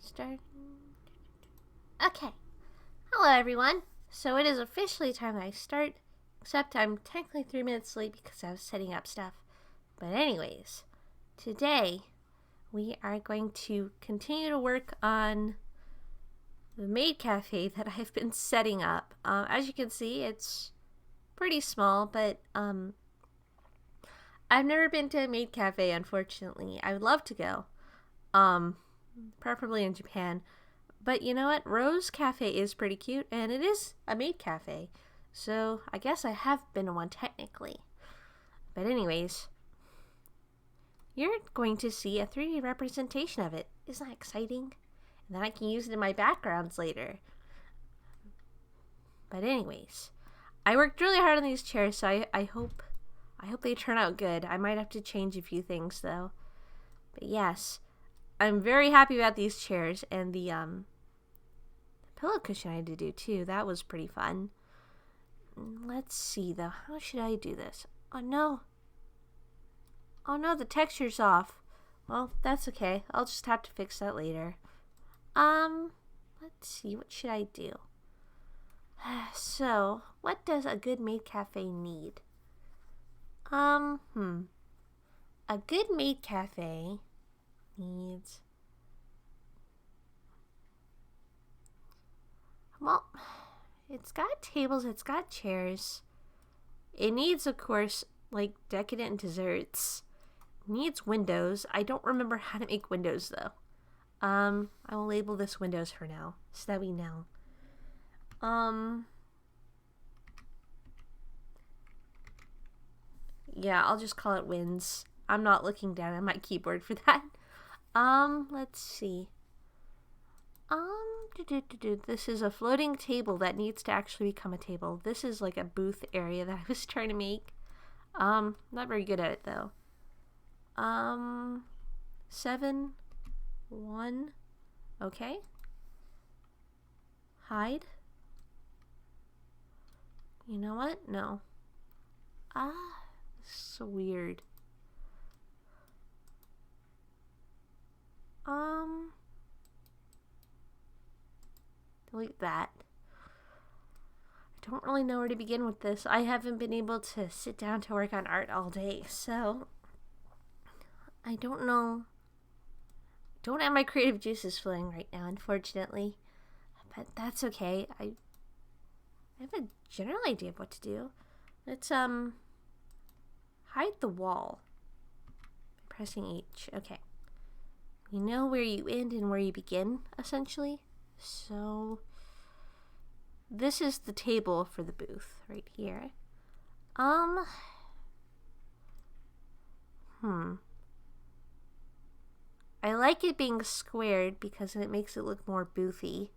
Start. Okay. Hello, everyone. So it is officially time that I start, except I'm technically 3 minutes late because I was setting up stuff. But anyways, today we are going to continue to work on the Maid Cafe that I've been setting up. As you can see, it's pretty small, but I've never been to a Maid Cafe, unfortunately. I would love to go, preferably in Japan. But you know what? Rose Cafe is pretty cute, and it is a maid cafe. So I guess I have been to one technically. But anyways, you're going to see a 3D representation of it. Isn't that exciting? And then I can use it in my backgrounds later. But anyways, I worked really hard on these chairs, so I hope they turn out good. I might have to change a few things though. But yes, I'm very happy about these chairs and the pillow cushion I had to do too. That was pretty fun. Let's see though. How should I do this? Oh no, the texture's off. Well, that's okay. I'll just have to fix that later. Let's see. What should I do? So, what does a good maid cafe need? A good maid cafe needs... Well, it's got tables, it's got chairs. It needs, of course, like decadent desserts. It needs windows. I don't remember how to make windows though. I will label this windows for now, so that we know. Yeah, I'll just call it wins. I'm not looking down at my keyboard for that. Let's see. This is a floating table that needs to actually become a table. This is like a booth area that I was trying to make. Not very good at it though. 7, 1, okay. Hide. You know what? No. This is so weird. Delete that. I don't really know where to begin with this. I haven't been able to sit down to work on art all day, so I don't know. Don't have my creative juices flowing right now, unfortunately. But that's okay. I have a general idea of what to do. Let's hide the wall by pressing H. Okay. You know where you end and where you begin, essentially. So this is the table for the booth right here. I like it being squared because it makes it look more boothy.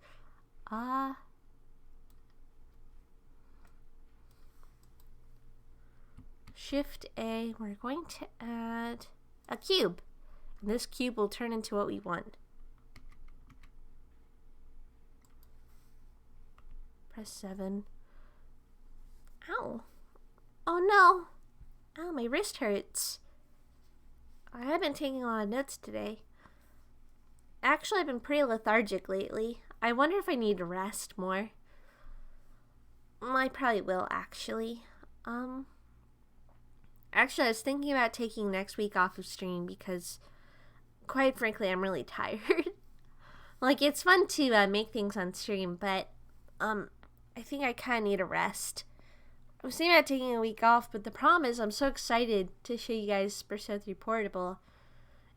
Shift A, we're going to add a cube. And this cube will turn into what we want. Press 7. Ow. Oh no. Ow, my wrist hurts. I have been taking a lot of notes today. Actually, I've been pretty lethargic lately. I wonder if I need to rest more. I probably will, actually. Actually, I was thinking about taking next week off of stream because, quite frankly, I'm really tired. Like, it's fun to make things on stream, but, I think I kind of need a rest. I was thinking about taking a week off, but the problem is I'm so excited to show you guys Persona 3 Portable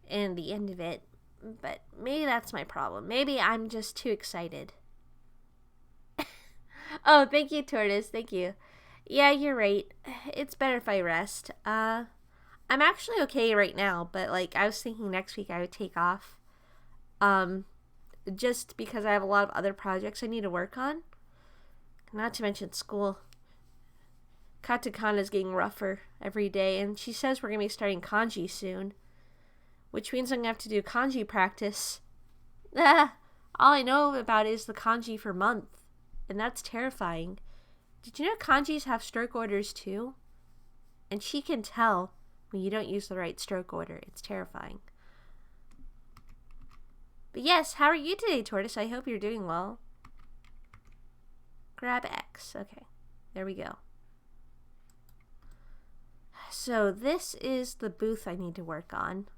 and the end of it. But maybe that's my problem. Maybe I'm just too excited. Oh, thank you, Tortoise. Thank you. Yeah, you're right. It's better if I rest. I'm actually okay right now, but like I was thinking next week I would take off. Just because I have a lot of other projects I need to work on. Not to mention school. Katakana is getting rougher every day, and she says we're going to be starting kanji soon. Which means I'm going to have to do kanji practice. All I know about is the kanji for month. And that's terrifying. Did you know kanjis have stroke orders too? And she can tell when you don't use the right stroke order. It's terrifying. But yes, how are you today, Tortoise? I hope you're doing well. Grab X. Okay, there we go. So this is the booth I need to work on.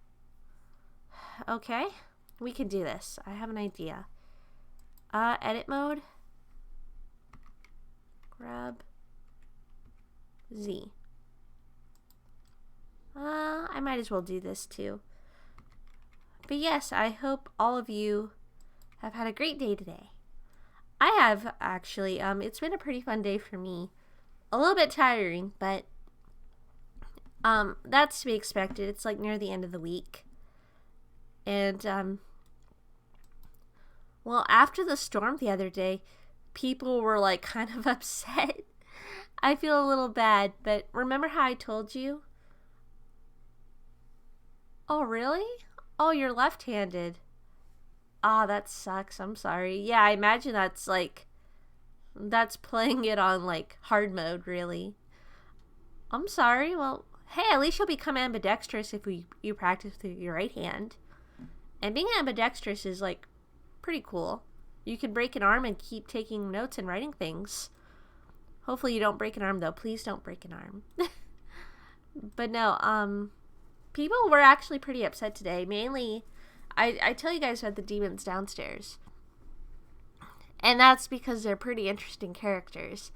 Okay, we can do this. I have an idea. Edit mode. Grab Z. I might as well do this too. But yes, I hope all of you have had a great day today. I have, actually. It's been a pretty fun day for me. A little bit tiring, but that's to be expected. It's like near the end of the week. And well, after the storm the other day, people were like kind of upset. I feel a little bad, but remember how I told you? Oh, really? Oh, you're left-handed. Ah, that sucks. I'm sorry. Yeah, I imagine that's playing it on like hard mode, really. I'm sorry. Well, hey, at least you'll become ambidextrous if you practice with your right hand. And being ambidextrous is like pretty cool. You can break an arm and keep taking notes and writing things. Hopefully you don't break an arm though. Please don't break an arm. But no, people were actually pretty upset today. Mainly, I tell you guys about the demons downstairs. And that's because they're pretty interesting characters.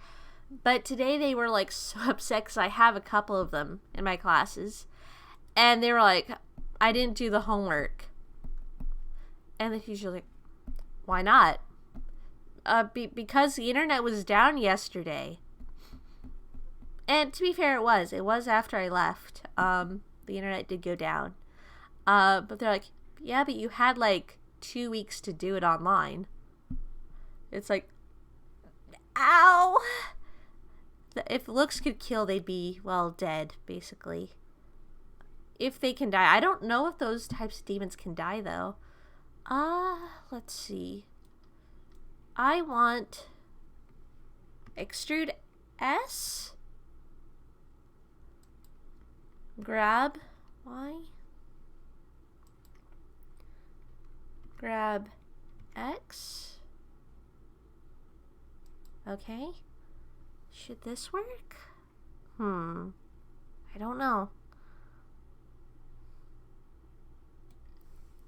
But today they were like so upset because I have a couple of them in my classes. And they were like, I didn't do the homework. And the teacher's like, why not? Because the internet was down yesterday. And to be fair, it was. It was after I left. The internet did go down. But they're like, yeah, but you had like 2 weeks to do it online. It's like, ow! If looks could kill, they'd be, well, dead, basically. If they can die. I don't know if those types of demons can die, though. Let's see. I want extrude S. Grab Y. Grab X. Okay. Should this work? I don't know.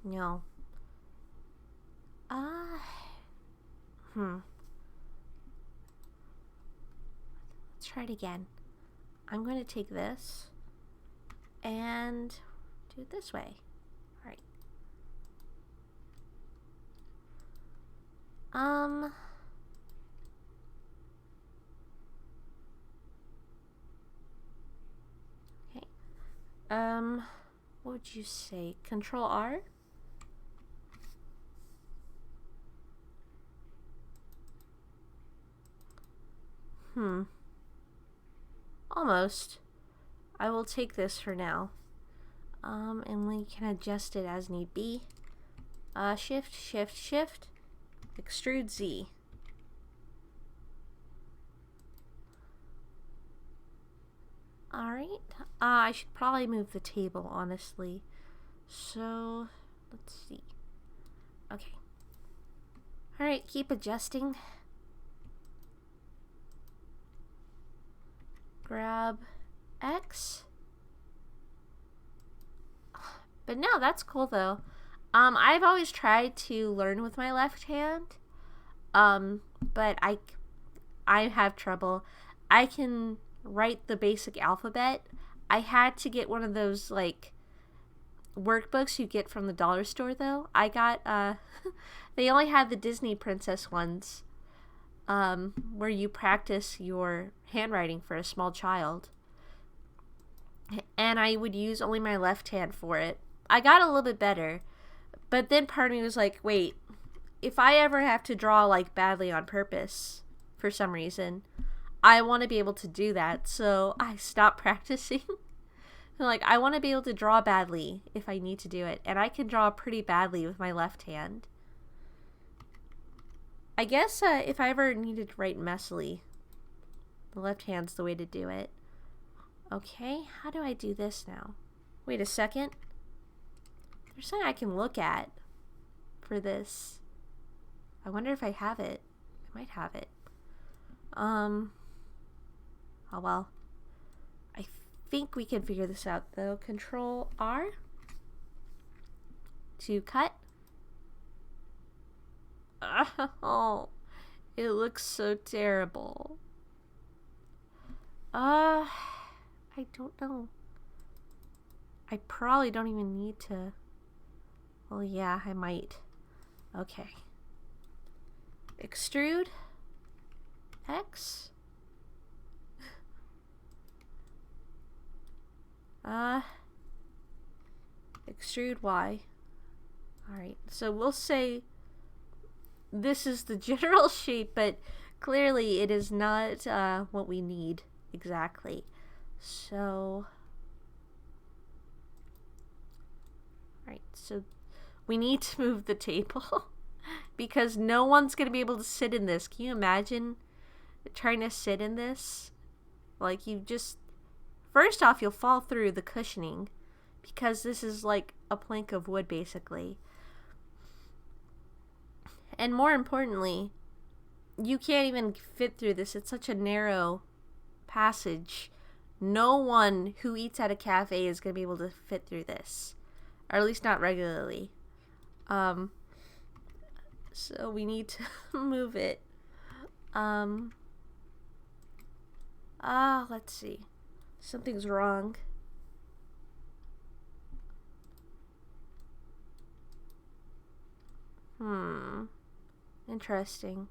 No. Let's try it again. I'm going to take this and do it this way. All right. Okay. What would you say? Control R? Almost. I will take this for now. And we can adjust it as need be. Shift, shift, shift. Extrude Z. Alright. I should probably move the table, honestly. So, let's see. Okay. Alright, keep adjusting. Grab X. But no, that's cool though. I've always tried to learn with my left hand. But I have trouble. I can write the basic alphabet. I had to get one of those like workbooks you get from the dollar store though. I got they only had the Disney princess ones. Where you practice your handwriting for a small child. And I would use only my left hand for it. I got a little bit better, but then part of me was like, wait, if I ever have to draw like badly on purpose for some reason, I want to be able to do that. So I stopped practicing. Like, I want to be able to draw badly if I need to do it, and I can draw pretty badly with my left hand. I guess if I ever needed to write messily, the left hand's the way to do it. Okay, how do I do this now? Wait a second. There's something I can look at for this. I wonder if I have it. I might have it. Oh well. I think we can figure this out though. Control R to cut. Oh, it looks so terrible. I don't know. I probably don't even need to. Well, yeah, I might. Okay. Extrude X. Extrude Y. Alright, so we'll say this is the general shape, but clearly it is not what we need exactly. So, alright, so we need to move the table because no one's going to be able to sit in this. Can you imagine trying to sit in this? Like, you just, first off, you'll fall through the cushioning because this is like a plank of wood basically. And more importantly, you can't even fit through this. It's such a narrow passage. No one who eats at a cafe is going to be able to fit through this. Or at least not regularly. So we need to move it. Let's see. Something's wrong. Interesting.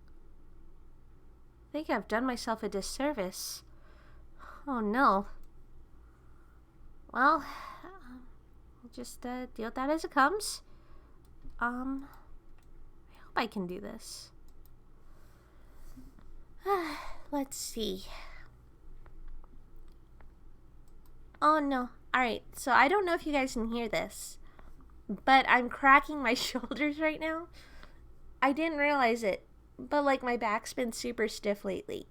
I think I've done myself a disservice. Oh no. Well, I'll just deal with that as it comes. I hope I can do this. Let's see. Oh no. Alright, so I don't know if you guys can hear this, but I'm cracking my shoulders right now. I didn't realize it, but like my back's been super stiff lately.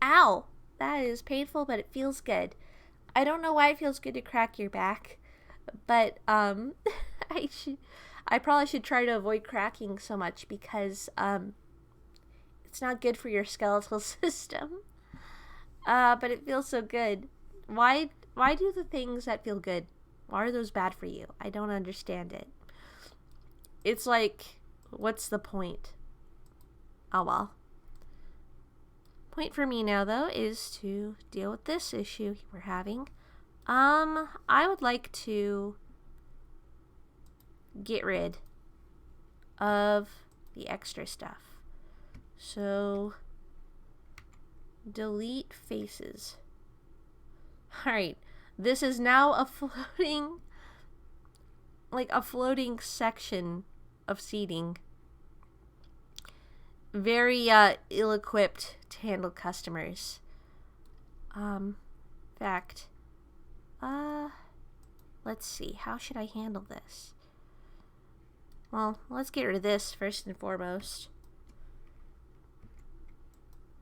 Ow! That is painful, but it feels good. I don't know why it feels good to crack your back, but I probably should try to avoid cracking so much because it's not good for your skeletal system. But it feels so good. Why do the things that feel good, why are those bad for you? I don't understand it. It's like, what's the point? Oh well. Point for me now though is to deal with this issue we're having. I would like to get rid of the extra stuff. So delete faces. Alright, this is now a floating section of seating. Very ill-equipped to handle customers. Fact. Let's see, how should I handle this? Well, let's get rid of this first and foremost.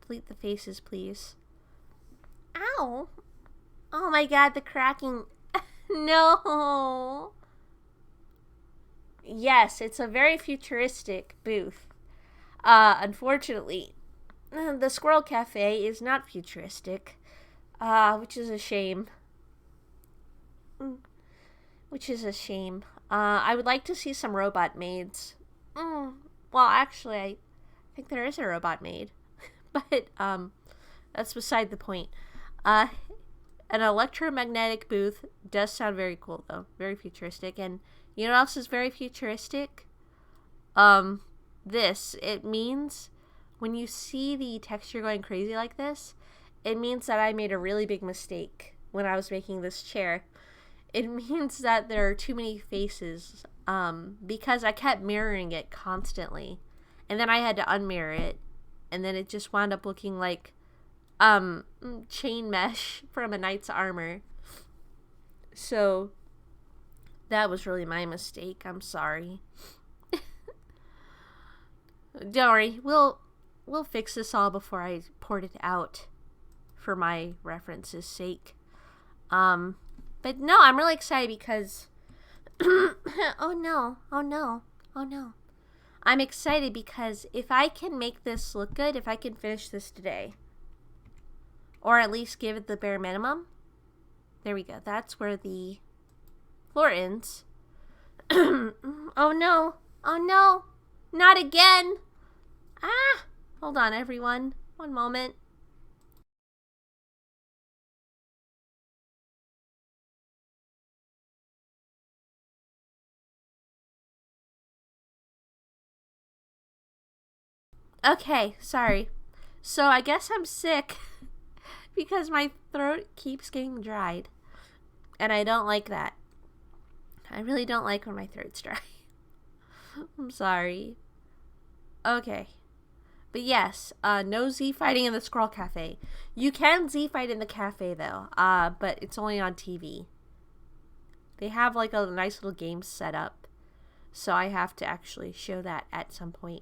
Delete the faces, please. Ow! Oh my god, the cracking. No! Yes, it's a very futuristic booth. Unfortunately, the Squirrel Cafe is not futuristic, which is a shame. I would like to see some robot maids. Well, actually, I think there is a robot maid. But that's beside the point. An electromagnetic booth does sound very cool, though. Very futuristic. And you know what else is very futuristic? It means when you see the texture going crazy like this, it means that I made a really big mistake when I was making this chair. It means that there are too many faces, because I kept mirroring it constantly. And then I had to unmirror it. And then it just wound up looking like chain mesh from a knight's armor. So that was really my mistake. I'm sorry. Don't worry, we'll fix this all before I port it out for my reference's sake. But no, I'm really excited because Oh no, oh no, oh no. I'm excited because if I can make this look good, if I can finish this today, or at least give it the bare minimum, there we go. That's where the floor ends. Oh no, oh no, not again. Ah, hold on everyone, one moment. Okay, sorry. So I guess I'm sick because my throat keeps getting dried. And I don't like that. I really don't like when my throat's dry. I'm sorry. Okay. But yes, no Z fighting in the Squirrel Cafe. You can Z fight in the cafe though, but it's only on TV. They have like a nice little game set up, so I have to actually show that at some point.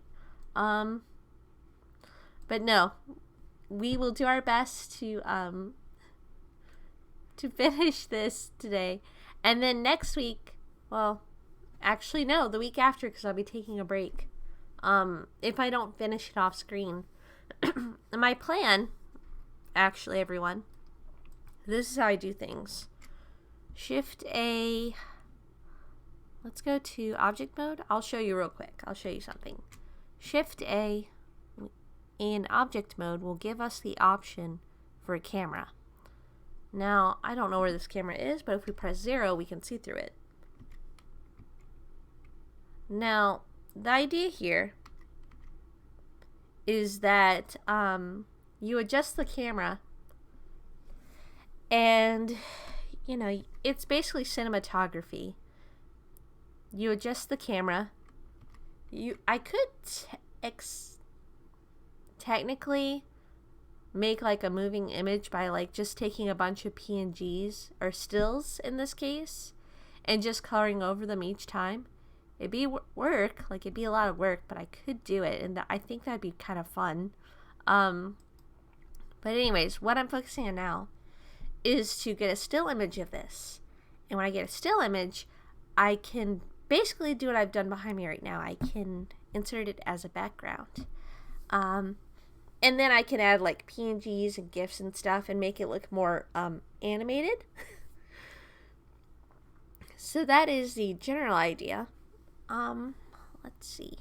But no, we will do our best to finish this today, and then next week, well, actually no, the week after, because I'll be taking a break. If I don't finish it off screen. My plan, actually, everyone, this is how I do things. Shift A. Let's go to object mode. I'll show you real quick. I'll show you something. Shift A in object mode will give us the option for a camera. Now, I don't know where this camera is, but if we press 0, we can see through it. Now, the idea here is that you adjust the camera, and you know, it's basically cinematography. You adjust the camera. I could technically make like a moving image by like just taking a bunch of PNGs or stills in this case and just coloring over them each time. It'd be work, like it'd be a lot of work, but I could do it, and I think that'd be kind of fun. But anyways, what I'm focusing on now is to get a still image of this. And when I get a still image, I can basically do what I've done behind me right now. I can insert it as a background. And then I can add like PNGs and GIFs and stuff and make it look more animated. So that is the general idea. Let's see.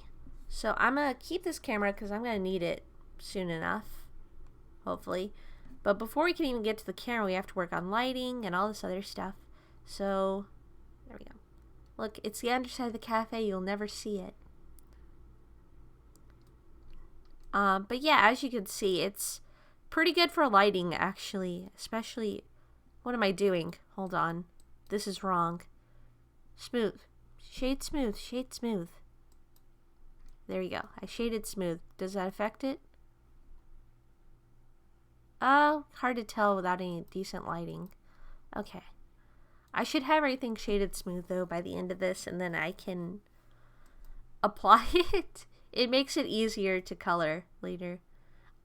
So I'm going to keep this camera because I'm going to need it soon enough, hopefully. But before we can even get to the camera, we have to work on lighting and all this other stuff. So, there we go. Look, it's the underside of the cafe. You'll never see it. But yeah, as you can see, it's pretty good for lighting, actually. Especially, what am I doing? Hold on. This is wrong. Smooth. Shade smooth. Shade smooth. There you go. I shaded smooth. Does that affect it? Oh, hard to tell without any decent lighting. Okay. I should have everything shaded smooth, though, by the end of this, and then I can apply it. It makes it easier to color later.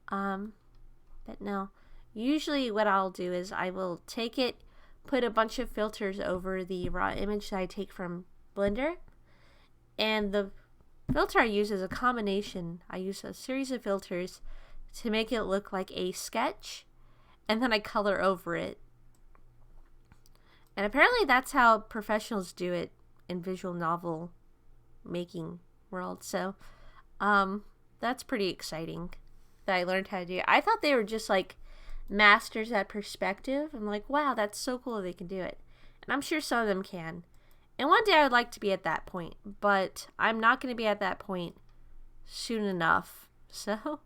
But no. Usually what I'll do is I will take it, put a bunch of filters over the raw image that I take from Blender, and the filter I use is a combination. I use a series of filters to make it look like a sketch, and then I color over it. And apparently that's how professionals do it in visual novel making world. So that's pretty exciting that I learned how to do it. I thought they were just like masters at perspective. I'm like, wow, that's so cool they can do it. And I'm sure some of them can. And one day I would like to be at that point, but I'm not going to be at that point soon enough. So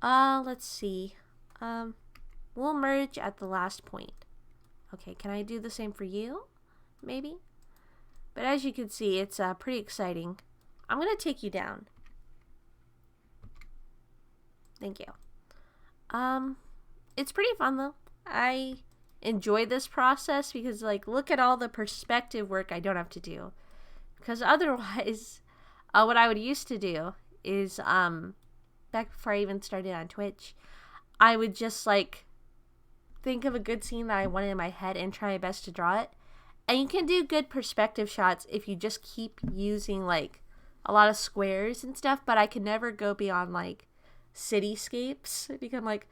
let's see. We'll merge at the last point. Okay, can I do the same for you? Maybe? But as you can see, it's pretty exciting. I'm going to take you down. Thank you. It's pretty fun though. I enjoy this process because like look at all the perspective work I don't have to do. Because otherwise, what I would used to do is back before I even started on Twitch, I would just like think of a good scene that I wanted in my head and try my best to draw it, And you can do good perspective shots if you just keep using like a lot of squares and stuff, but I could never go beyond like cityscapes. I become like,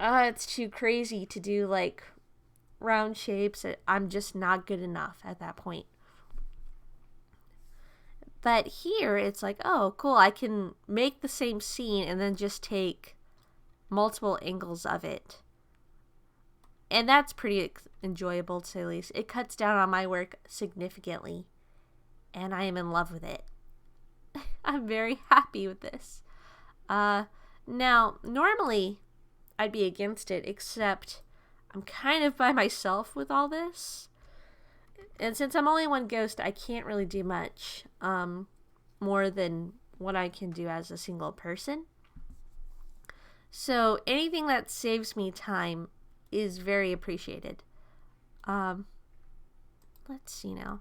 it's too crazy to do like round shapes. I'm just not good enough at that point. But here it's like, oh, cool. I can make the same scene and then just take multiple angles of it. And that's pretty enjoyable, to say the least. It cuts down on my work significantly, and I am in love with it. I'm very happy with this. Now, normally, I'd be against it, except I'm kind of by myself with all this. And since I'm only one ghost, I can't really do much more than what I can do as a single person. So anything that saves me time is very appreciated. Let's see now.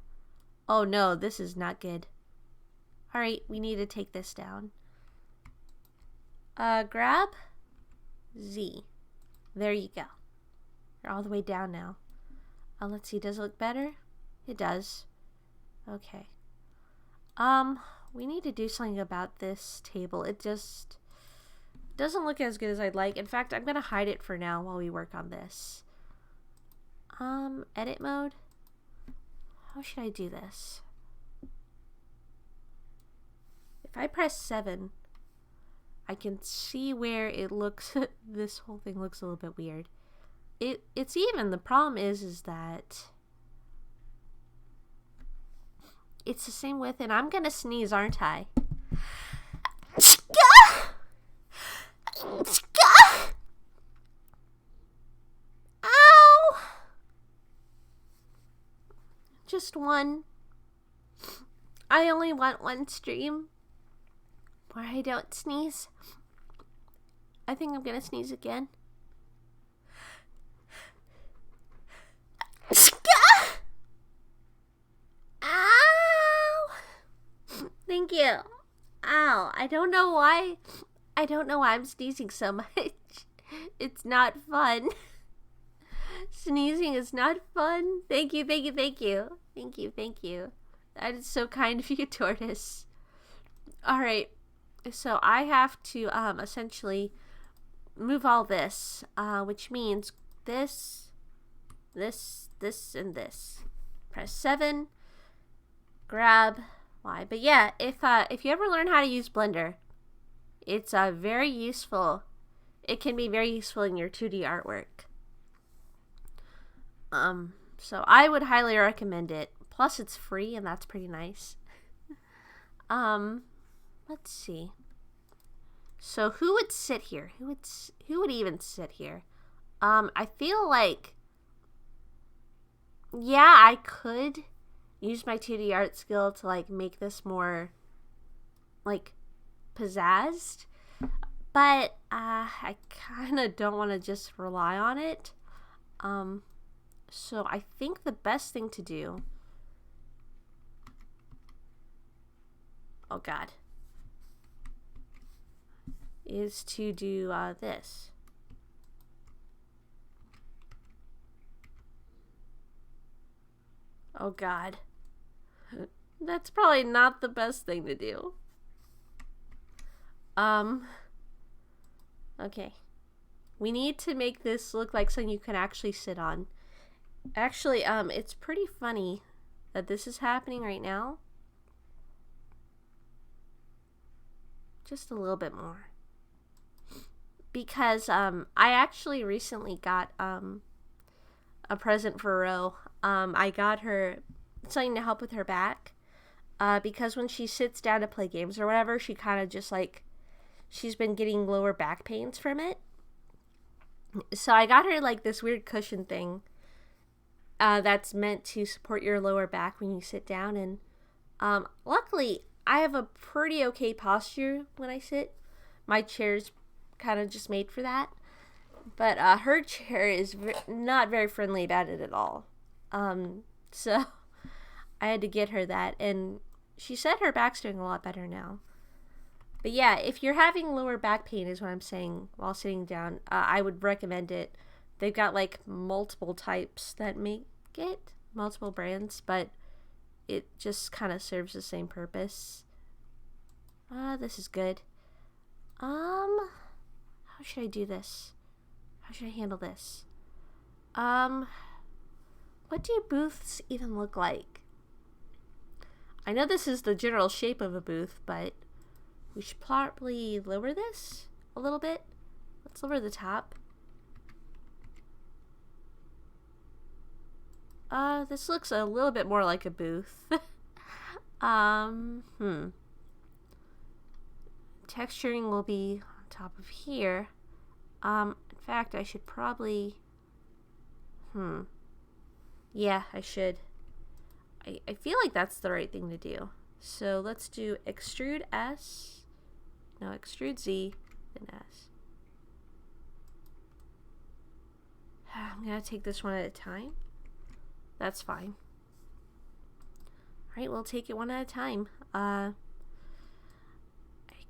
Oh no, this is not good. Alright, we need to take this down. Grab Z. There you go. You're all the way down now. Let's see, does it look better? It does. Okay. We need to do something about this table. It just doesn't look as good as I'd like. In fact, I'm going to hide it for now while we work on this. Edit mode. How should I do this? If I press 7, I can see where it looks, this whole thing looks a little bit weird. It's even. The problem is that it's the same width, and I'm gonna sneeze, aren't I? Ow! Just one. I only want one stream where I don't sneeze. I think I'm gonna sneeze again. Ow! Thank you. Ow. I don't know why I'm sneezing so much. It's not fun. Sneezing is not fun. Thank you, thank you, thank you. Thank you, thank you. That is so kind of you, Tortoise. Alright. So I have to essentially move all this, which means this, and this. Press 7, grab Y. But yeah, if you ever learn how to use Blender, it's very useful. It can be very useful in your 2D artwork. So I would highly recommend it. Plus it's free, and that's pretty nice. Let's see. So who would sit here? Who would even sit here? I feel like, yeah, I could use my 2D art skill to like make this more like pizzazzed, but I kind of don't want to just rely on it. So I think the best thing to do, oh god, is to do this. Oh god. That's probably not the best thing to do. Okay. We need to make this look like something you can actually sit on. Actually, it's pretty funny that this is happening right now. Just a little bit more. Because, I actually recently got, a present for Ro. I got her something to help with her back. Because when she sits down to play games or whatever, she kind of just like, she's been getting lower back pains from it. So I got her like this weird cushion thing that's meant to support your lower back when you sit down. And luckily, I have a pretty okay posture when I sit. My chair's kind of just made for that. But her chair is not very friendly about it at all. So I had to get her that. And she said her back's doing a lot better now. But yeah, if you're having lower back pain is what I'm saying while sitting down, I would recommend it. They've got like multiple types that make it, multiple brands, but it just kind of serves the same purpose. This is good. How should I do this? How should I handle this? What do booths even look like? I know this is the general shape of a booth, but we should probably lower this a little bit. Let's lower the top. This looks a little bit more like a booth. Texturing will be on top of here. In fact, I should probably... Yeah, I should. I feel like that's the right thing to do. So let's do extrude S. No, extrude Z, then S. I'm going to take this one at a time. That's fine. Alright, we'll take it one at a time. I'm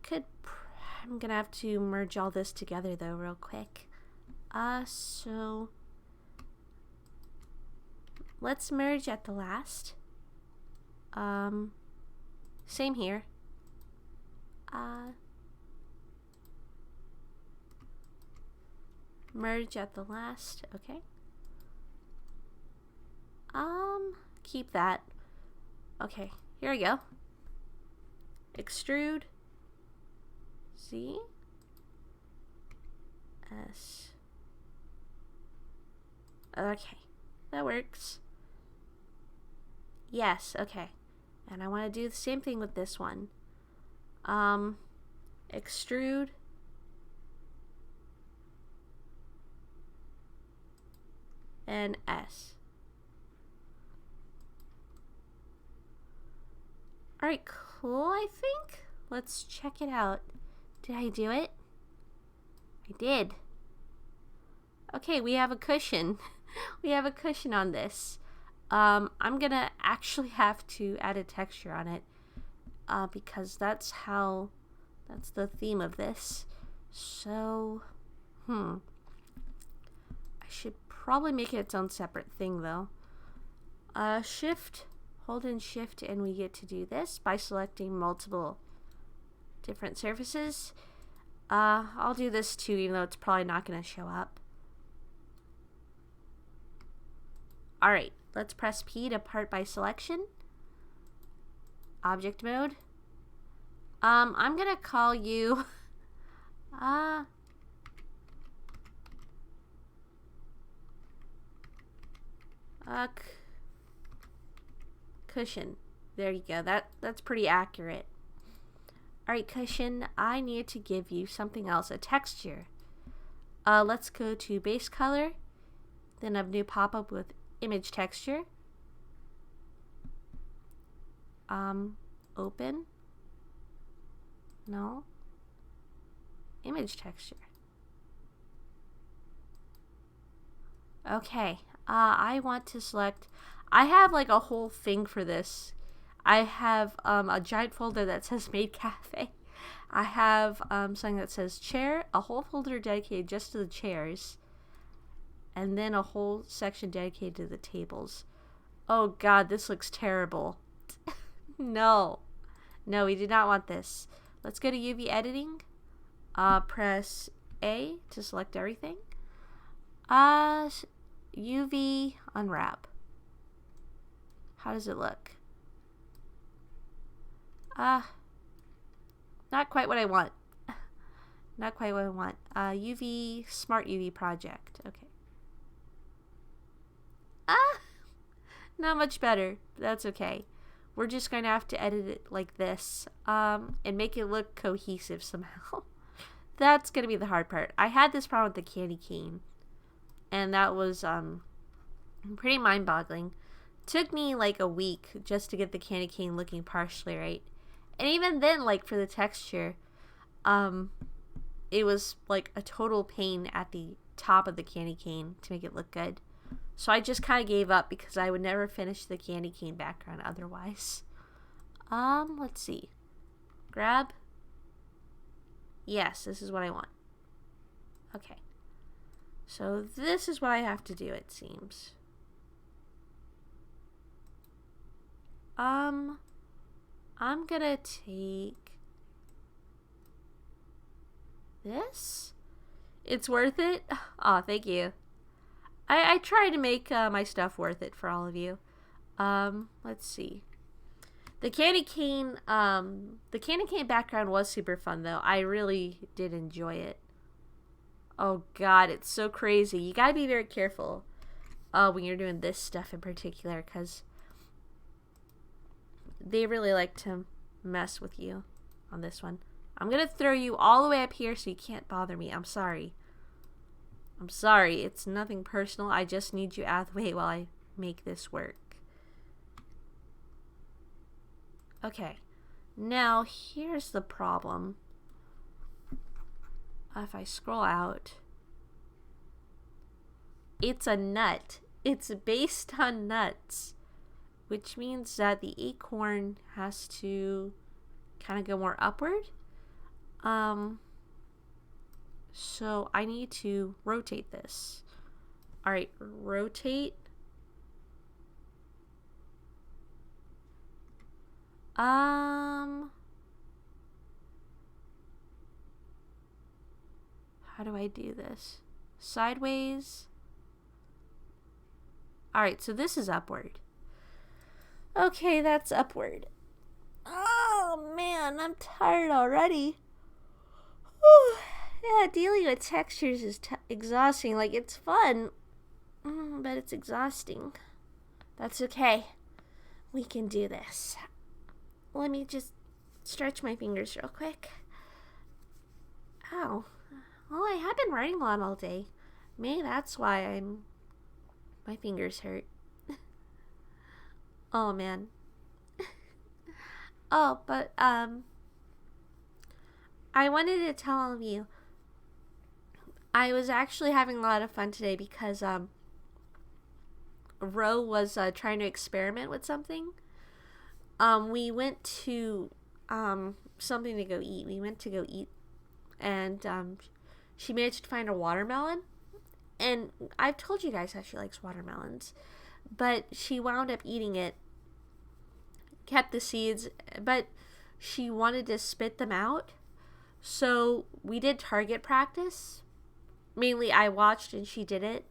going to have to merge all this together though real quick. So let's merge at the last. Same here. Merge at the last, okay. Keep that. Okay, here we go. Extrude Z S. Okay, that works. Yes, okay. And I want to do the same thing with this one. Extrude and S. Alright, cool, I think. Let's check it out. Did I do it? I did. Okay, we have a cushion. We have a cushion on this. I'm gonna actually have to add a texture on it. Because that's the theme of this. So, I should probably make it its own separate thing though. Hold in shift and we get to do this by selecting multiple different surfaces. I'll do this too, even though it's probably not going to show up. Alright, let's press P to part by selection. Object mode. I'm going to call you cushion. There you go. That's pretty accurate. Alright, cushion, I need to give you something else, a texture. Let's go to base color, then a new pop-up with image texture. Open. No. Image texture. Okay. I want to select... I have like a whole thing for this. I have a giant folder that says Maid Cafe. I have something that says chair, a whole folder dedicated just to the chairs, and then a whole section dedicated to the tables. Oh god, this looks terrible. No, we do not want this. Let's go to UV editing. Press A to select everything. UV unwrap. How does it look? Not quite what I want. Not quite what I want. UV, Smart UV project. Okay. Not much better. That's okay. We're just going to have to edit it like this, and make it look cohesive somehow. That's going to be the hard part. I had this problem with the candy cane, and that was, pretty mind-boggling. Took me like a week just to get the candy cane looking partially right. And even then, like for the texture, it was like a total pain at the top of the candy cane to make it look good. So I just kind of gave up because I would never finish the candy cane background otherwise. Let's see. Grab. Yes, this is what I want. Okay. So this is what I have to do, it seems. I'm gonna take this. It's worth it? Oh, thank you. I try to make my stuff worth it for all of you. Let's see. The candy cane background was super fun though. I really did enjoy it. Oh god, it's so crazy. You gotta be very careful when you're doing this stuff in particular, because they really like to mess with you on this one. I'm gonna throw you all the way up here so you can't bother me. I'm sorry. I'm sorry. It's nothing personal. I just need you out of the way while I make this work. Okay. Now, here's the problem. If I scroll out, it's a nut. It's based on nuts, which means that the acorn has to kind of go more upward. So I need to rotate this. All right, rotate. How do I do this? Sideways. All right, so this is upward. Okay, that's upward. Oh man, I'm tired already. Whew. Yeah, dealing with textures is exhausting. Like, it's fun, but it's exhausting. That's okay. We can do this. Let me just stretch my fingers real quick. Ow. Well, I have been writing a lot all day. Maybe that's why my fingers hurt. Oh, man. Oh, but, I wanted to tell all of you, I was actually having a lot of fun today because, Ro was, trying to experiment with something. We went to, something to go eat. We went to go eat, and, she managed to find a watermelon. And I've told you guys how she likes watermelons, but she wound up eating it, kept the seeds, but she wanted to spit them out. So we did target practice. Mainly I watched and she did it.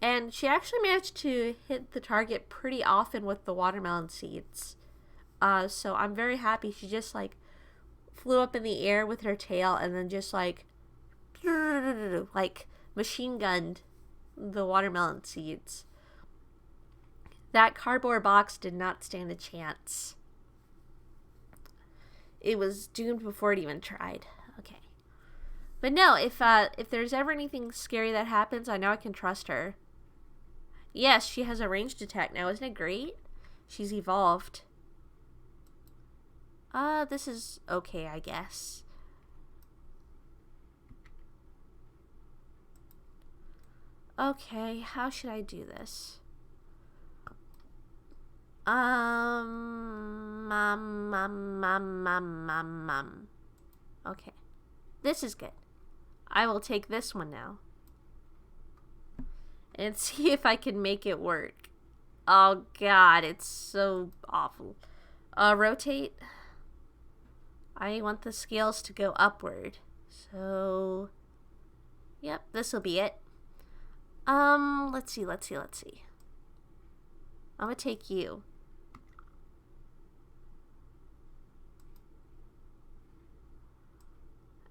And she actually managed to hit the target pretty often with the watermelon seeds. So I'm very happy. She just like flew up in the air with her tail and then just like machine gunned the watermelon seeds. That cardboard box did not stand a chance. It was doomed before it even tried. Okay. But no, if there's ever anything scary that happens, I know I can trust her. Yes, she has a ranged attack now. Isn't it great? She's evolved. This is okay, I guess. Okay, how should I do this? Okay. This is good. I will take this one now. And see if I can make it work. Oh god, it's so awful. Rotate. I want the scales to go upward. So, yep, this will be it. Let's see. I'm gonna take you.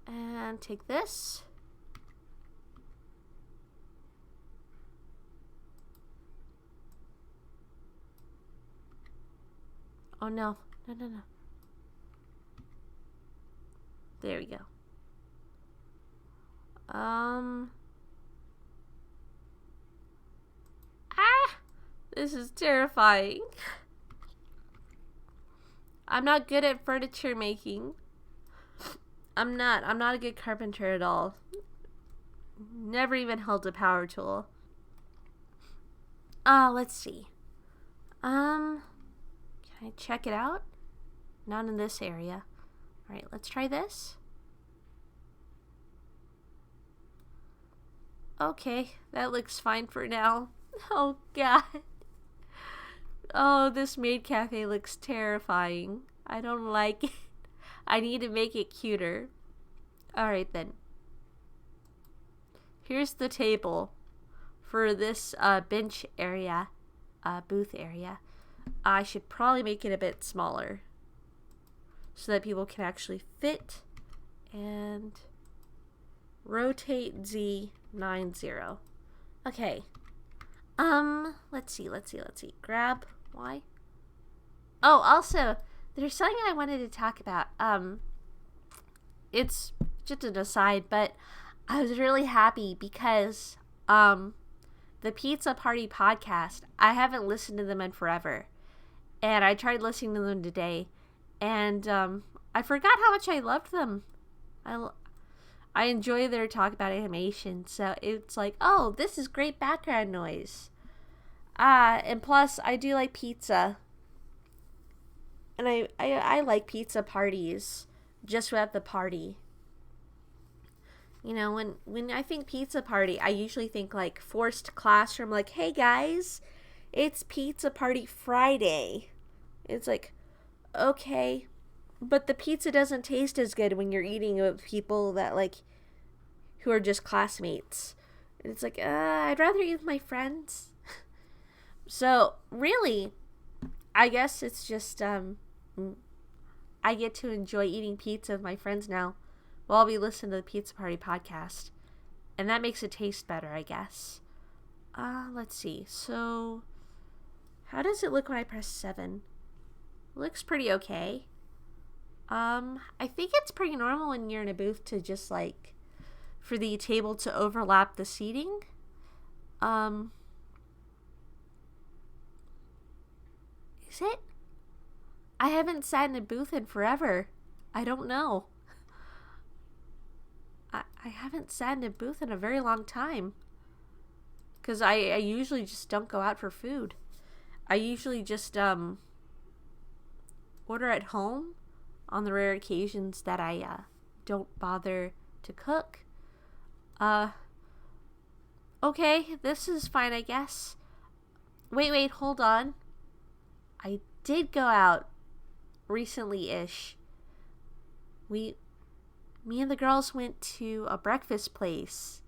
And take this. Oh no. No. There we go. This is terrifying. I'm not good at furniture making. I'm not a good carpenter at all. Never even held a power tool. Let's see. Can I check it out? Not in this area. Alright, let's try this. Okay, that looks fine for now. Oh god. Oh, this Maid Cafe looks terrifying. I don't like it. I need to make it cuter. Alright then. Here's the table for this bench area, booth area. I should probably make it a bit smaller so that people can actually fit. And rotate Z90. Okay. Let's see. Grab Y. Oh, also, there's something I wanted to talk about. It's just an aside, but I was really happy because, the Pizza Party podcast, I haven't listened to them in forever. And I tried listening to them today, and, I forgot how much I loved them. I enjoy their talk about animation, so it's like, oh, this is great background noise. And plus, I do like pizza. And I like pizza parties, just without the party. You know, when I think pizza party, I usually think like forced classroom, like, hey guys, it's Pizza Party Friday. It's like, okay, but the pizza doesn't taste as good when you're eating with people that, like, who are just classmates. And it's like, I'd rather eat with my friends. So, really, I guess it's just, I get to enjoy eating pizza with my friends now while we listen to the Pizza Party podcast. And that makes it taste better, I guess. Let's see. So, how does it look when I press 7? Looks pretty okay. I think it's pretty normal when you're in a booth to just, like, for the table to overlap the seating. Is it? I haven't sat in a booth in forever. I don't know. I haven't sat in a booth in a very long time. Because I usually just don't go out for food. I usually just, order at home on the rare occasions that I, don't bother to cook. Okay, this is fine, I guess. Wait, hold on. I did go out recently-ish. Me and the girls went to a breakfast place,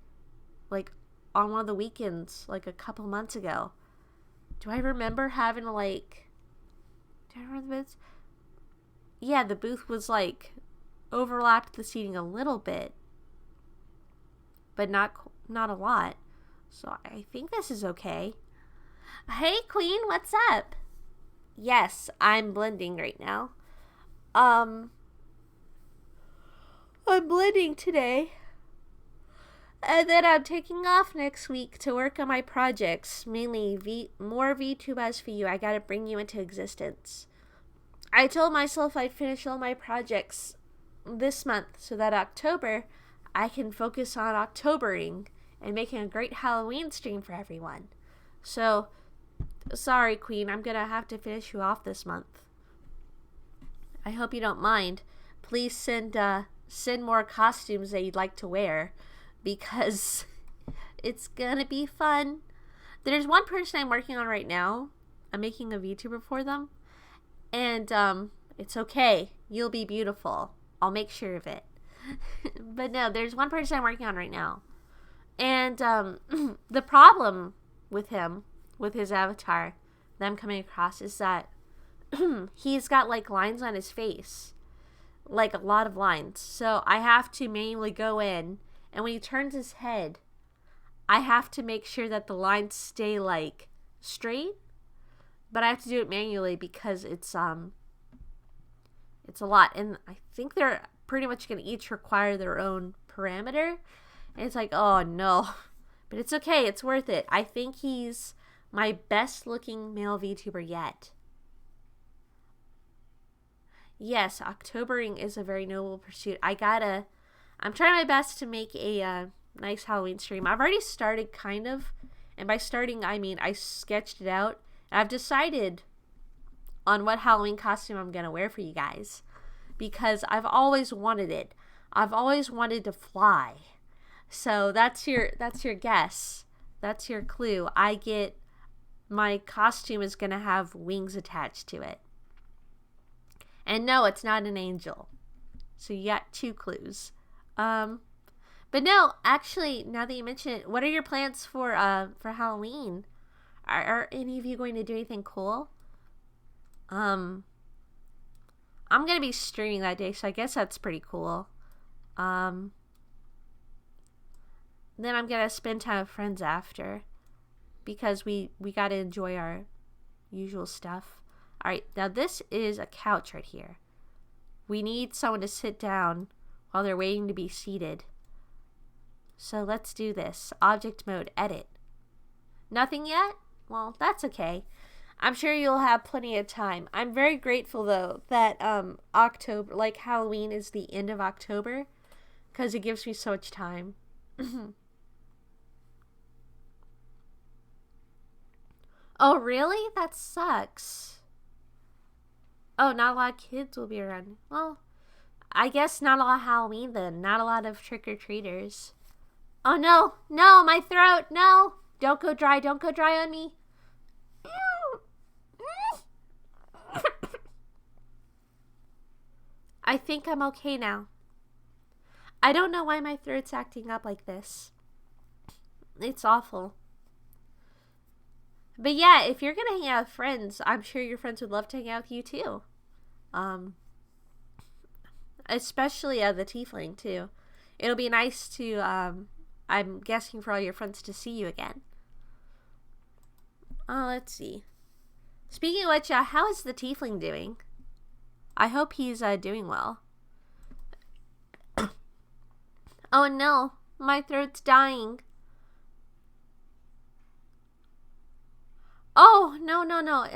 like, on one of the weekends, like, a couple months ago. Do I remember having, like, do I remember the booth? Yeah, the booth was, like, overlapped the seating a little bit, but not a lot. So I think this is okay. Hey, Queen, what's up? Yes, I'm blending right now. I'm blending today. And then I'm taking off next week to work on my projects, mainly more VTubers for you. I gotta bring you into existence. I told myself I'd finish all my projects this month so that October I can focus on Octobering and making a great Halloween stream for everyone. So, sorry, Queen, I'm gonna have to finish you off this month. I hope you don't mind. Please send more costumes that you'd like to wear, because it's gonna be fun. There's one person I'm working on right now. I'm making a VTuber for them. And, it's okay. You'll be beautiful. I'll make sure of it. But no, there's one person I'm working on right now. And, the problem with him, with his avatar that I'm coming across, is that he's got, like, lines on his face. Like, a lot of lines. So I have to manually go in, and when he turns his head, I have to make sure that the lines stay, like, straight. But I have to do it manually because it's a lot. And I think they're pretty much going to each require their own parameter. And it's like, oh no. But it's okay. It's worth it. I think he's my best looking male VTuber yet. Yes, Octobering is a very noble pursuit. I'm trying my best to make a nice Halloween stream. I've already started, kind of. And by starting, I mean I sketched it out. I've decided on what Halloween costume I'm going to wear for you guys, because I've always wanted it. I've always wanted to fly. So that's your guess. That's your clue. I get my costume is going to have wings attached to it. And no, it's not an angel. So you got 2 clues. But no, actually, now that you mention it, what are your plans for Halloween? Are any of you going to do anything cool? I'm gonna be streaming that day, so I guess that's pretty cool. Then I'm gonna spend time with friends after, because we gotta enjoy our usual stuff. Alright, now this is a couch right here. We need someone to sit down while they're waiting to be seated. So let's do this. Object mode, edit. Nothing yet? Well, that's okay. I'm sure you'll have plenty of time. I'm very grateful though that October, like Halloween, is the end of October, because it gives me so much time. Oh, really? That sucks. Oh, not a lot of kids will be around. Well, I guess not a lot of Halloween then. Not a lot of trick-or-treaters. Oh, no. No, my throat. No. Don't go dry. Don't go dry on me. I think I'm okay now. I don't know why my throat's acting up like this. It's awful. But yeah, if you're gonna hang out with friends, I'm sure your friends would love to hang out with you too. Especially the tiefling too. It'll be nice to, I'm guessing, for all your friends to see you again. Let's see. Speaking of which, how is the tiefling doing? I hope he's doing well. Oh no, my throat's dying. Oh, no, no, no.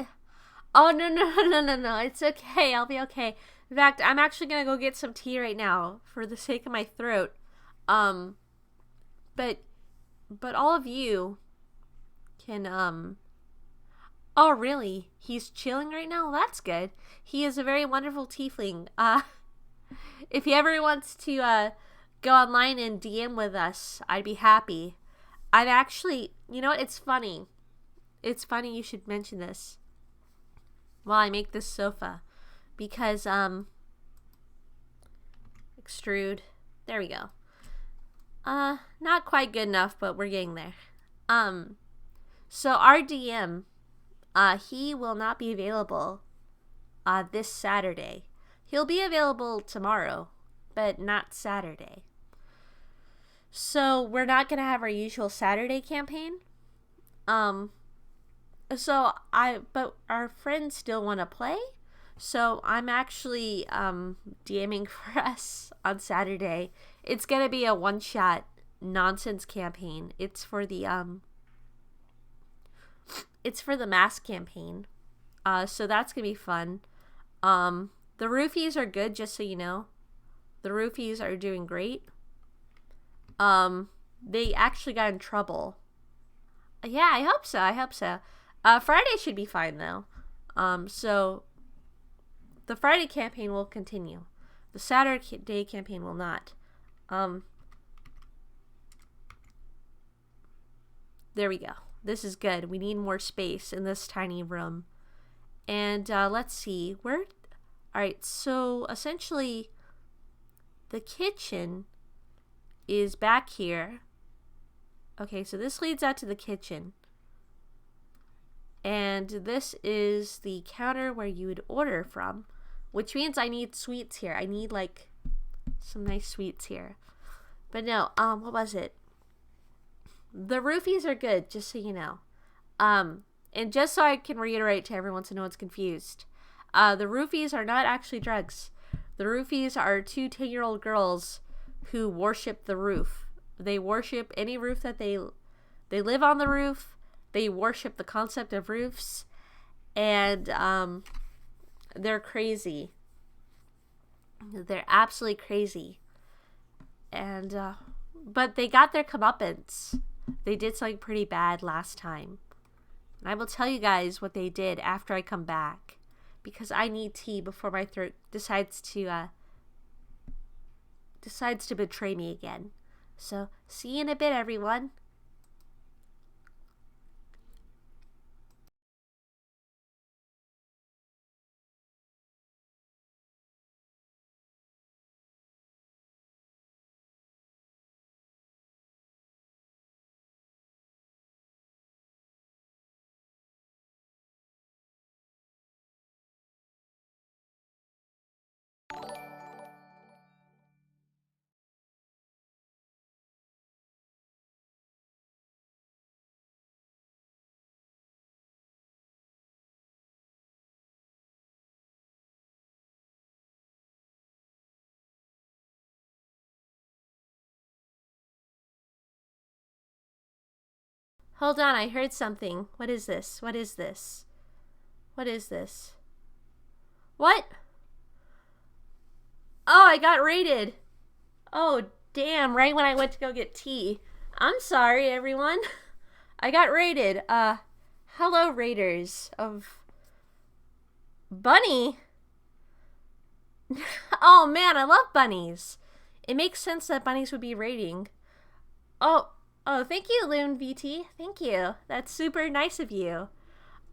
Oh, no, no, no, no, no. It's okay. I'll be okay. In fact, I'm actually going to go get some tea right now for the sake of my throat. But all of you can, oh, really? He's chilling right now? Well, that's good. He is a very wonderful tiefling. If he ever wants to, go online and DM with us, I'd be happy. I've actually, you know what? It's funny. It's funny you should mention this while I make this sofa, because extrude, there we go. Not quite good enough, but we're getting there. So our DM, he will not be available this Saturday. He'll be available tomorrow, but not Saturday. So we're not gonna have our usual Saturday campaign. But our friends still want to play, so I'm actually DMing for us on Saturday. It's gonna be a one-shot nonsense campaign. It's for the mask campaign. So that's gonna be fun. The roofies are good, just so you know. The roofies are doing great. They actually got in trouble. Yeah, I hope so. I hope so. Friday should be fine though. So the Friday campaign will continue. The Saturday campaign will not. There we go. This is good. We need more space in this tiny room. And let's see. Alright, so essentially the kitchen is back here. Okay, so this leads out to the kitchen. And this is the counter where you would order from, which means I need sweets here. I need like some nice sweets here. But no, what was it? The roofies are good, just so you know. And just so I can reiterate to everyone so no one's confused, the roofies are not actually drugs. The roofies are 2 10-year-old girls who worship the roof. They worship any roof that they live on the roof. They worship the concept of roofs, and they're crazy. They're absolutely crazy. And but they got their comeuppance. They did something pretty bad last time. And I will tell you guys what they did after I come back, because I need tea before my throat decides to betray me again. So, see you in a bit, everyone. Hold on, I heard something. What is this? What is this? What is this? What? Oh, I got raided. Oh, damn, right when I went to go get tea. I'm sorry, everyone. I got raided. Hello, raiders of Bunny. Oh, man, I love bunnies. It makes sense that bunnies would be raiding. Oh, thank you, Loon VT. Thank you. That's super nice of you.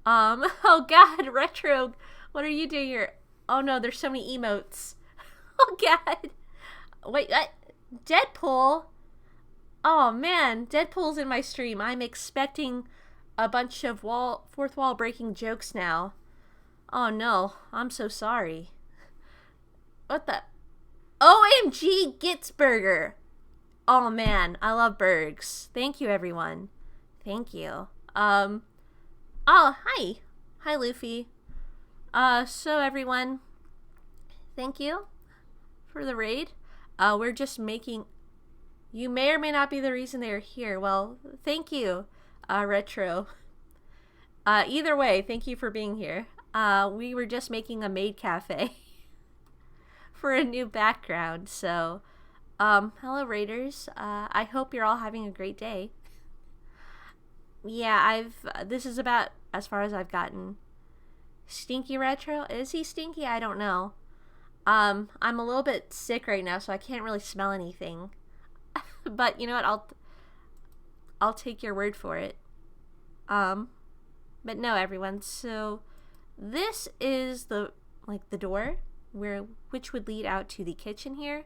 Oh, God, Retro, what are you doing here? Oh, no, there's so many emotes. Oh, God. Wait, what? Deadpool? Oh, man, Deadpool's in my stream. I'm expecting a bunch of fourth wall breaking jokes now. Oh, no, I'm so sorry. What the? OMG Gitzburger. Oh, man, I love Bergs. Thank you, everyone. Thank you. Oh, hi. Hi, Luffy. So, everyone, thank you for the raid. We're just making... You may or may not be the reason they're here. Well, thank you, Retro. Either way, thank you for being here. We were just making a Maid Cafe for a new background. So, hello, Raiders. I hope you're all having a great day. Yeah, this is about as far as I've gotten. Stinky Retro? Is he stinky? I don't know. I'm a little bit sick right now, so I can't really smell anything. But you know what? I'll take your word for it. But no, everyone. So this is the door which would lead out to the kitchen here.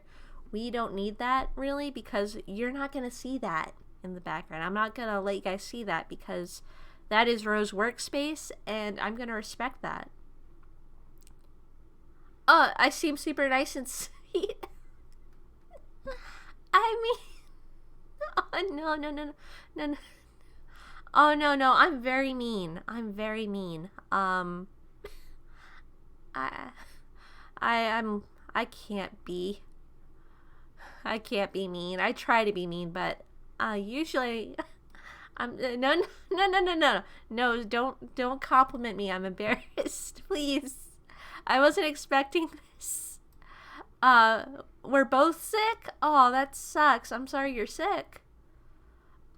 We don't need that really because you're not gonna see that in the background. I'm not gonna let you guys see that because that is Rose's workspace, and I'm gonna respect that. Oh, I seem super nice and sweet. I mean, oh no. Oh no, I'm very mean. I'm very mean. I can't be. I can't be mean. I try to be mean, but usually I'm no, don't compliment me. I'm embarrassed. Please. I wasn't expecting this. We're both sick? Oh, that sucks. I'm sorry you're sick.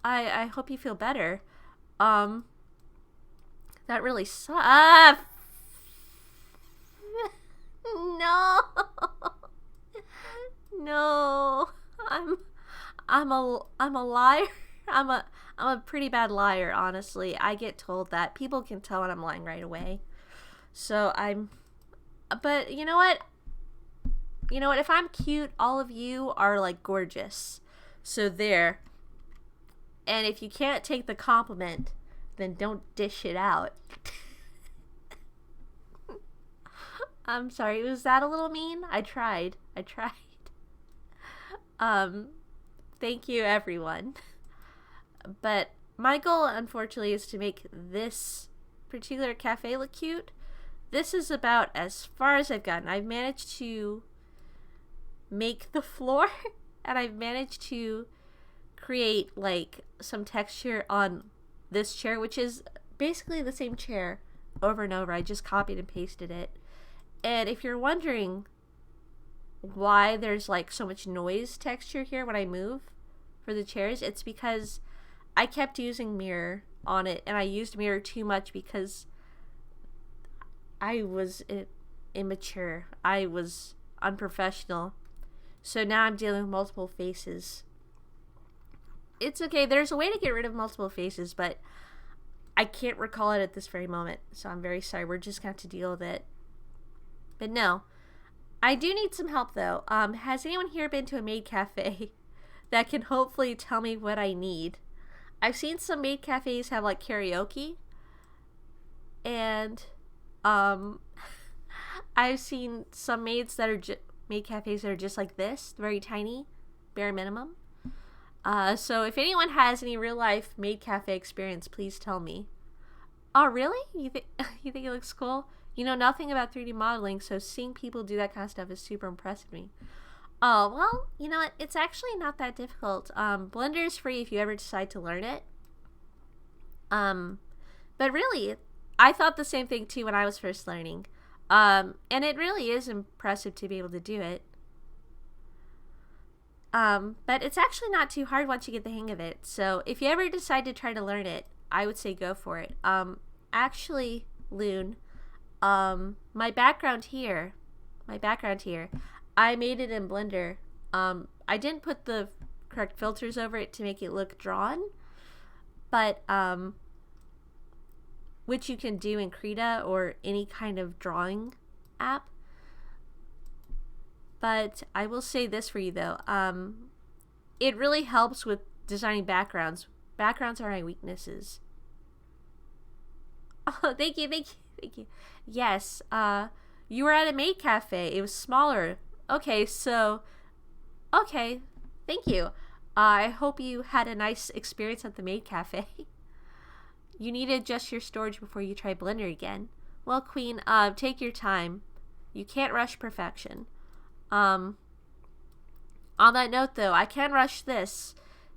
I hope you feel better. That really sucks. No. No. I'm a liar. I'm a pretty bad liar, honestly. I get told that. People can tell when I'm lying right away. So but you know what? You know what? If I'm cute, all of you are like gorgeous. So there. And if you can't take the compliment, then don't dish it out. I'm sorry. Was that a little mean? I tried. Thank you, everyone. But my goal, unfortunately, is to make this particular cafe look cute. This is about as far as I've gotten. I've managed to make the floor, and I've managed to create like some texture on this chair, which is basically the same chair over and over. I just copied and pasted it. And if you're wondering why there's like so much noise texture here when I move for the chairs, it's because I kept using mirror on it, and I used mirror too much because I was immature. I was unprofessional. So now I'm dealing with multiple faces. It's okay. There's a way to get rid of multiple faces, but I can't recall it at this very moment. So I'm very sorry. We're just going to have to deal with it. But no. I do need some help, though. Has anyone here been to a Maid Cafe that can hopefully tell me what I need? I've seen some Maid Cafes have, like, karaoke. And, I've seen some maids that are Maid Cafes that are just like this. Very tiny. Bare minimum. So if anyone has any real-life Maid Cafe experience, please tell me. Oh, really? You think it looks cool? You know nothing about 3D modeling, so seeing people do that kind of stuff is super impressive to me. Oh, well, you know what? It's actually not that difficult. Blender is free if you ever decide to learn it. But really, I thought the same thing too when I was first learning. And it really is impressive to be able to do it. But it's actually not too hard once you get the hang of it. So if you ever decide to try to learn it, I would say go for it. Actually, Loon, my background here, I made it in Blender. I didn't put the correct filters over it to make it look drawn, but which you can do in Krita or any kind of drawing app. But I will say this for you though, it really helps with designing backgrounds. Backgrounds are my weaknesses. Oh, thank you. Yes, you were at a Maid Cafe. It was smaller. Okay, thank you. I hope you had a nice experience at the Maid Cafe. You need to adjust your storage before you try Blender again. Well, Queen, take your time. You can't rush perfection. On that note, though, I can rush this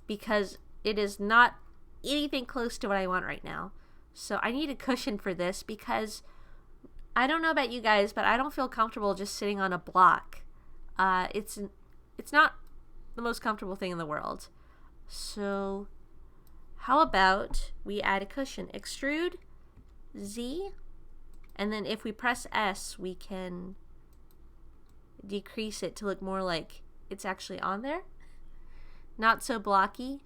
because it is not anything close to what I want right now. So I need a cushion for this because I don't know about you guys, but I don't feel comfortable just sitting on a block. It's not the most comfortable thing in the world. So how about we add a cushion? Extrude Z, and then if we press S, we can decrease it to look more like it's actually on there. Not so blocky.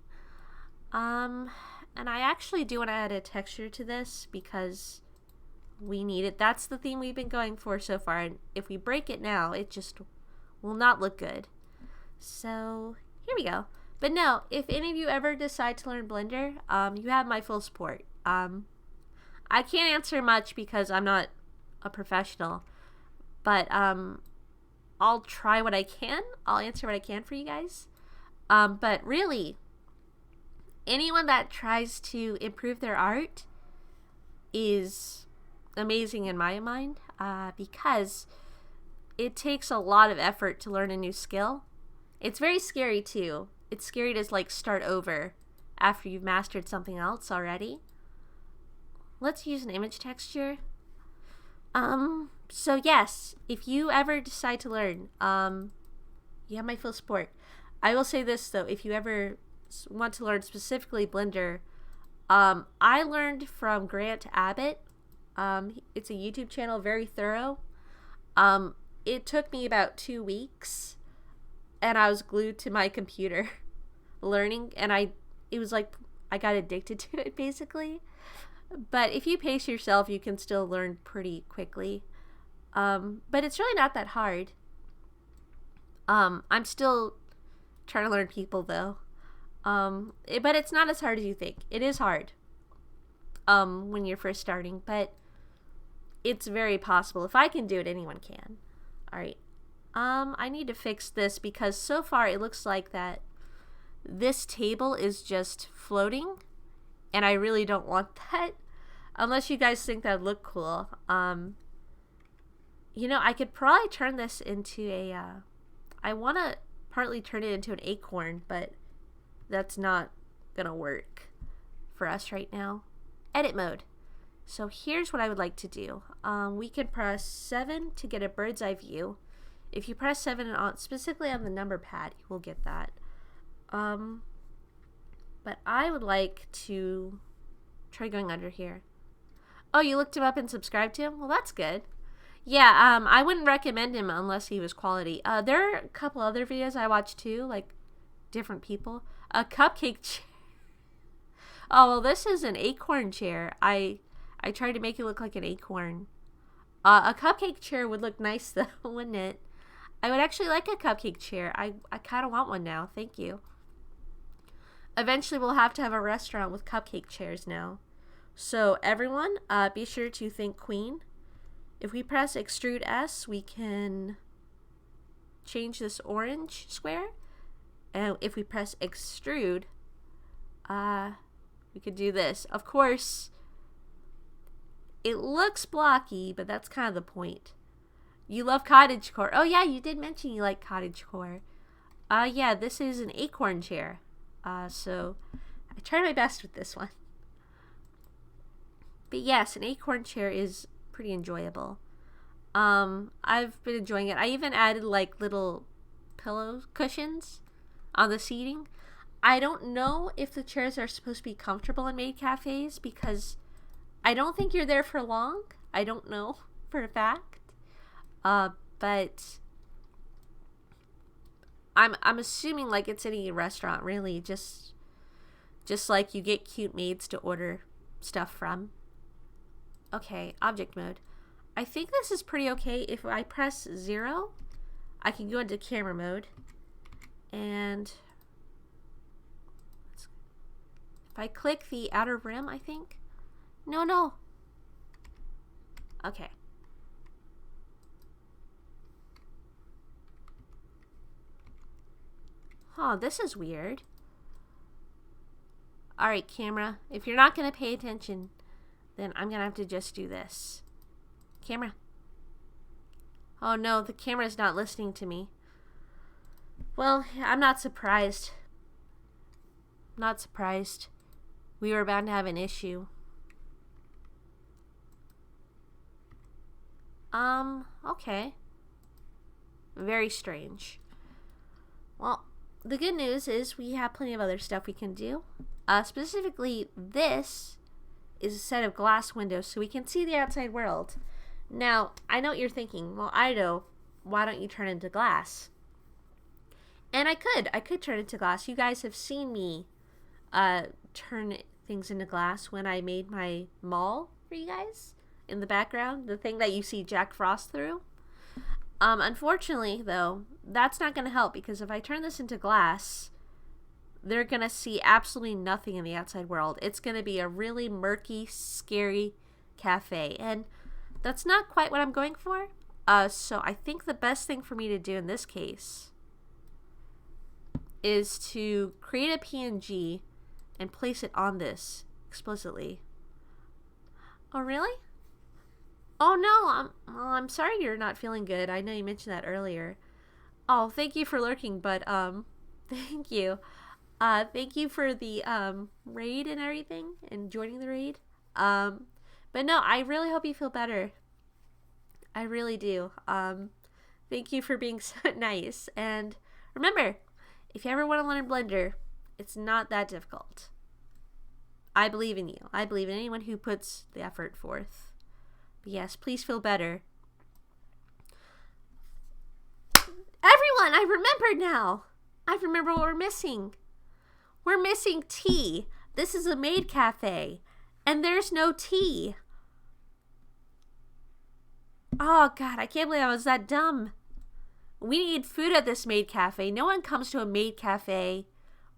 And I actually do want to add a texture to this because we need it. That's the theme we've been going for so far, and if we break it now, it just will not look good. So here we go. But no, if any of you ever decide to learn Blender, you have my full support. I can't answer much because I'm not a professional, but I'll try what I can. I'll answer what I can for you guys. But really, anyone that tries to improve their art is amazing in my mind, because it takes a lot of effort to learn a new skill. It's very scary too. It's scary to like start over after you've mastered something else already. Let's use an image texture. So yes, if you ever decide to learn, you have my full support. I will say this though, if you ever want to learn specifically Blender, I learned from Grant Abbott. It's a YouTube channel, very thorough. It took me about 2 weeks, and I was glued to my computer learning, and it was like I got addicted to it basically. But if you pace yourself, you can still learn pretty quickly. But it's really not that hard. I'm still trying to learn people though. But it's not as hard as you think. It is hard when you're first starting, but it's very possible. If I can do it, anyone can. Alright. I need to fix this because so far it looks like that this table is just floating, and I really don't want that. Unless you guys think that would look cool. You know, I could probably turn this into a, I want to partly turn it into an acorn, but that's not gonna work for us right now. Edit mode. So here's what I would like to do. We can press 7 to get a bird's eye view. If you press 7 on, specifically on the number pad, you will get that. But I would like to try going under here. Oh, you looked him up and subscribed to him? Well, that's good. Yeah, I wouldn't recommend him unless he was quality. There are a couple other videos I watched too, like different people. A cupcake chair. Oh, well, this is an acorn chair. I tried to make it look like an acorn. A cupcake chair would look nice though, wouldn't it? I would actually like a cupcake chair. I kind of want one now. Thank you. Eventually, we'll have to have a restaurant with cupcake chairs now. So everyone, be sure to thank Queen. If we press extrude S, we can change this orange square. And if we press extrude, we could do this. Of course, it looks blocky, but that's kind of the point. You love cottagecore. Oh yeah, you did mention you like cottagecore. Yeah, this is an acorn chair. So I tried my best with this one. But yes, an acorn chair is pretty enjoyable. I've been enjoying it. I even added like little pillow cushions on the seating. I don't know if the chairs are supposed to be comfortable in maid cafes because I don't think you're there for long. I don't know for a fact. But I'm assuming like it's any restaurant really, just like you get cute maids to order stuff from. Okay, object mode. I think this is pretty okay. If I press 0, I can go into camera mode. And if I click the outer rim, I think. No. Okay. Oh, this is weird. Alright, camera. If you're not going to pay attention, then I'm going to have to just do this. Camera. Oh no, the camera's not listening to me. Well, I'm not surprised. Not surprised. We were bound to have an issue. Okay. Very strange. Well, the good news is we have plenty of other stuff we can do. Specifically, this is a set of glass windows so we can see the outside world. Now, I know what you're thinking. Well, Ido, why don't you turn into glass? And I could turn into glass. You guys have seen me turn things into glass when I made my mall for you guys in the background, the thing that you see Jack Frost through. Unfortunately, though, that's not going to help because if I turn this into glass, they're going to see absolutely nothing in the outside world. It's going to be a really murky, scary cafe, and that's not quite what I'm going for. So I think the best thing for me to do in this case is to create a PNG and place it on this explicitly. Oh, really? Oh, no. I'm sorry you're not feeling good. I know you mentioned that earlier. Oh, thank you for lurking, but, thank you. Thank you for the, raid and everything, and joining the raid. But no, I really hope you feel better. I really do. Thank you for being so nice. And remember, if you ever want to learn Blender, it's not that difficult. I believe in you. I believe in anyone who puts the effort forth. But yes, please feel better. Everyone, I remember now. I remember what we're missing. We're missing tea. This is a maid cafe, and there's no tea. Oh, God, I can't believe I was that dumb. We need food at this maid cafe. No one comes to a maid cafe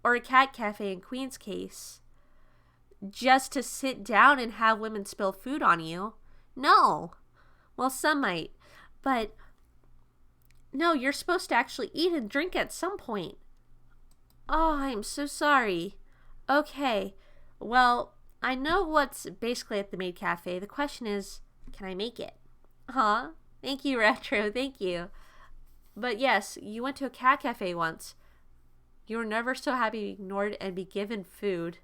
or a cat cafe in Queen's case just to sit down and have women spill food on you. No. Well, some might. But no, you're supposed to actually eat and drink at some point. Oh, I'm so sorry. Okay. Well, I know what's basically at the maid cafe. The question is, can I make it? Huh? Thank you, Retro. Thank you. But yes, you went to a cat cafe once. You were never so happy to be ignored and be given food.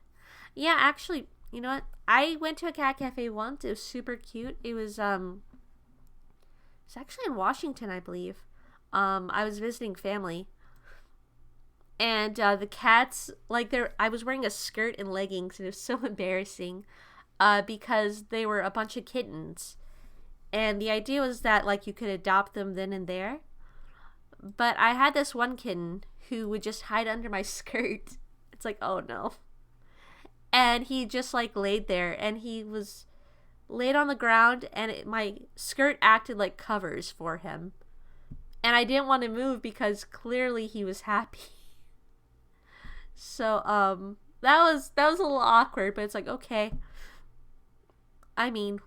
Yeah, actually, you know what? I went to a cat cafe once. It was super cute. It was it's actually in Washington, I believe. I was visiting family. And the cats, like, I was wearing a skirt and leggings, and it was so embarrassing because they were a bunch of kittens. And the idea was that, like, you could adopt them then and there. But I had this one kitten who would just hide under my skirt. It's like, oh no. And he just, like, laid there, and he was laid on the ground, and my skirt acted like covers for him. And I didn't want to move because clearly he was happy. So, that was a little awkward, but it's like, okay. I mean,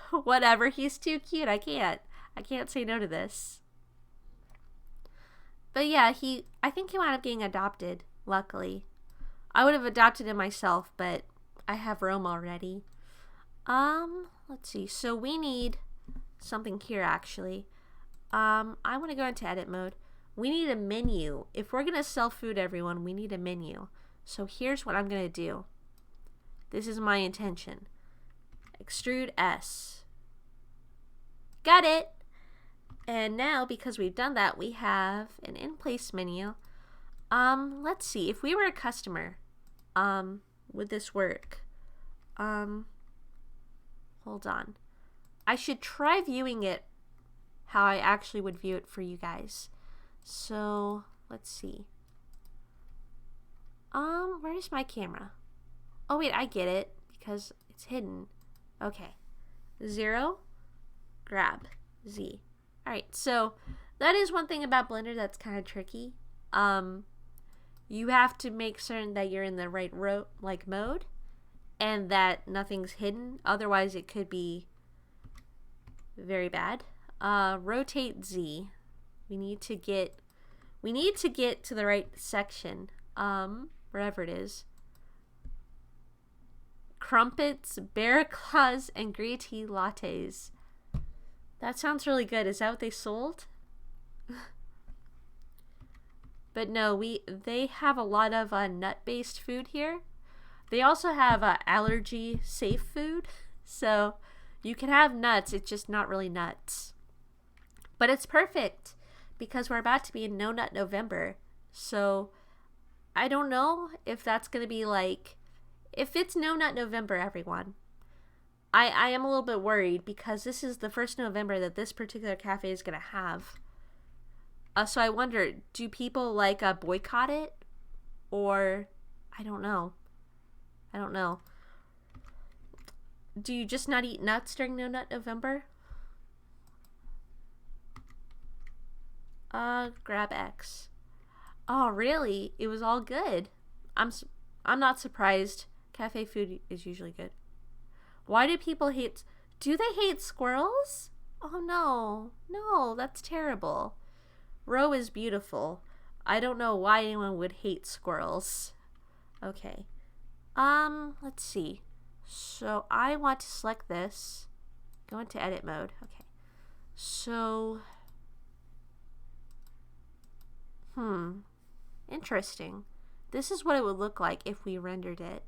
whatever, he's too cute. I can't say no to this. But yeah, I think he wound up getting adopted, luckily. I would have adopted him myself, but I have Rome already. Let's see. So we need something here, actually. I want to go into edit mode. We need a menu. If we're going to sell food, everyone, we need a menu. So here's what I'm going to do. This is my intention. Extrude S. Got it. And now, because we've done that, we have an in-place menu. Let's see. If we were a customer, would this work? Hold on. I should try viewing it how I actually would view it for you guys. So, let's see. Where's my camera? Oh, wait, I get it because it's hidden. Okay. 0, grab, Z. Alright, so that is one thing about Blender that's kind of tricky. You have to make certain that you're in the right mode and that nothing's hidden. Otherwise, it could be very bad. Rotate Z. We need to get to the right section. Wherever it is. Crumpets, bear claws, and green tea lattes. That sounds really good. Is that what they sold? But no, they have a lot of nut-based food here. They also have allergy-safe food. So you can have nuts. It's just not really nuts. But it's perfect because we're about to be in No Nut November. So I don't know if that's going to be like... If it's No Nut November, everyone, I am a little bit worried because this is the first November that this particular cafe is going to have. So I wonder, do people like boycott it? Or, I don't know. I don't know. Do you just not eat nuts during No Nut November? Grab X. Oh, really? It was all good. I'm not surprised. Cafe food is usually good. Why do people hate... Do they hate squirrels? Oh, no. No, that's terrible. Row is beautiful. I don't know why anyone would hate squirrels. Okay. Let's see. So, I want to select this. Go into edit mode. Okay. So... Interesting. This is what it would look like if we rendered it.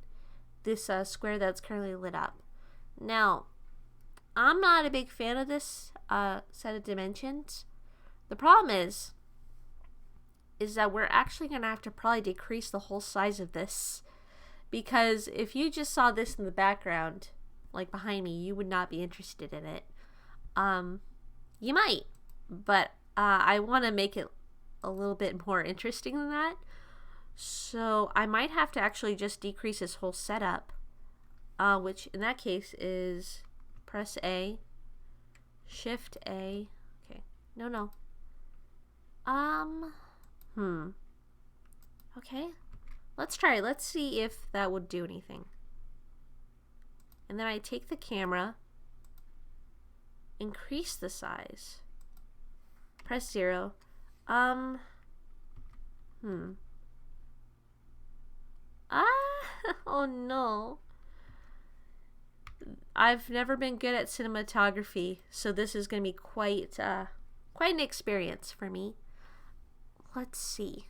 This square that's currently lit up. Now, I'm not a big fan of this set of dimensions. The problem is that we're actually going to have to probably decrease the whole size of this. Because if you just saw this in the background, like behind me, you would not be interested in it. You might, but I want to make it a little bit more interesting than that. So I might have to actually just decrease this whole setup, which in that case is press A, Shift A. Okay, no. Okay, let's try it. Let's see if that would do anything. And then I take the camera, increase the size, press 0. Oh no. I've never been good at cinematography, so this is going to be quite an experience for me. Let's see.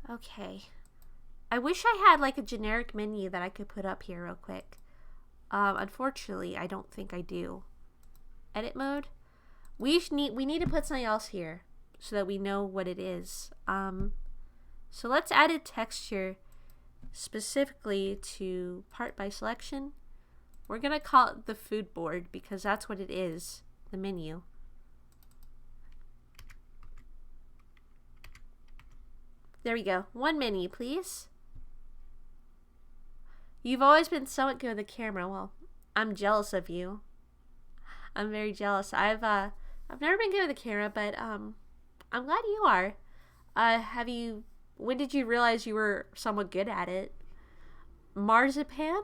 Okay. I wish I had like a generic menu that I could put up here real quick. Unfortunately, I don't think I do. Edit mode. We need to put something else here so that we know what it is. So let's add a texture specifically to part by selection. We're gonna call it the food board because that's what it is, the menu. There we go. One menu, please. You've always been somewhat good with the camera. Well, I'm jealous of you. I'm very jealous. I've never been good with the camera, but I'm glad you are. When did you realize you were somewhat good at it? Marzipan?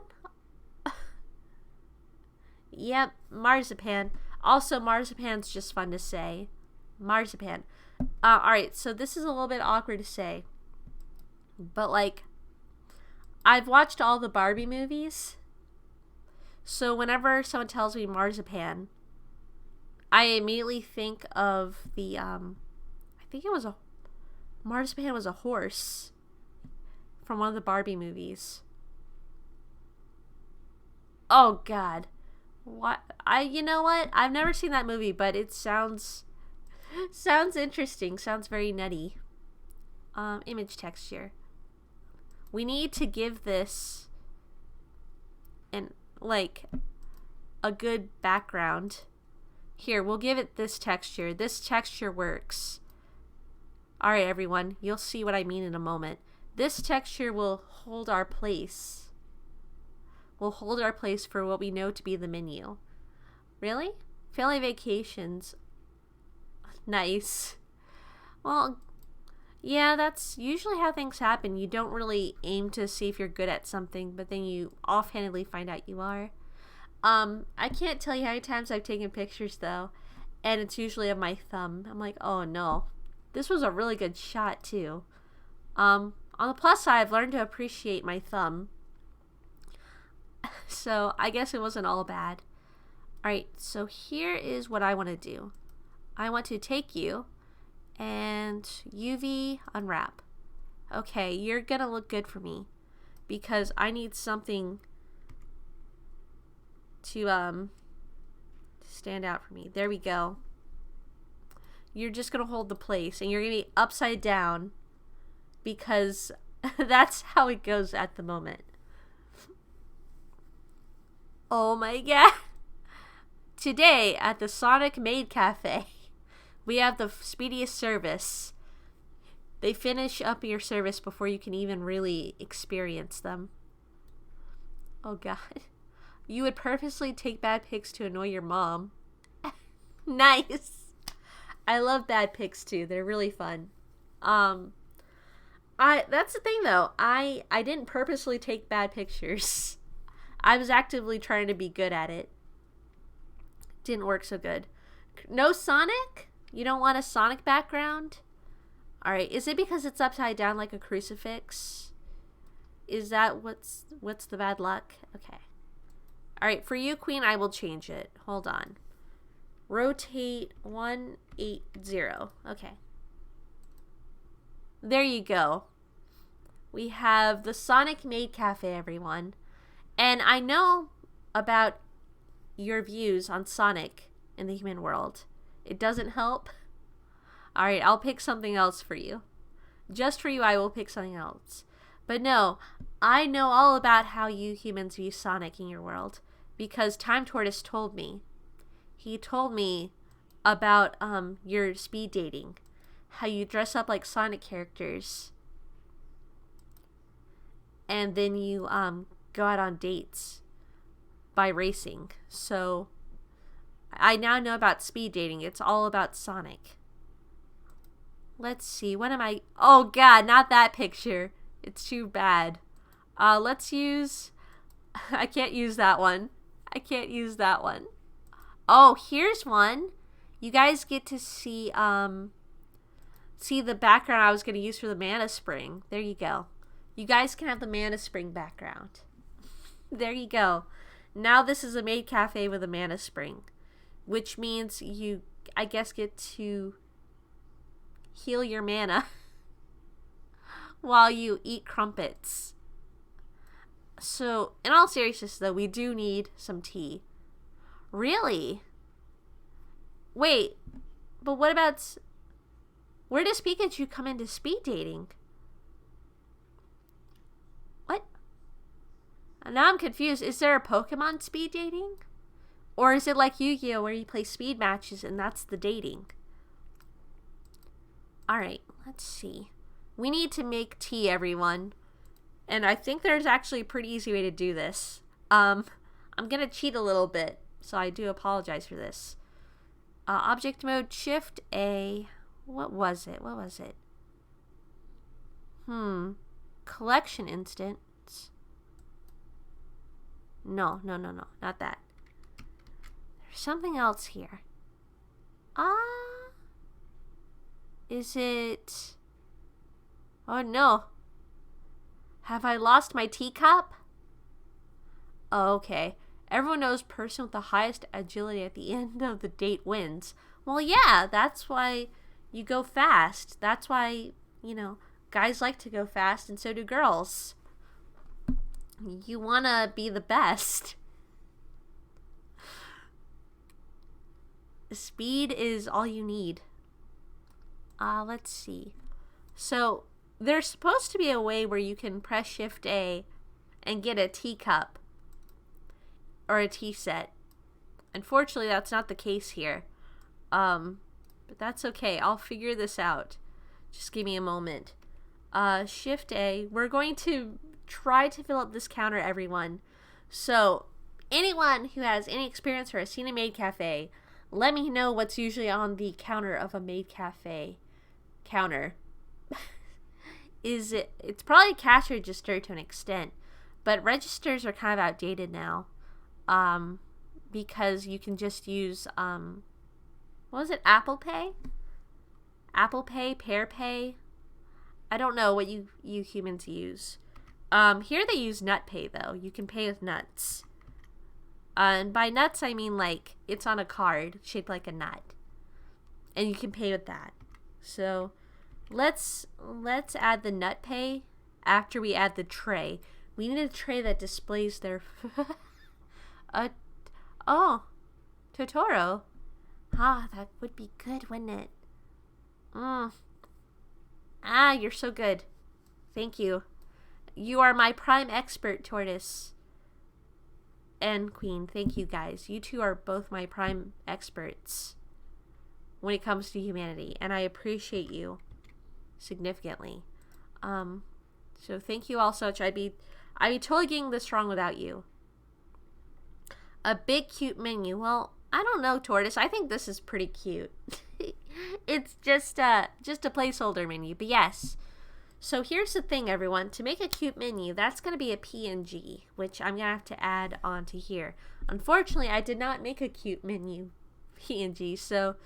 Yep, marzipan. Also, marzipan's just fun to say. Marzipan. Alright, so this is a little bit awkward to say. But, like, I've watched all the Barbie movies. So whenever someone tells me marzipan, I immediately think of the, I think it was marzipan was a horse from one of the Barbie movies. Oh God. What? You know what? I've never seen that movie, but it sounds interesting. Sounds very nutty. Image texture. We need to give this an like a good background. Here, we'll give it this texture. This texture works. All right, everyone, you'll see what I mean in a moment. This texture will hold our place. Will hold our place for what we know to be the menu. Really? Family vacations. Nice. Well, yeah, that's usually how things happen. You don't really aim to see if you're good at something, but then you offhandedly find out you are. I can't tell you how many times I've taken pictures, though, and it's usually of my thumb. I'm like, oh no. This was a really good shot, too. On the plus side, I've learned to appreciate my thumb. So, I guess it wasn't all bad. Alright, so here is what I want to do. I want to take you and UV unwrap. Okay, you're gonna look good for me because I need something to stand out for me. There we go. You're just gonna hold the place and you're gonna be upside down because that's how it goes at the moment. Oh my God. Today at the Sonic Maid Cafe, we have the speediest service. They finish up your service before you can even really experience them. Oh God. You would purposely take bad pics to annoy your mom. Nice. I love bad pics too. They're really fun. That's the thing though. I didn't purposely take bad pictures. I was actively trying to be good at it. Didn't work so good. No Sonic? You don't want a Sonic background? Alright, is it because it's upside down like a crucifix? Is that what's the bad luck? Okay. Alright, for you, Queen, I will change it. Hold on. Rotate 180. Okay. There you go. We have the Sonic Maid Cafe, everyone. And I know about your views on Sonic in the human world. It doesn't help. Alright, I'll pick something else for you. Just for you, I will pick something else. But no, I know all about how you humans view Sonic in your world. Because Time Tortoise told me. He told me about your speed dating. How you dress up like Sonic characters. And then you go out on dates by racing. So I now know about speed dating. It's all about Sonic. Let's see. What am I? Oh God, not that picture. It's too bad. Let's use. I can't use that one. I can't use that one. Oh, here's one. You guys get to see the background I was going to use for the Mana Spring. There you go. You guys can have the Mana Spring background. There you go. Now this is a Maid Cafe with a Mana Spring, which means you, I guess, get to heal your mana while you eat crumpets. So, in all seriousness, though, we do need some tea. Really? Wait, but what about... Where does Pikachu come into speed dating? What? Now I'm confused. Is there a Pokemon speed dating? Or is it like Yu-Gi-Oh! Where you play speed matches and that's the dating? Alright, let's see. We need to make tea, everyone. And I think there's actually a pretty easy way to do this. I'm going to cheat a little bit, so I do apologize for this. Object mode, Shift A. What was it? Collection instance. No, not that. There's something else here. Is it... Oh no. Have I lost my teacup? Oh, okay. Everyone knows person with the highest agility at the end of the date wins. Well, yeah, that's why you go fast. That's why, guys like to go fast and so do girls. You want to be the best. Speed is all you need. Let's see. So there's supposed to be a way where you can press Shift A and get a teacup or a tea set. Unfortunately, that's not the case here. But that's okay. I'll figure this out. Just give me a moment. Shift A. We're going to try to fill up this counter, everyone. So anyone who has any experience or has seen a Maid Cafe, let me know what's usually on the counter of a Maid Cafe counter. It's probably cash register to an extent, but registers are kind of outdated now. Because you can just use what was it, Apple Pay, Pear Pay. I don't know what you humans use. Here they use Nut Pay though. You can pay with nuts. And by nuts I mean like it's on a card shaped like a nut, and you can pay with that. So let's add the Nut Pay after we add the tray. We need a tray that displays their oh, Totoro. That would be good, wouldn't it? You're so good. Thank you. You are my prime expert, Tortoise and Queen. Thank you, guys. You two are both my prime experts when it comes to humanity, and I appreciate you significantly. So thank you all so much. I'd be totally getting this wrong without you. A big cute menu. Well, I don't know, Tortoise. I think this is pretty cute. It's just a placeholder menu, but yes. So here's the thing, everyone. To make a cute menu, that's going to be a PNG, which I'm going to have to add onto here. Unfortunately, I did not make a cute menu PNG, so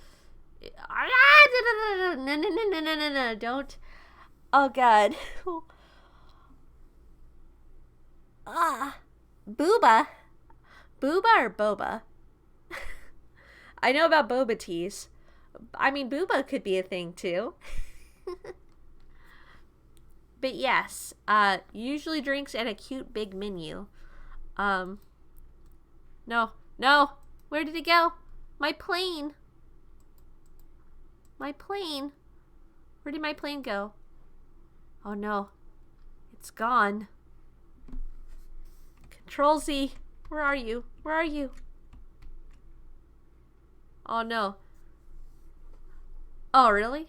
no, don't. Oh God. Booba or boba? I know about boba teas. I mean, booba could be a thing too. But yes, usually drinks and a cute big menu. No. Where did it go? My plane. Where did my plane go? Oh no. It's gone. Control Z. Where are you? Oh no. Oh really?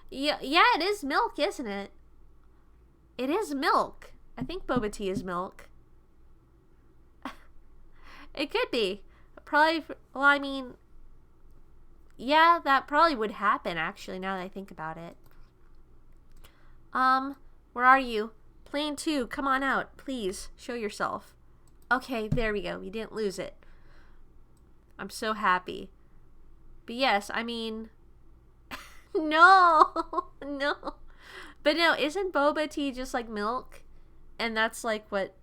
Yeah, it is milk, isn't it? It is milk. I think boba tea is milk. It could be. Probably, well, I mean, yeah, that probably would happen, actually, now that I think about it. Where are you? Plane 2, come on out. Please, show yourself. Okay, there we go. We didn't lose it. I'm so happy. But yes, I mean, no. But no, isn't boba tea just like milk? And that's like what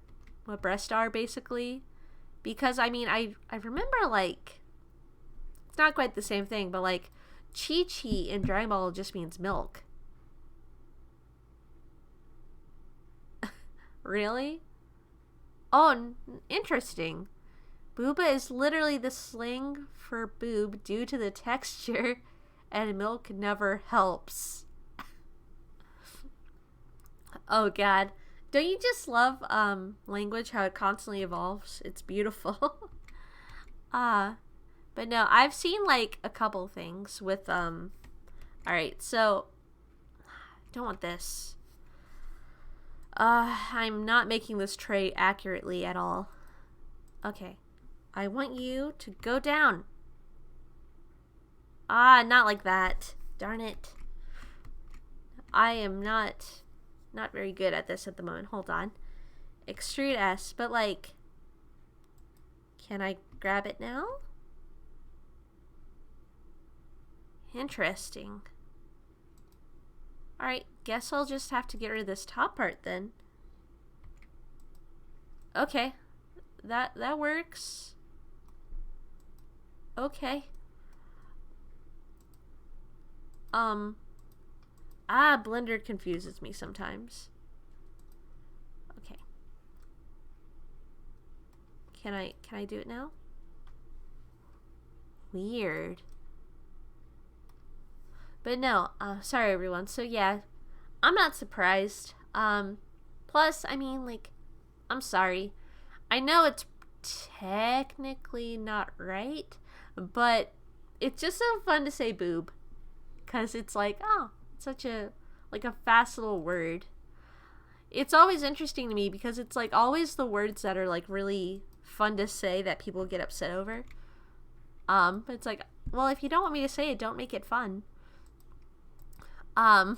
breasts are, basically. Because, I mean, I remember, like, it's not quite the same thing, but, like, Chi-Chi in Dragon Ball just means milk. Really? Oh, interesting. Booba is literally the slang for boob due to the texture, and milk never helps. Oh, God. Don't you just love language, how it constantly evolves? It's beautiful. But no, I've seen like a couple things with alright, so don't want this. I'm not making this tray accurately at all. Okay. I want you to go down. Not like that. Darn it. I am not very good at this at the moment. Hold on. Extrude S, but like, can I grab it now? Interesting. Alright, guess I'll just have to get rid of this top part then. Okay. That works. Okay. Blender confuses me sometimes. Okay. Can I do it now? Weird. But no, sorry everyone. So yeah, I'm not surprised. Plus, I mean, like, I'm sorry. I know it's technically not right, but it's just so fun to say boob. Because it's like, oh, it's such a, like a fast little word. It's always interesting to me because it's like always the words that are like really fun to say that people get upset over. But it's like, well, if you don't want me to say it, don't make it fun. That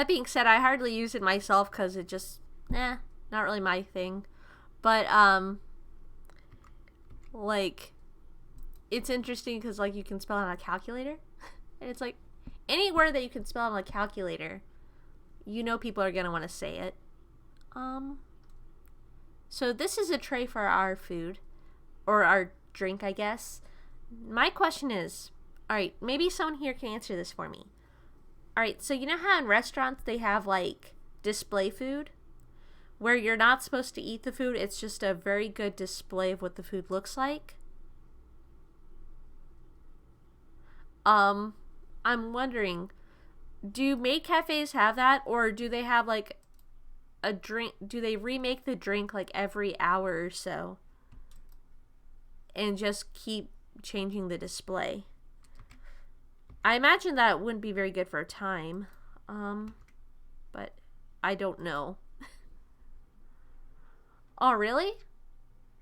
being said, I hardly use it myself because it just, not really my thing. But, like, it's interesting because, like, you can spell it on a calculator. And it's like, any word that you can spell on a calculator, you know people are going to want to say it. So this is a tray for our food. Or our drink, I guess. My question is, alright, maybe someone here can answer this for me. Alright, so you know how in restaurants they have, like, display food? Where you're not supposed to eat the food, it's just a very good display of what the food looks like? I'm wondering, do Maid Cafes have that? Or do they have, like, a drink? Do they remake the drink, like, every hour or so? And just keep changing the display? I imagine that wouldn't be very good for a time. But I don't know. Oh, really?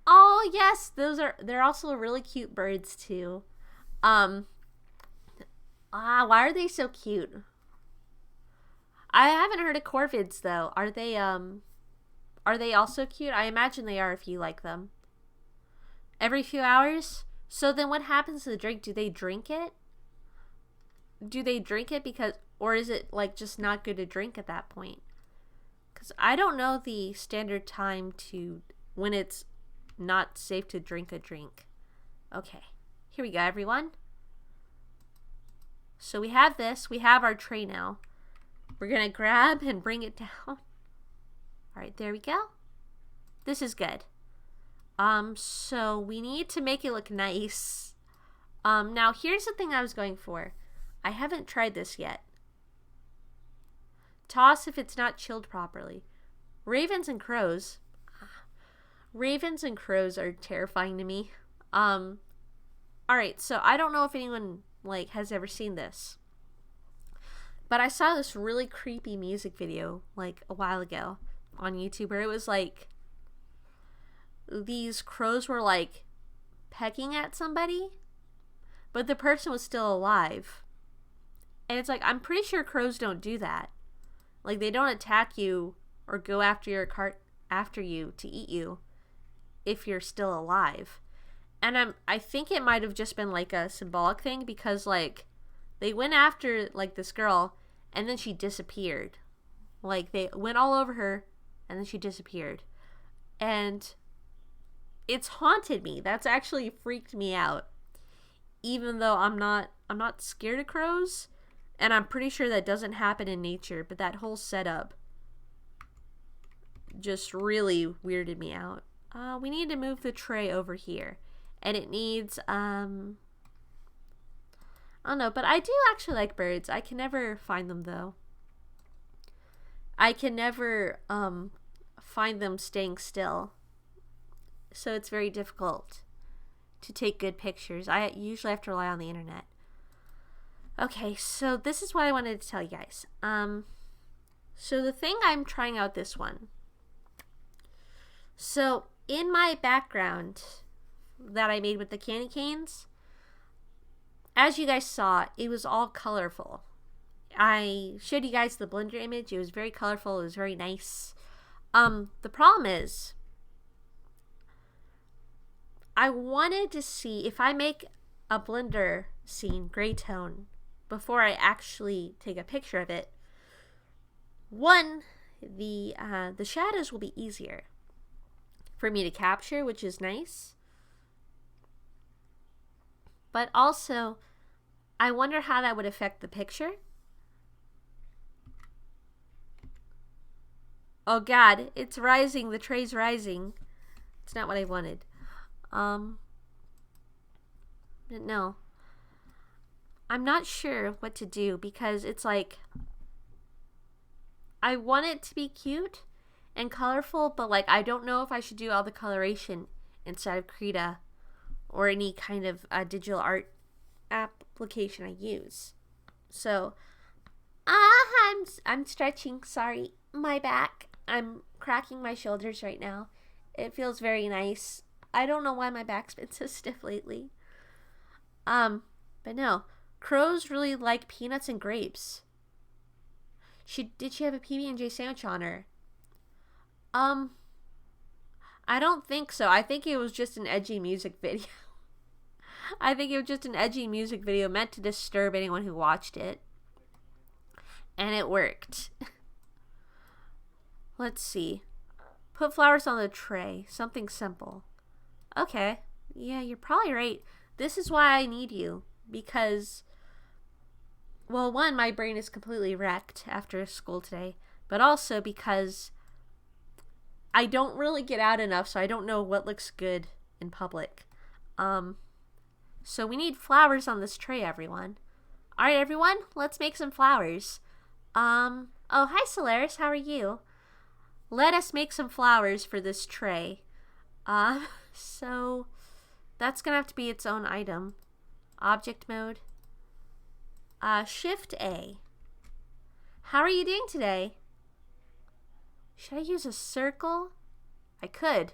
Oh, yes, they're also really cute birds too. Why are they so cute? I haven't heard of corvids though. Are they also cute? I imagine they are if you like them. Every few hours? So then what happens to the drink? Do they drink it? Do they drink it because, or is it like just not good to drink at that point? Because I don't know the standard time to when it's not safe to drink a drink. Okay, here we go, everyone. So we have this. We have our tray now. We're going to grab and bring it down. All right, there we go. This is good. So we need to make it look nice. Now here's the thing I was going for. I haven't tried this yet. Toss if it's not chilled properly. Ravens and crows. Ravens and crows are terrifying to me. Alright, so I don't know if anyone like has ever seen this. But I saw this really creepy music video like a while ago on YouTube where it was like these crows were like pecking at somebody, but the person was still alive. And it's like, I'm pretty sure crows don't do that. Like, they don't attack you or go after your after you to eat you if you're still alive. And I think it might have just been like a symbolic thing because like they went after like this girl and then she disappeared. Like they went all over her and then she disappeared. And it's haunted me. That's actually freaked me out. Even though I'm not scared of crows. And I'm pretty sure that doesn't happen in nature, but that whole setup just really weirded me out. We need to move the tray over here. And it needs, I don't know, but I do actually like birds. I can never find them, though. I can never, find them staying still. So it's very difficult to take good pictures. I usually have to rely on the internet. Okay, so this is what I wanted to tell you guys. So the thing I'm trying out this one. So in my background that I made with the candy canes, as you guys saw, it was all colorful. I showed you guys the Blender image. It was very colorful. It was very nice. The problem is, I wanted to see if I make a Blender scene gray tone before I actually take a picture of it. One, the shadows will be easier for me to capture, which is nice. But also, I wonder how that would affect the picture. Oh god, it's rising. The tray's rising. It's not what I wanted. But no. I'm not sure what to do because it's like I want it to be cute and colorful, but like I don't know if I should do all the coloration inside of Krita or any kind of digital art application I use. So, I'm stretching. Sorry, my back. I'm cracking my shoulders right now. It feels very nice. I don't know why my back's been so stiff lately. But no, crows really like peanuts and grapes. Did she have a PB&J sandwich on her? I don't think so. I think it was just an edgy music video. I think it was just an edgy music video meant to disturb anyone who watched it. And it worked. Let's see. Put flowers on the tray. Something simple. Okay. Yeah, you're probably right. This is why I need you. Because, well, one, my brain is completely wrecked after school today. But also because I don't really get out enough, so I don't know what looks good in public. So we need flowers on this tray, everyone. All right, everyone, let's make some flowers. Oh, hi, Solaris. How are you? Let us make some flowers for this tray. So that's gonna have to be its own item. Object mode. Shift A. How are you doing today? Should I use a circle? I could.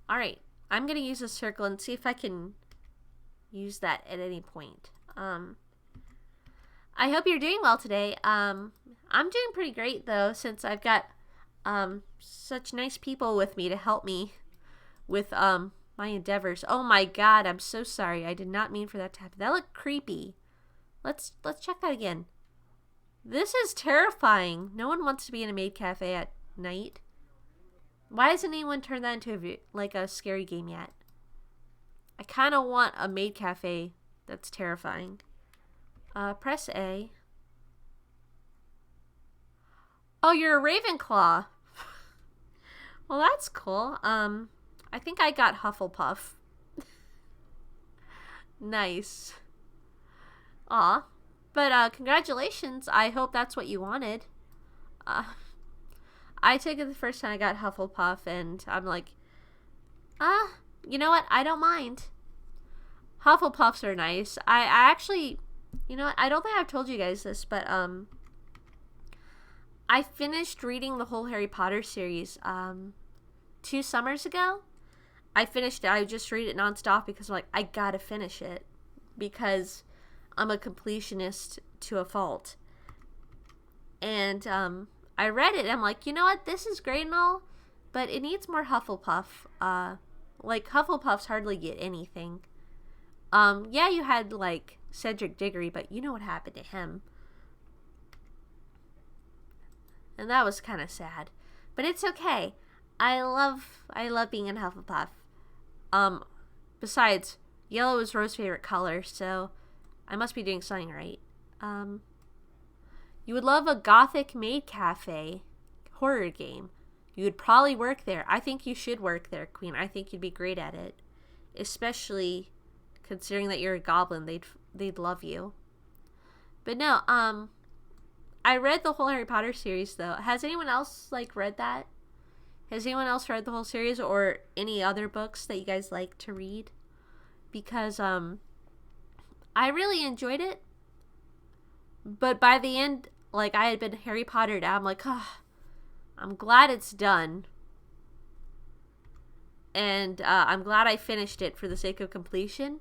All right, I'm gonna use a circle and see if I can use that at any point. I hope you're doing well today. I'm doing pretty great though, since I've got such nice people with me to help me with my endeavors. Oh my god, I'm so sorry. I did not mean for that to happen. That looked creepy. Let's check that again. This is terrifying. No one wants to be in a maid cafe at night. Why hasn't anyone turned that into a scary game yet? I kind of want a maid cafe that's terrifying. Press A. Oh, you're a Ravenclaw. Well, that's cool. I think I got Hufflepuff. Nice. Aw. But, congratulations. I hope that's what you wanted. I took it the first time I got Hufflepuff, and I'm like, you know what? I don't mind. Hufflepuffs are nice. I actually, you know what? I don't think I've told you guys this, but, I finished reading the whole Harry Potter series, 2 summers ago. I finished it. I just read it nonstop because I'm like, I gotta finish it. Because I'm a completionist to a fault. And, I read it and I'm like, you know what? This is great and all, but it needs more Hufflepuff. Hufflepuffs hardly get anything. Yeah, you had, Cedric Diggory, but you know what happened to him. And that was kind of sad. But it's okay. I love being in Hufflepuff. Besides, yellow is Rose's favorite color, so I must be doing something right. You would love a gothic maid cafe horror game. You would probably work there. I think you should work there, Queen. I think you'd be great at it. Especially considering that you're a goblin, they'd love you. But no, I read the whole Harry Potter series though. Has anyone else read that? Has anyone else read the whole series or any other books that you guys like to read? Because I really enjoyed it. But by the end, I had been Harry Pottered out. I'm like, I'm glad it's done. And I'm glad I finished it for the sake of completion.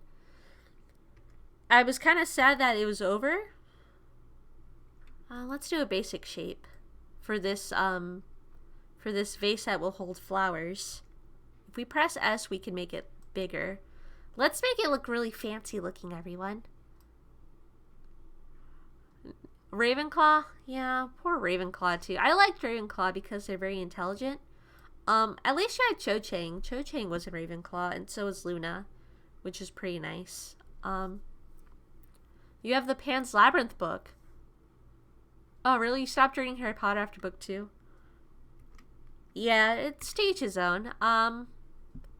I was kind of sad that it was over. Let's do a basic shape for this vase that will hold flowers. If we press S, we can make it bigger. Let's make it look really fancy looking, everyone. Ravenclaw? Yeah, poor Ravenclaw too. I liked Ravenclaw because they're very intelligent. At least you had Cho Chang. Cho Chang was a Ravenclaw, and so was Luna, which is pretty nice. You have the Pan's Labyrinth book. Oh, really? You stopped reading Harry Potter after book 2? Yeah, it's to each his own. I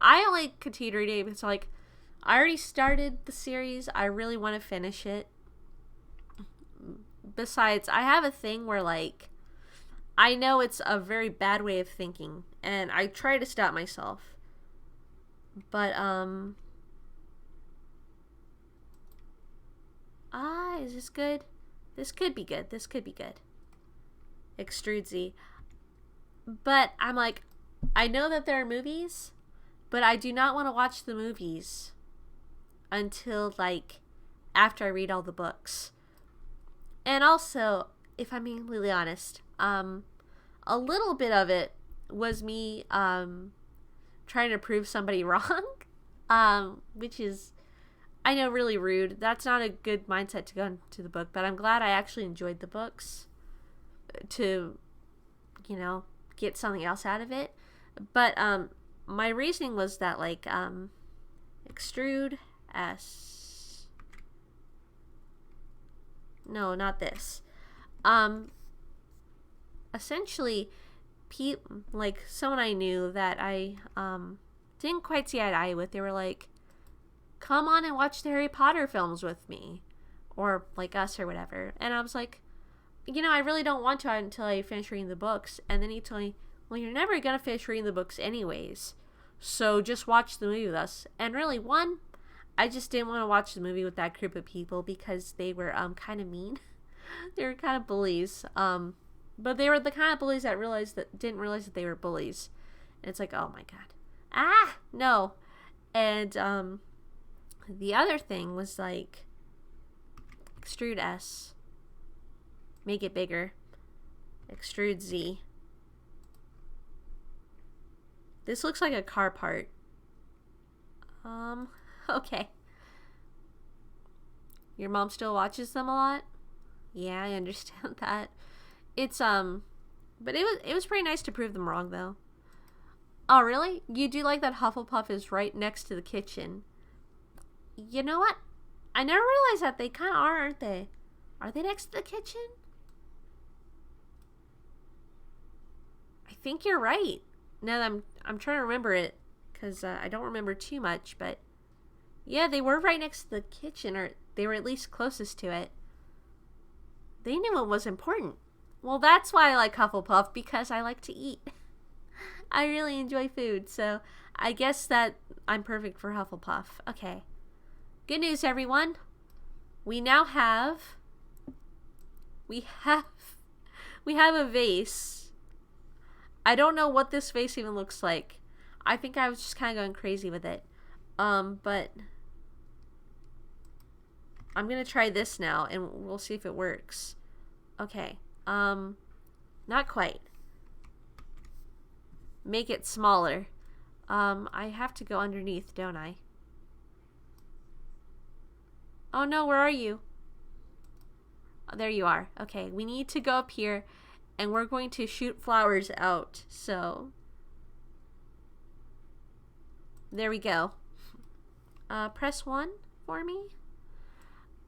only continued reading because, I already started the series. I really want to finish it. Besides, I have a thing where, like, I know it's a very bad way of thinking, and I try to stop myself. But, is this good? This could be good. This could be good. Extrude Z. But I'm like, I know that there are movies, but I do not want to watch the movies until, like, after I read all the books. And also, if I'm being completely honest, a little bit of it was me trying to prove somebody wrong, which is, I know, really rude. That's not a good mindset to go into the book, but I'm glad I actually enjoyed the books to, you know, get something else out of it. But my reasoning was that, like, extrude S. No, not this. Essentially, like, someone I knew that I didn't quite see eye to eye with, they were like, come on and watch the Harry Potter films with me, or like us or whatever. And I was like, you know, I really don't want to until I finish reading the books. And then he told me, well, you're never gonna finish reading the books anyways, so just watch the movie with us. And really, one, I just didn't want to watch the movie with that group of people because they were kind of mean. They were kind of bullies. But they were the kind of bullies that didn't realize that they were bullies. And it's like, oh my god. No. And the other thing was, like, extrude S. Make it bigger. Extrude Z. This looks like a car part. Okay. Your mom still watches them a lot? Yeah, I understand that. It's but it was pretty nice to prove them wrong, though. Oh, really? You do like that Hufflepuff is right next to the kitchen? You know what? I never realized that. They kind of are, aren't they? Are they next to the kitchen? I think you're right. Now that I'm trying to remember it, because I don't remember too much, but yeah, they were right next to the kitchen, or they were at least closest to it. They knew what was important. Well, that's why I like Hufflepuff, because I like to eat. I really enjoy food, so I guess that I'm perfect for Hufflepuff. Okay. Good news, everyone. We now have... We have a vase. I don't know what this vase even looks like. I think I was just kind of going crazy with it. But I'm going to try this now, and we'll see if it works. Okay. Not quite. Make it smaller. I have to go underneath, don't I? Oh no, where are you? Oh, there you are. Okay, we need to go up here, and we're going to shoot flowers out. So, there we go. Press 1 for me.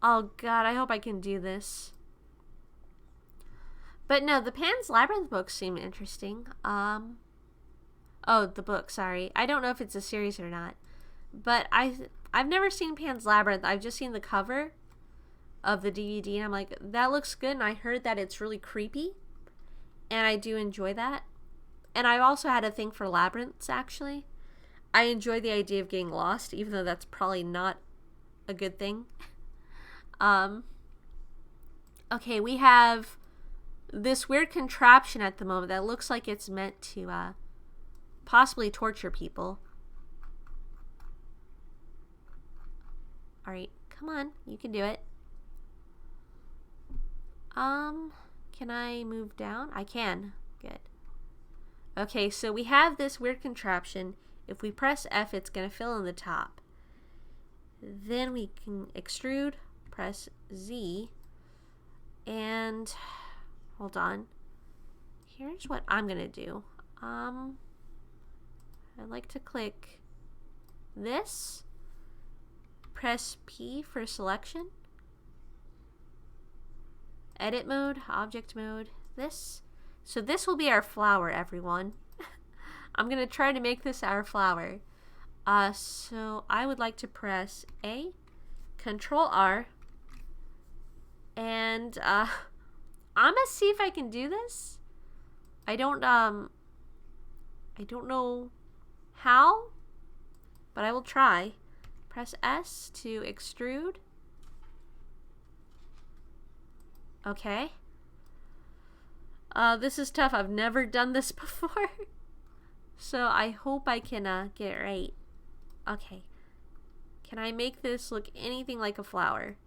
Oh god, I hope I can do this. But no, the Pan's Labyrinth books seem interesting. Oh, the book, sorry. I don't know if it's a series or not. But I've never seen Pan's Labyrinth. I've just seen the cover of the DVD, and I'm like, that looks good, and I heard that it's really creepy. And I do enjoy that. And I've also had a thing for labyrinths, actually. I enjoy the idea of getting lost, even though that's probably not a good thing. Okay, we have this weird contraption at the moment that looks like it's meant to possibly torture people. Alright, come on, you can do it. Can I move down? I can. Good. Okay, so we have this weird contraption. If we press F, it's going to fill in the top. Then we can extrude, press Z, and hold on. Here's what I'm going to do. I'd like to click this, press P for selection, edit mode, object mode, this. So this will be our flower, everyone. I'm going to try to make this our flower. So I would like to press A, Control R, and I'm gonna see if I can do this. I don't know how, but I will try. Press S to extrude. Okay. This is tough. I've never done this before. So I hope I can get it right. Okay. Can I make this look anything like a flower?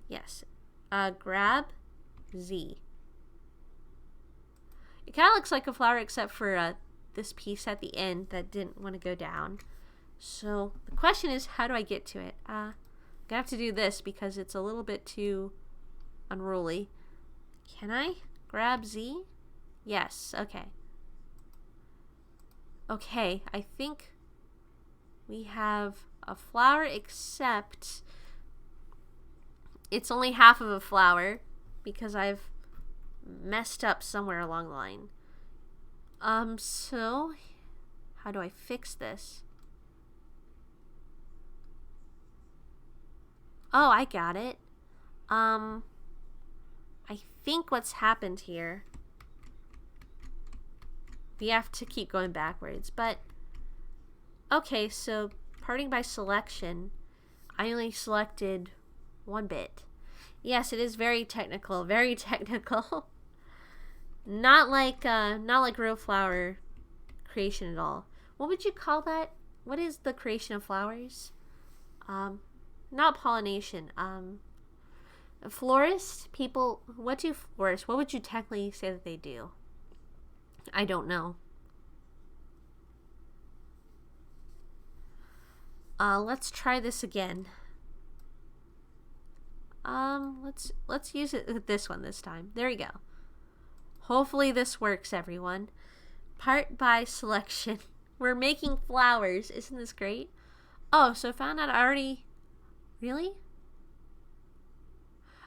Yes. Grab Z. It kind of looks like a flower except for this piece at the end that didn't want to go down. So the question is, how do I get to it? I'm gonna have to do this because it's a little bit too unruly. Can I grab Z? Yes. Okay. Okay, I think we have a flower, except it's only half of a flower because I've messed up somewhere along the line. So how do I fix this? Oh, I got it. I think what's happened here, we have to keep going backwards, but okay, so parting by selection, I only selected one bit. Yes, it is very technical, very technical. Not like real flower creation at all. What would you call that? What is the creation of flowers? Not pollination. Florist people. What do florists? What would you technically say that they do? I don't know. Let's try this again. Let's use it with this one this time. There we go. Hopefully this works, everyone. Part by selection. We're making flowers. Isn't this great? Oh, so found out I already... Really?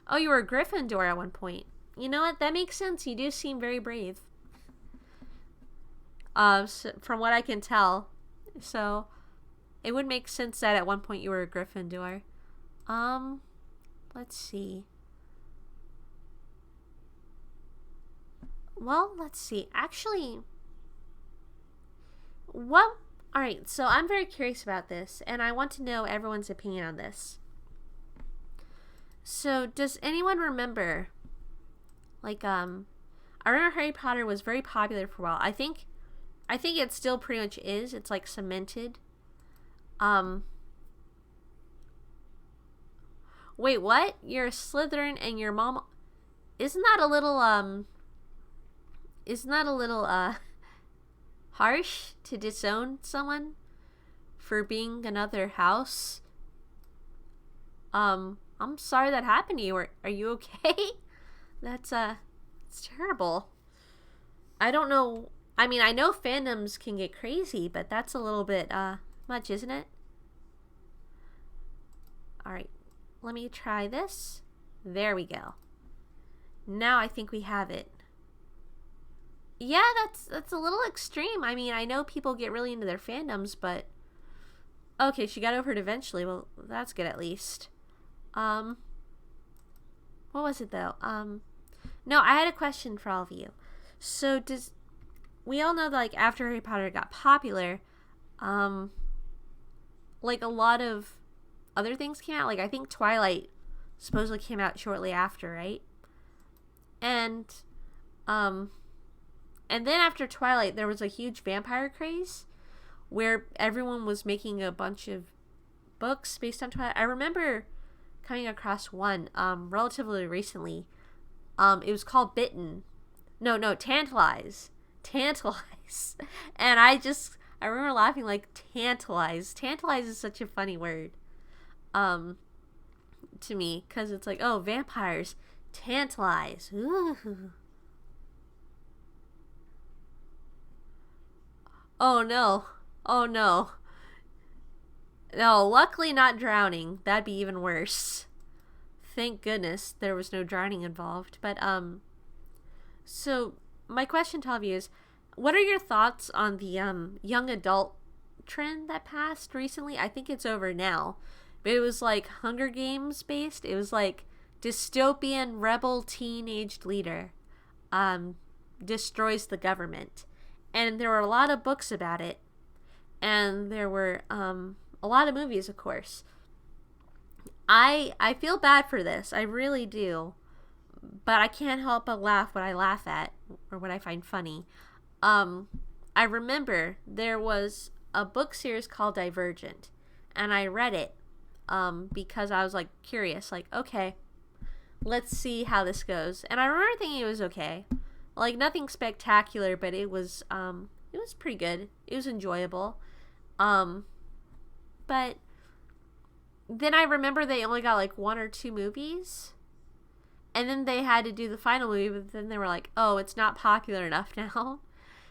Oh, you were a Gryffindor at one point. You know what? That makes sense. You do seem very brave. So, from what I can tell. So, it would make sense that at one point you were a Gryffindor. Let's see. Well, let's see. Actually, what... Alright, so I'm very curious about this, and I want to know everyone's opinion on this. So, does anyone remember, like, I remember Harry Potter was very popular for a while. I think it still pretty much is. It's, like, cemented. Wait, what? You're a Slytherin and your mom... Isn't that a little, harsh to disown someone for being another house? I'm sorry that happened to you. Are you okay? That's, it's terrible. I don't know. I mean, I know fandoms can get crazy, but that's a little bit, much, isn't it? Alright. Let me try this. There we go. Now I think we have it. Yeah, that's a little extreme. I mean, I know people get really into their fandoms, but... Okay, she got over it eventually. Well, that's good at least. What was it, though? No, I had a question for all of you. So, we all know that, like, after Harry Potter got popular, like, a lot of other things came out. Like, I think Twilight supposedly came out shortly after, right? And then after Twilight, there was a huge vampire craze where everyone was making a bunch of books based on Twilight. I remember coming across one relatively recently. It was called Bitten. No, Tantalize. Tantalize. And I remember laughing like tantalize. Tantalize is such a funny word to me, because it's like, oh, vampires. Tantalize. Ooh. Oh no. Oh no. No, luckily not drowning. That'd be even worse. Thank goodness there was no drowning involved. But, so, my question to all of you is, what are your thoughts on the, young adult trend that passed recently. I think it's over now. But it was like Hunger Games based. It was like dystopian rebel teenage leader destroys the government. And there were a lot of books about it. And there were a lot of movies, of course. I feel bad for this. I really do. But I can't help but laugh what I laugh at or what I find funny. I remember there was a book series called Divergent, and I read it because I was like curious, like, okay, let's see how this goes. And I remember thinking it was okay, like nothing spectacular, but it was pretty good. It was enjoyable. But then I remember they only got like 1 or 2 movies. And then they had to do the final movie, but then they were like, oh, it's not popular enough now.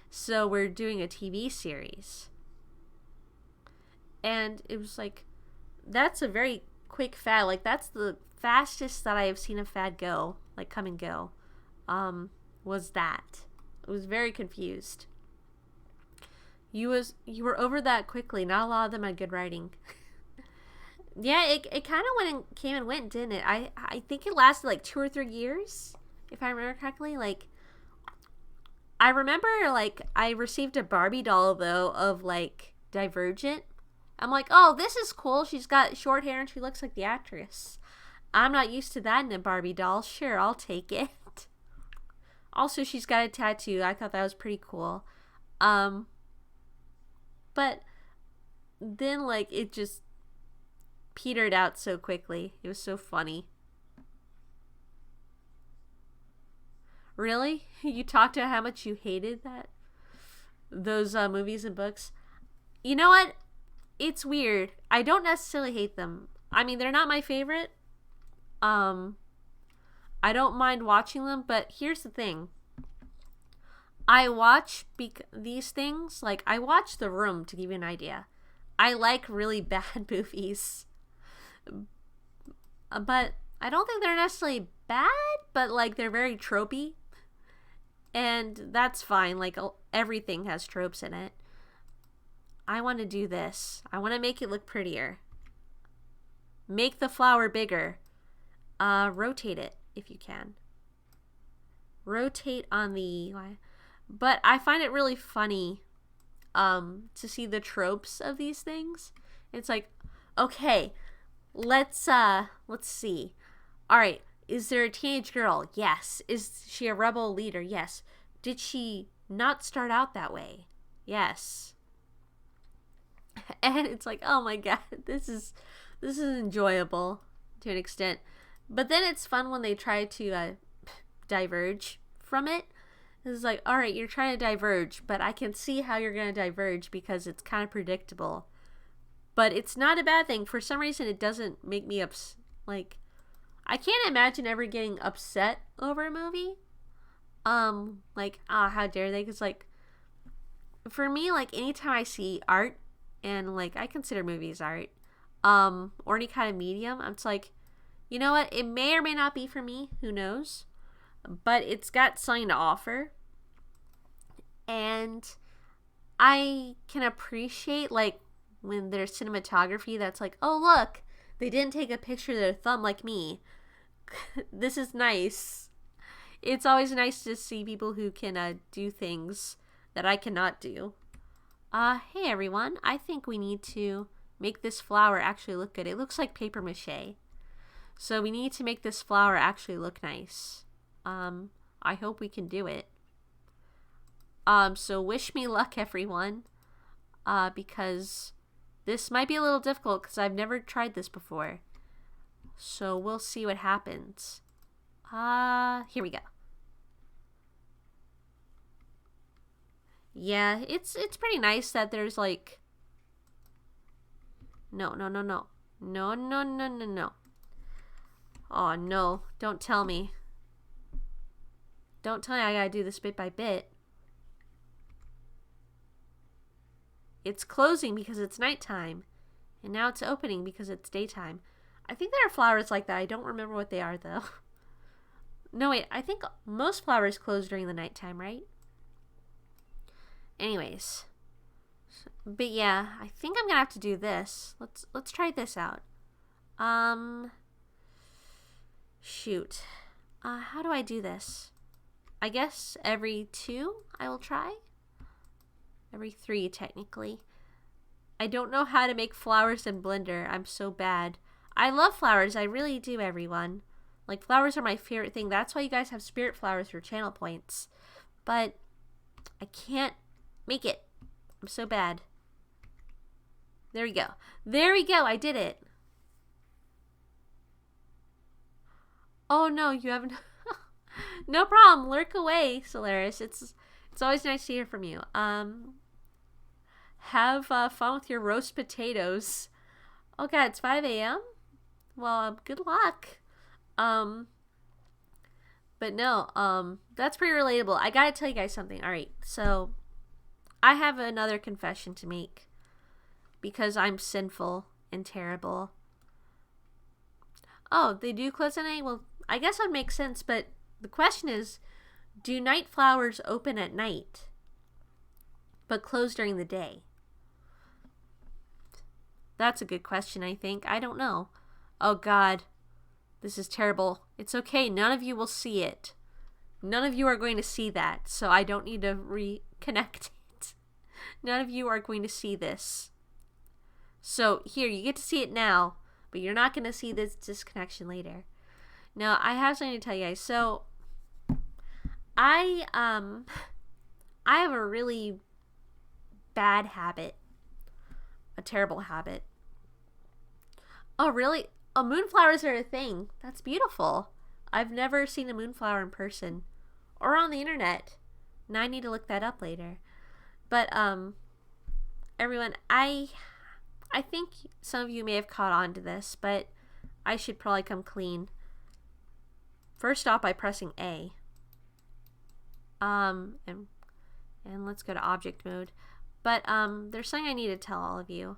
So we're doing a TV series. And it was like, that's a very quick fad. Like, that's the fastest that I have seen a fad go, like come and go, was that. I was very confused. You were over that quickly. Not a lot of them had good writing. Yeah, it kind of came and went, didn't it? I think it lasted like 2 or 3 years, if I remember correctly. Like, I remember, like, I received a Barbie doll, though, of, like, Divergent. I'm like, oh, this is cool. She's got short hair and she looks like the actress. I'm not used to that in a Barbie doll. Sure, I'll take it. Also, she's got a tattoo. I thought that was pretty cool. But then, like, it just petered out so quickly. It was so funny. Really? You talked about how much you hated those movies and books? You know what? It's weird. I don't necessarily hate them. I mean, they're not my favorite. I don't mind watching them, but here's the thing. I watch these things, like, I watch The Room, to give you an idea. I like really bad movies. But I don't think they're necessarily bad, but, like, they're very tropey. And that's fine. Like, everything has tropes in it. I want to do this. I want to make it look prettier. Make the flower bigger. Rotate it, if you can. Rotate on the... But I find it really funny to see the tropes of these things. It's like, okay, let's see. All right, is there a teenage girl? Yes. Is she a rebel leader? Yes. Did she not start out that way? Yes. And it's like, oh my god, this is enjoyable to an extent. But then it's fun when they try to diverge from it. It's like, all right, you're trying to diverge, but I can see how you're going to diverge because it's kind of predictable. But it's not a bad thing. For some reason, it doesn't make me like, I can't imagine ever getting upset over a movie. Like, how dare they? Because, like, for me, like, anytime I see art, and, like, I consider movies art, or any kind of medium, I'm just like, you know what? It may or may not be for me. Who knows? But it's got something to offer. And I can appreciate, like, when there's cinematography that's like, oh, look, they didn't take a picture of their thumb like me. This is nice. It's always nice to see people who can do things that I cannot do. Hey everyone, I think we need to make this flower actually look good. It looks like paper mache. So we need to make this flower actually look nice. I hope we can do it. So wish me luck, everyone. Because this might be a little difficult because I've never tried this before. So we'll see what happens. Here we go. Yeah, it's pretty nice that there's like... No. No. Oh, no. Don't tell me. Don't tell me I gotta do this bit by bit. It's closing because it's nighttime. And now it's opening because it's daytime. I think there are flowers like that. I don't remember what they are, though. No, wait. I think most flowers close during the nighttime, right? Anyways. But yeah, I think I'm gonna have to do this. Let's try this out. Shoot. How do I do this? I guess every 2 I will try. Every 3 technically. I don't know how to make flowers in Blender. I'm so bad. I love flowers. I really do, everyone. Like, flowers are my favorite thing. That's why you guys have spirit flowers for channel points. But I can't make it. I'm so bad. There we go. There we go. I did it. Oh no, you haven't. No problem. Lurk away, Solaris. It's always nice to hear from you. Have fun with your roast potatoes. Oh god, it's 5 a.m. Well, good luck. But no, that's pretty relatable. I gotta tell you guys something. All right, so I have another confession to make because I'm sinful and terrible. Oh, they do close at night? Well, I guess that would make sense, but the question is, do night flowers open at night but close during the day? That's a good question, I think. I don't know. Oh god, this is terrible. It's okay, none of you will see it. None of you are going to see that, so I don't need to reconnect it. None of you are going to see this. So here, you get to see it now, but you're not going to see this disconnection later. Now, I have something to tell you guys. So, I have a really bad habit. A terrible habit. Oh, really? Oh, moonflowers are a thing. That's beautiful. I've never seen a moonflower in person. Or on the internet. Now I need to look that up later. But, everyone, I think some of you may have caught on to this, but I should probably come clean. First off, by pressing A. And let's go to object mode. But there's something I need to tell all of you.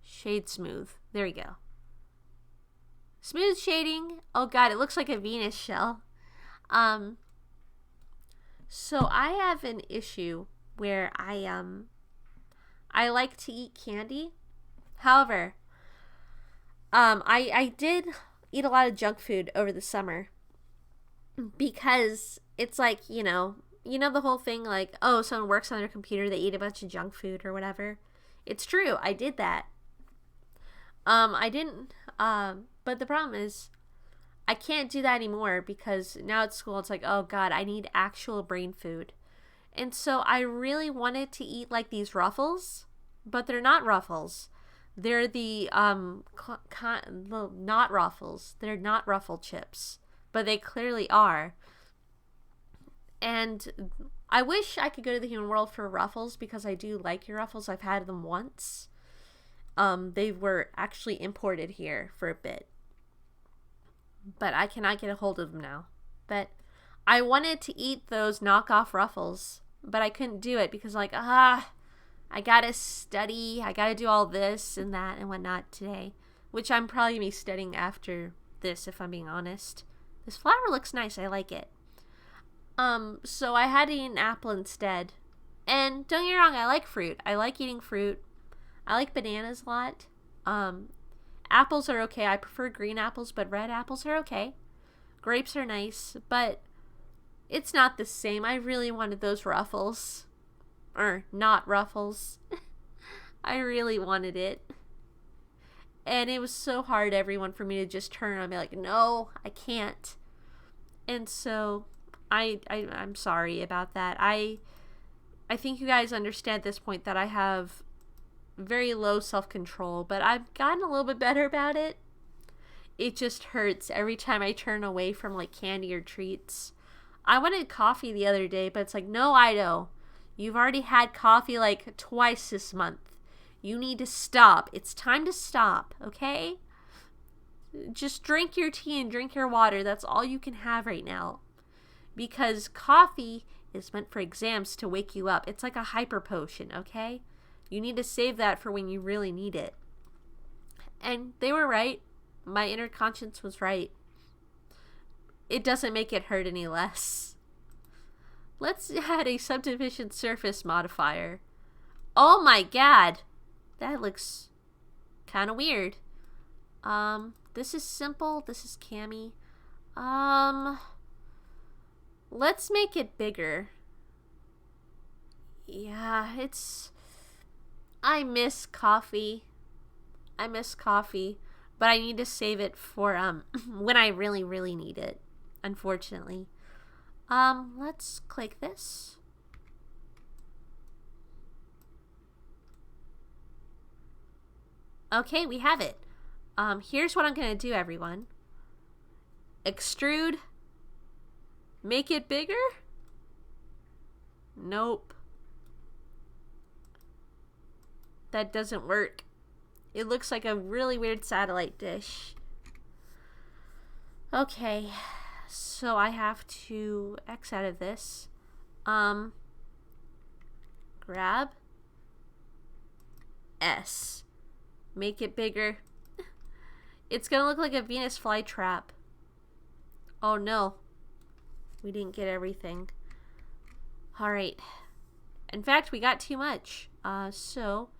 Shade smooth. There we go. Smooth shading. Oh god, it looks like a Venus shell. So I have an issue where I like to eat candy. However, I did eat a lot of junk food over the summer because it's like, you know the whole thing, like, oh, someone works on their computer, they eat a bunch of junk food or whatever. It's true, I did that. I didn't, but the problem is I can't do that anymore because now at school it's like, oh god, I need actual brain food. And so I really wanted to eat like these Ruffles, but they're not Ruffles. They're the not Ruffles. They're not Ruffle chips, but they clearly are. And I wish I could go to the human world for Ruffles because I do like your Ruffles. I've had them once. They were actually imported here for a bit, but I cannot get a hold of them now. But I wanted to eat those knockoff Ruffles, but I couldn't do it because I gotta study, I gotta do all this and that and whatnot today, which I'm probably gonna be studying after this if I'm being honest. This flower looks nice, I like it. So I had to eat an apple instead. And don't get me wrong, I like fruit. I like eating fruit. I like bananas a lot. Apples are okay. I prefer green apples, but red apples are okay. Grapes are nice, but it's not the same. I really wanted those Ruffles. Or not Ruffles. I really wanted it. And it was so hard, everyone, for me to just turn around and be like, no, I can't. And so I'm sorry about that. I think you guys understand at this point that I have very low self-control, but I've gotten a little bit better about it. It just hurts every time I turn away from like candy or treats. I wanted coffee the other day, but it's like, no, Ido, you've already had coffee like twice this month. You need to stop. It's time to stop, okay? Just drink your tea and drink your water. That's all you can have right now. Because coffee is meant for exams to wake you up. It's like a hyper potion, okay? You need to save that for when you really need it. And they were right. My inner conscience was right. It doesn't make it hurt any less. Let's add a subdivision surface modifier. Oh my god. That looks kind of weird. This is simple. This is Cami. Let's make it bigger. Yeah, I miss coffee. But I need to save it for when I really, really need it, unfortunately. Let's click this. Okay, we have it. Here's what I'm gonna do, everyone. Extrude. Make it bigger? Nope. That doesn't work. It looks like a really weird satellite dish. Okay, so I have to X out of this. Grab S. Make it bigger. It's gonna look like a Venus flytrap. Oh no. We didn't get everything. Alright. In fact, we got too much. So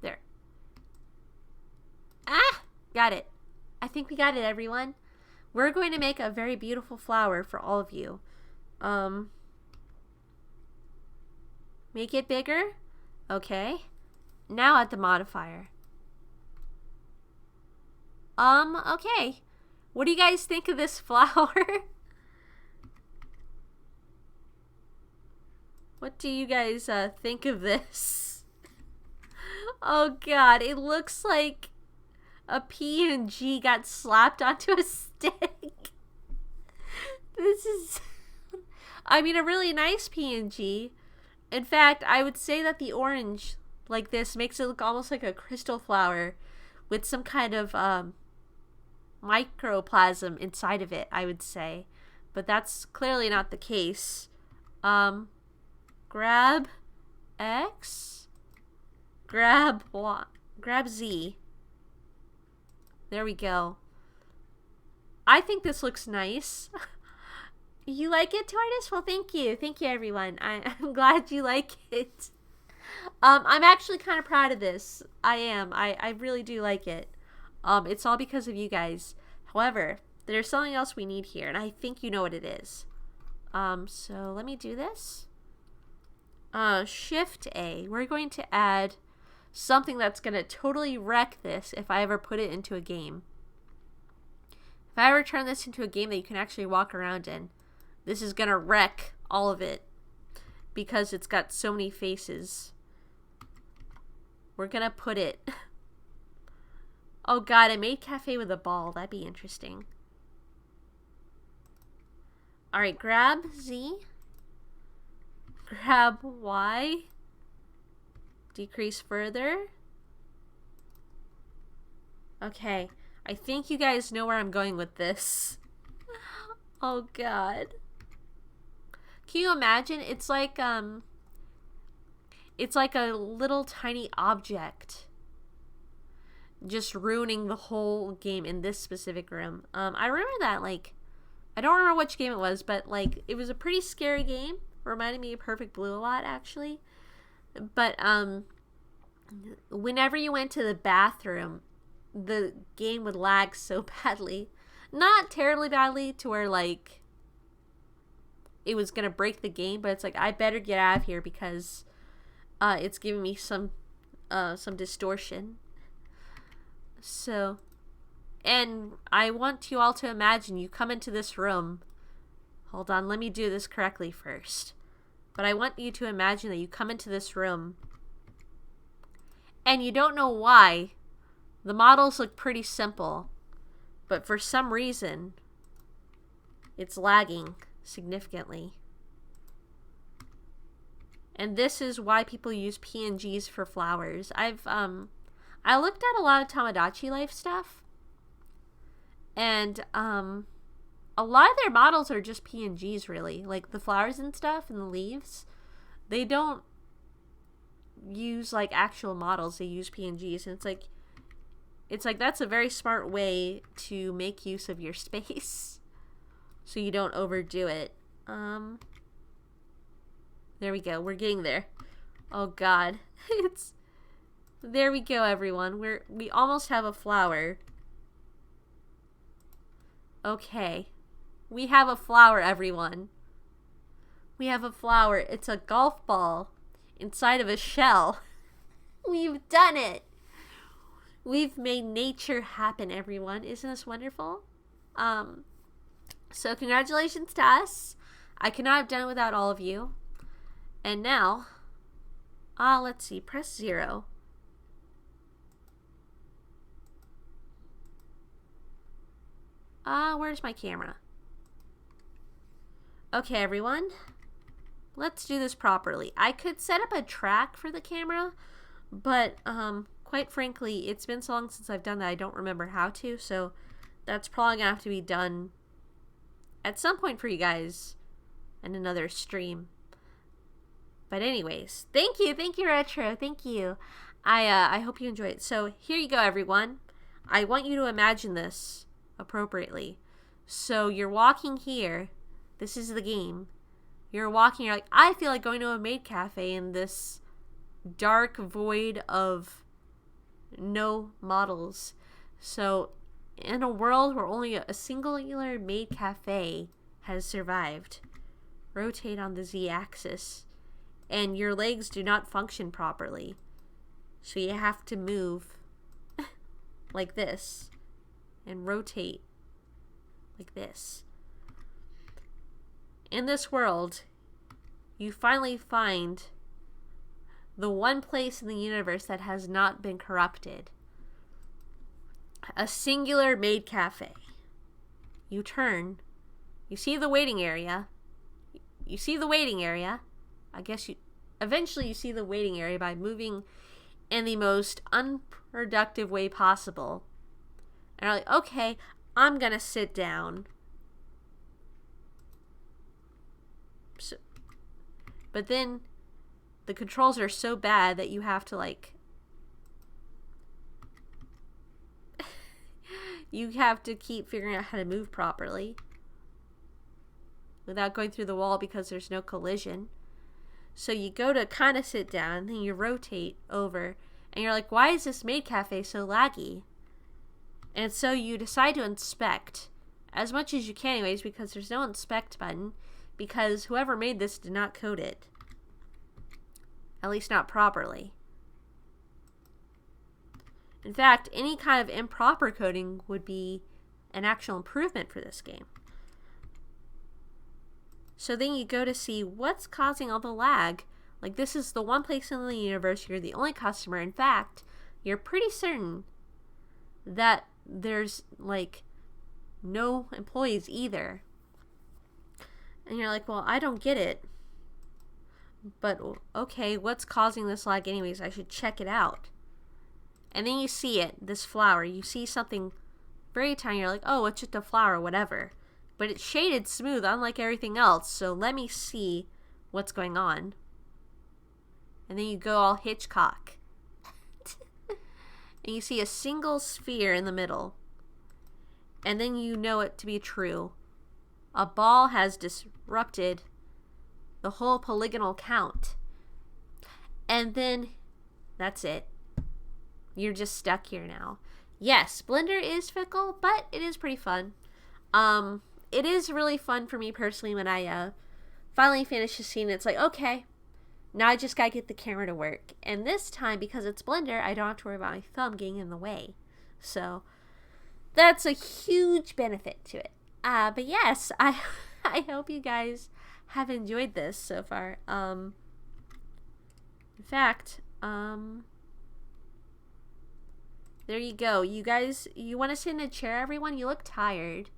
there. Ah! Got it. I think we got it, everyone. We're going to make a very beautiful flower for all of you. Make it bigger. Okay. Now add the modifier. Okay. What do you guys think of this flower? What do you guys think of this? Oh god, it looks like a PNG got slapped onto a stick. This is, I mean, a really nice PNG. In fact, I would say that the orange like this makes it look almost like a crystal flower with some kind of microplasm inside of it, I would say. But that's clearly not the case. Grab X, grab Y, grab Z. There we go. I think this looks nice. You like it, Tortoise? Well, thank you. Thank you, everyone. I'm glad you like it. I'm actually kind of proud of this. I am. I really do like it. It's all because of you guys. However, there's something else we need here, and I think you know what it is. So let me do this. Shift A. We're going to add something that's going to totally wreck this if I ever put it into a game. If I ever turn this into a game that you can actually walk around in, this is going to wreck all of it because it's got so many faces. We're going to put it... Oh god, a Maid Cafe with a ball. That'd be interesting. Alright, grab Z. Grab Y. Decrease further. Okay. I think you guys know where I'm going with this. Oh god. Can you imagine? It's like a little tiny object just ruining the whole game in this specific room. I remember that, like, I don't remember which game it was, but like it was a pretty scary game. Reminded me of Perfect Blue a lot, actually. But whenever you went to the bathroom, the game would lag so badly. Not terribly badly to where like it was gonna break the game, but it's like I better get out of here because it's giving me some distortion. So, and I want you all to imagine you come into this room. Hold on, let me do this correctly first. But I want you to imagine that you come into this room and you don't know why. The models look pretty simple, but for some reason it's lagging significantly. And this is why people use PNGs for flowers. I looked at a lot of Tamagotchi Life stuff, and a lot of their models are just PNGs, really. Like the flowers and stuff and the leaves, they don't use like actual models. They use PNGs, and it's like that's a very smart way to make use of your space. so you don't overdo it. There we go. We're getting there. Oh God. There we go, everyone. We almost have a flower. Okay. We have a flower, everyone. We have a flower. It's a golf ball inside of a shell. We've done it. We've made nature happen, everyone. Isn't this wonderful? So congratulations to us. I could not have done it without all of you. And now, let's see, press 0. Where's my camera? Okay, everyone. Let's do this properly. I could set up a track for the camera, but quite frankly, it's been so long since I've done that I don't remember how to, so that's probably gonna have to be done at some point for you guys in another stream. But anyways, thank you, Retro, thank you. I hope you enjoy it. So here you go, everyone. I want you to imagine this appropriately. So you're walking here. This is the game. You're walking, you're like, I feel like going to a Maid Cafe in this dark void of no models. So in a world where only a singular Maid Cafe has survived, rotate on the Z-axis, and your legs do not function properly. So you have to move like this and rotate like this. In this world, you finally find the one place in the universe that has not been corrupted. A singular Maid Cafe. You turn. You see the waiting area. You see the waiting area. I guess eventually you see the waiting area by moving in the most unproductive way possible. And you're like, okay, I'm gonna sit down. So, but then the controls are so bad that you have to like you have to keep figuring out how to move properly without going through the wall because there's no collision. So you go to kind of sit down and then you rotate over and you're like, why is this Maid Cafe so laggy? And so you decide to inspect as much as you can anyways, because there's no inspect button, because whoever made this did not code it. At least not properly. In fact, any kind of improper coding would be an actual improvement for this game. So then you go to see what's causing all the lag. Like, this is the one place in the universe you're the only customer. In fact, you're pretty certain that there's like no employees either. And you're like, well, I don't get it. But okay, what's causing this lag anyways? I should check it out. And then you see it, this flower. You see something very tiny. You're like, oh, it's just a flower, whatever. But it's shaded smooth, unlike everything else. So let me see what's going on. And then you go all Hitchcock. And you see a single sphere in the middle. And then you know it to be true. A ball has disrupted the whole polygonal count. And then that's it. You're just stuck here now. Yes, Blender is fickle, but it is pretty fun. It is really fun for me personally when I finally finish a scene. It's like, okay, now I just gotta get the camera to work. And this time, because it's Blender, I don't have to worry about my thumb getting in the way. So that's a huge benefit to it. But yes, I hope you guys have enjoyed this so far. In fact, there you go. You guys, you want to sit in a chair, everyone? You look tired.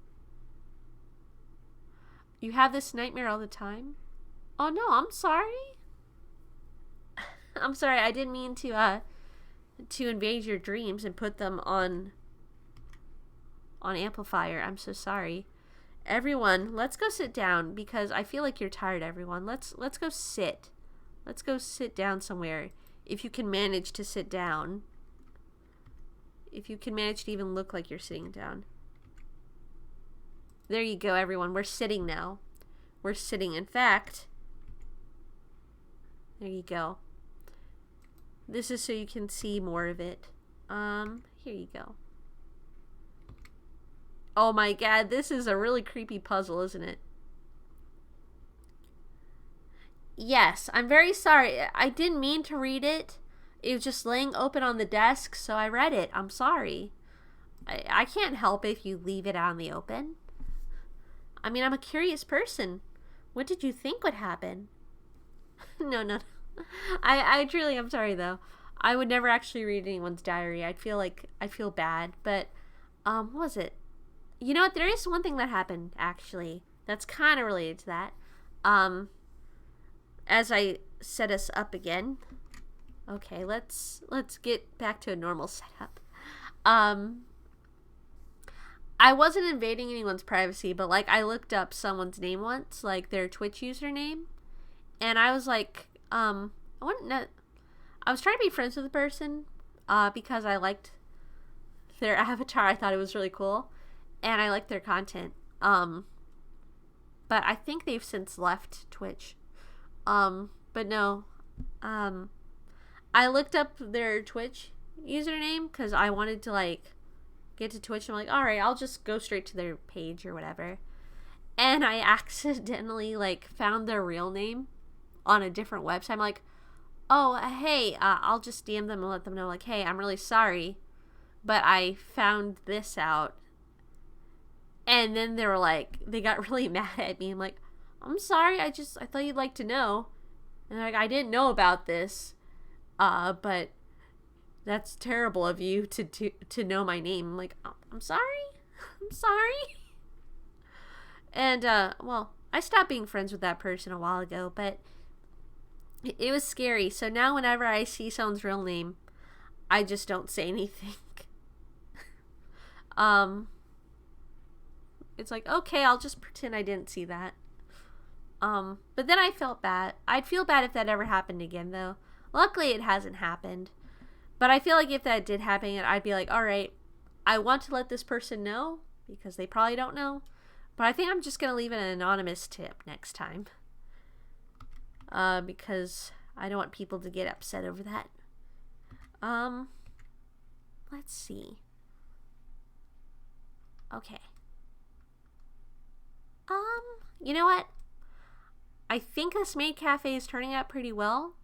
You have this nightmare all the time? Oh no, I'm sorry. I'm sorry, I didn't mean to invade your dreams and put them on amplifier. I'm so sorry. Everyone, let's go sit down because I feel like you're tired, everyone. Let's go sit. Let's go sit down somewhere. If you can manage to sit down. If you can manage to even look like you're sitting down. there you go, everyone. We're sitting now. We're sitting. In fact, there you go. This is so you can see more of it. Here you go. Oh my god, this is a really creepy puzzle, isn't it? Yes, I'm very sorry. I didn't mean to read it. It was just laying open on the desk, so I read it. I'm sorry. I can't help if you leave it out in the open. I mean, I'm a curious person. What did you think would happen? No. I truly, I'm sorry though. I would never actually read anyone's diary. I'd feel bad. But, what was it? You know what? There is one thing that happened, actually. That's kind of related to that. As I set us up again. Okay, let's get back to a normal setup. I wasn't invading anyone's privacy, but like I looked up someone's name once, like their Twitch username, and I was like, I was trying to be friends with the person, because I liked their avatar. I thought it was really cool, and I liked their content. But I think they've since left Twitch. But no, I looked up their Twitch username because I wanted to like get to Twitch. I'm like, all right, I'll just go straight to their page or whatever. And I accidentally like found their real name on a different website. I'm like, oh, hey, I'll just DM them and let them know like, hey, I'm really sorry, but I found this out. And then they were like, they got really mad at me. I'm like, I'm sorry, I thought you'd like to know. And they're like, I didn't know about this, but that's terrible of you to know my name. I'm like, oh, I'm sorry. I'm sorry. And, well, I stopped being friends with that person a while ago, but it was scary. So now whenever I see someone's real name, I just don't say anything. It's like, okay, I'll just pretend I didn't see that. But then I felt bad. I'd feel bad if that ever happened again, though. Luckily, it hasn't happened. But I feel like if that did happen, I'd be like, all right, I want to let this person know because they probably don't know. But I think I'm just going to leave an anonymous tip next time. Because I don't want people to get upset over that. Let's see. Okay. You know what? I think this Maid Cafe is turning out pretty well.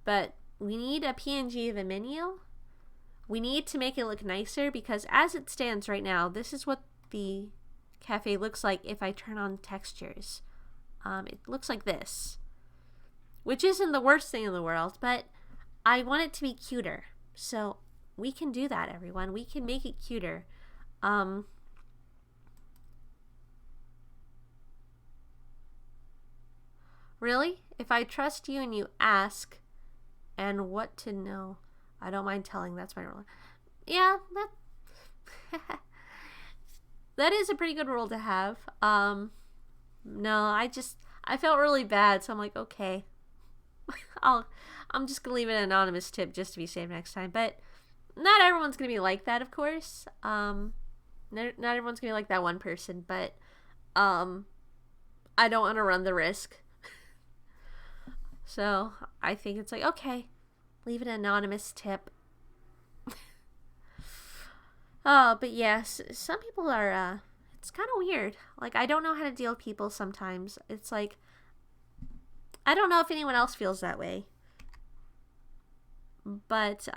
But we need a PNG of a menu. We need to make it look nicer because as it stands right now, this is what the cafe looks like if I turn on textures. It looks like this. Which isn't the worst thing in the world, but I want it to be cuter. So we can do that, everyone. We can make it cuter. Really? If I trust you and you ask and what to know, I don't mind telling. That's my rule. Yeah, that is a pretty good rule to have. No, I felt really bad, so I'm like, okay. I'm just gonna leave it an anonymous tip just to be safe next time. But not everyone's gonna be like that, of course. Not everyone's gonna be like that one person, but I don't want to run the risk. So I think it's like, okay, leave an anonymous tip. Oh, but yes, some people are, it's kind of weird. Like, I don't know how to deal with people sometimes. It's like, I don't know if anyone else feels that way. But,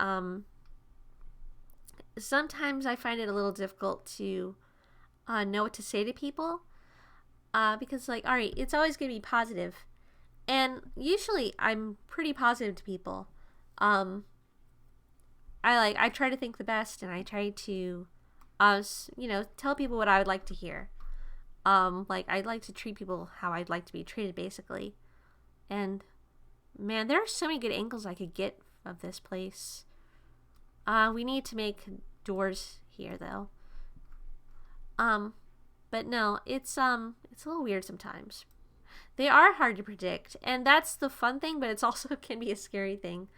sometimes I find it a little difficult to know what to say to people. Because, like, alright, it's always going to be positive. And usually I'm pretty positive to people. I try to think the best and I try to, tell people what I would like to hear. I'd like to treat people how I'd like to be treated, basically. And, man, there are so many good angles I could get of this place. We need to make doors here, though. But no, it's a little weird sometimes. They are hard to predict, and that's the fun thing, but it's also can be a scary thing.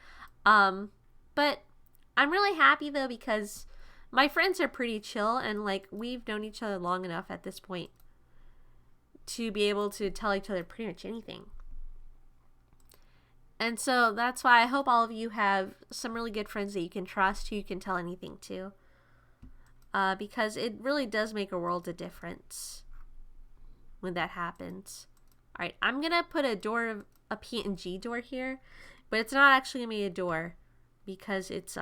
But I'm really happy, though, because my friends are pretty chill, and like we've known each other long enough at this point to be able to tell each other pretty much anything. And so that's why I hope all of you have some really good friends that you can trust, who you can tell anything to. Because it really does make a world of difference when that happens. Alright, I'm going to put a PNG door here, but it's not actually going to be a door because it's,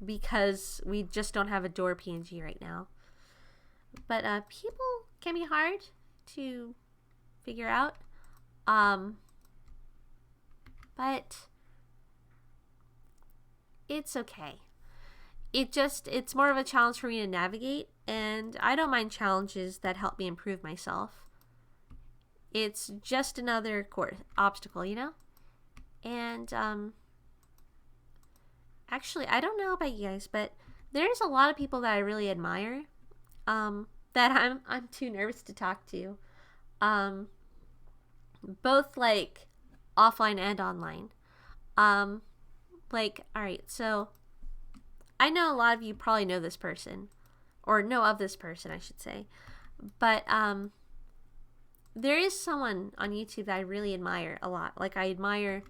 because we just don't have a door PNG right now. But, people can be hard to figure out. But it's okay. It's more of a challenge for me to navigate, and I don't mind challenges that help me improve myself. It's just another obstacle, you know? And, actually, I don't know about you guys, but there's a lot of people that I really admire, that I'm too nervous to talk to. Both, like, offline and online. Like, alright, so I know a lot of you probably know this person, or know of this person, I should say, but, there is someone on YouTube that I really admire a lot. Like, I admire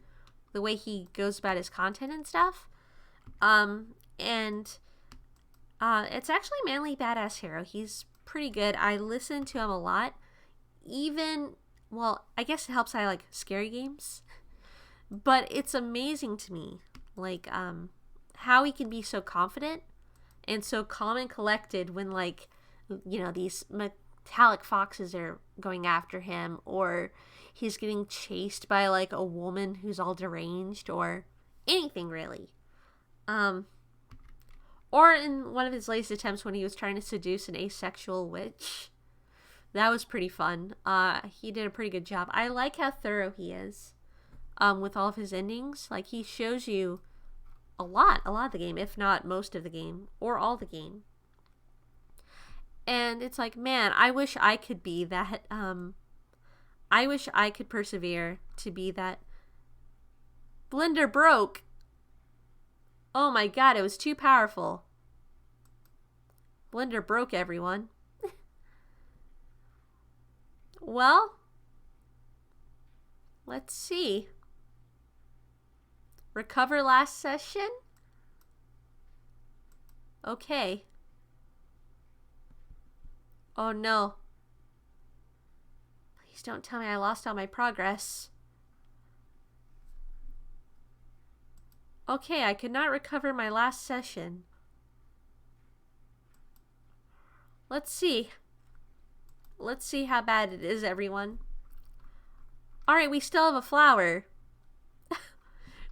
the way he goes about his content and stuff, and, it's actually Manly Badass Hero. He's pretty good. I listen to him a lot, even, well, I guess it helps I like scary games, but it's amazing to me, like, how he can be so confident and so calm and collected when, like, you know, these metallic foxes are going after him, or he's getting chased by, like, a woman who's all deranged, or anything really. Or in one of his latest attempts when he was trying to seduce an asexual witch. That was pretty fun. He did a pretty good job. I like how thorough he is, with all of his endings. Like, he shows you a lot of the game, if not most of the game, or all the game. And it's like, man, I wish I could be that, I wish I could persevere to be that. Blender broke. Oh my god, it was too powerful. Blender broke, everyone. Well, let's see. Recover last session? Okay. Oh no. Please don't tell me I lost all my progress. Okay, I could not recover my last session. Let's see. Let's see how bad it is, everyone. Alright, we still have a flower.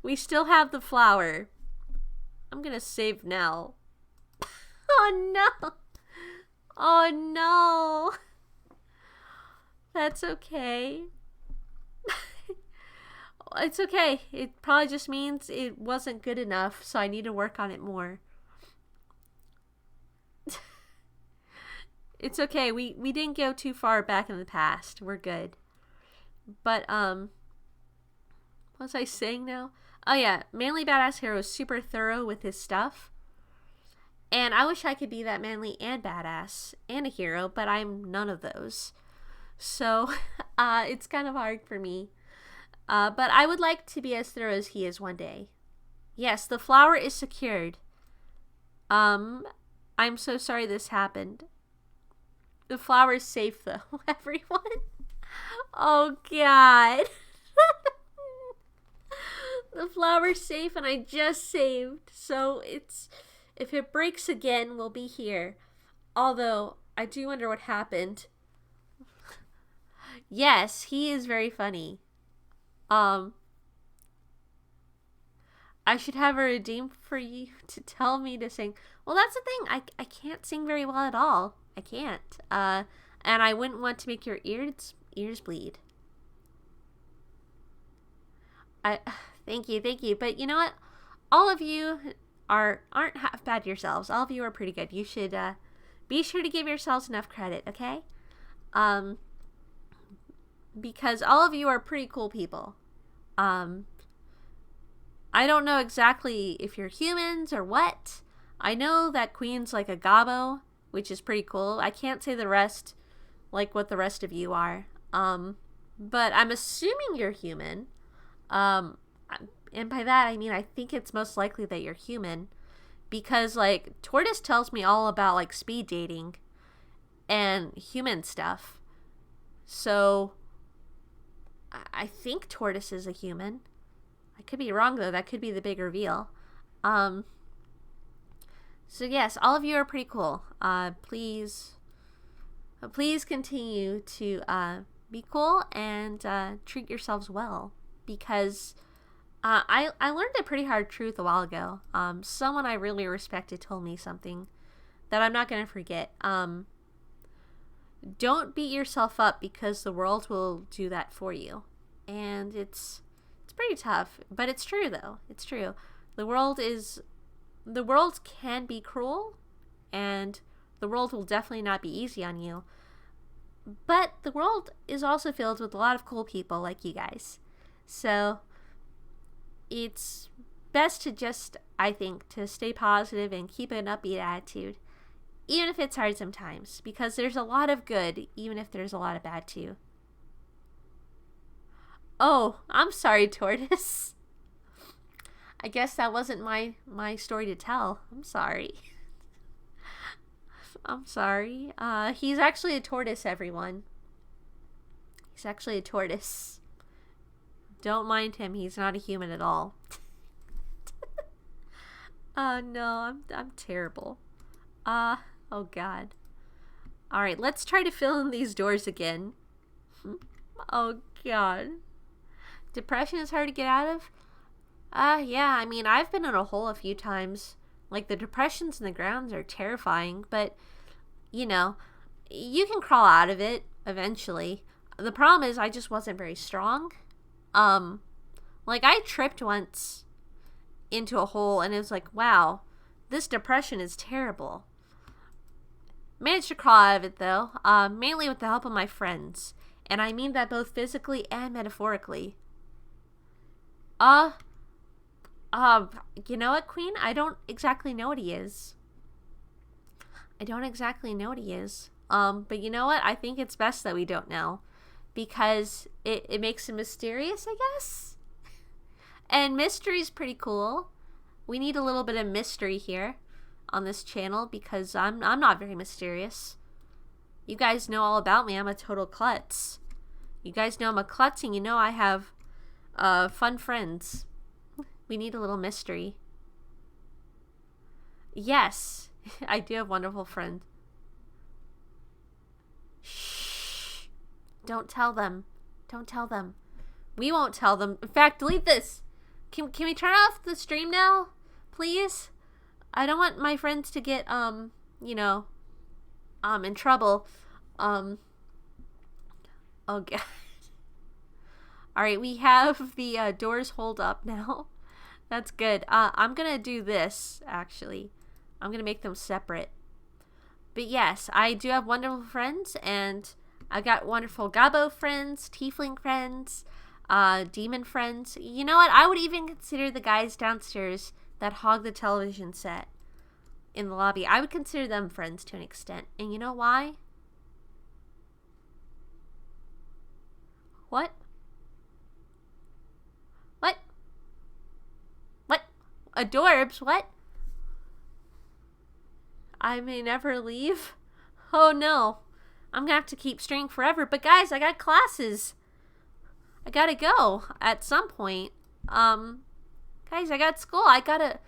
We still have the flower. I'm gonna save now. Oh no! Oh no! That's okay. It's okay. It probably just means it wasn't good enough, so I need to work on it more. It's okay. We didn't go too far back in the past. We're good. But, what was I saying now? Oh yeah, Manly Badass Hero is super thorough with his stuff. And I wish I could be that manly and badass and a hero, but I'm none of those. So, it's kind of hard for me. But I would like to be as thorough as he is one day. Yes, the flower is secured. I'm so sorry this happened. The flower is safe though, everyone. Oh god. The flower's safe and I just saved. So if it breaks again, we'll be here. Although, I do wonder what happened. Yes, he is very funny. I should have a redeem for you to tell me to sing. Well, that's the thing. I can't sing very well at all. I can't. And I wouldn't want to make your ears bleed. Thank you. But you know what? All of you aren't half bad yourselves. All of you are pretty good. You should be sure to give yourselves enough credit, okay? Because all of you are pretty cool people. I don't know exactly if you're humans or what. I know that Queen's like a gobbo, which is pretty cool. I can't say the rest, like what the rest of you are. But I'm assuming you're human. And by that I mean I think it's most likely that you're human, because like Tortoise tells me all about like speed dating and human stuff. So I think Tortoise is a human. I could be wrong though. That could be the big reveal. So yes, all of you are pretty cool. Please continue to be cool and treat yourselves well, because I learned a pretty hard truth a while ago. Someone I really respected told me something that I'm not going to forget. Don't beat yourself up, because the world will do that for you. And it's pretty tough, but it's true though. It's true. The world can be cruel, and the world will definitely not be easy on you. But the world is also filled with a lot of cool people like you guys. So it's best to just, I think, to stay positive and keep an upbeat attitude, even if it's hard sometimes, because there's a lot of good, even if there's a lot of bad too. Oh, I'm sorry, Tortoise. I guess that wasn't my story to tell. I'm sorry. I'm sorry. He's actually a tortoise, everyone. He's actually a tortoise. Don't mind him. He's not a human at all. No, I'm terrible. Oh God. All right, let's try to fill in these doors again. Oh God. Depression is hard to get out of? Yeah, I mean, I've been in a hole a few times. Like, the depressions in the grounds are terrifying, but, you know, you can crawl out of it eventually. The problem is I just wasn't very strong. Like, I tripped once into a hole, and it was like, wow, this depression is terrible. Managed to crawl out of it, though, mainly with the help of my friends. And I mean that both physically and metaphorically. You know what, Queen? I don't exactly know what he is. But you know what? I think it's best that we don't know, because it makes him mysterious, I guess? And mystery's pretty cool. We need a little bit of mystery here on this channel, because I'm not very mysterious. You guys know all about me. I'm a total klutz. You guys know I'm a klutz, and you know I have fun friends. We need a little mystery. Yes, I do have wonderful friends. Shh. Don't tell them. We won't tell them. In fact, delete this. Can we turn off the stream now, please? I don't want my friends to get, in trouble. Oh, God. Alright, we have the doors hold up now. That's good. I'm going to do this, actually. I'm going to make them separate. But yes, I do have wonderful friends, and I've got wonderful gobbo friends, tiefling friends, demon friends. You know what? I would even consider the guys downstairs that hog the television set in the lobby. I would consider them friends to an extent. And you know why? What? Adorbs? What? I may never leave? Oh no. I'm gonna have to keep streaming forever. But guys, I got classes. I gotta go at some point. Guys, I got school. I can't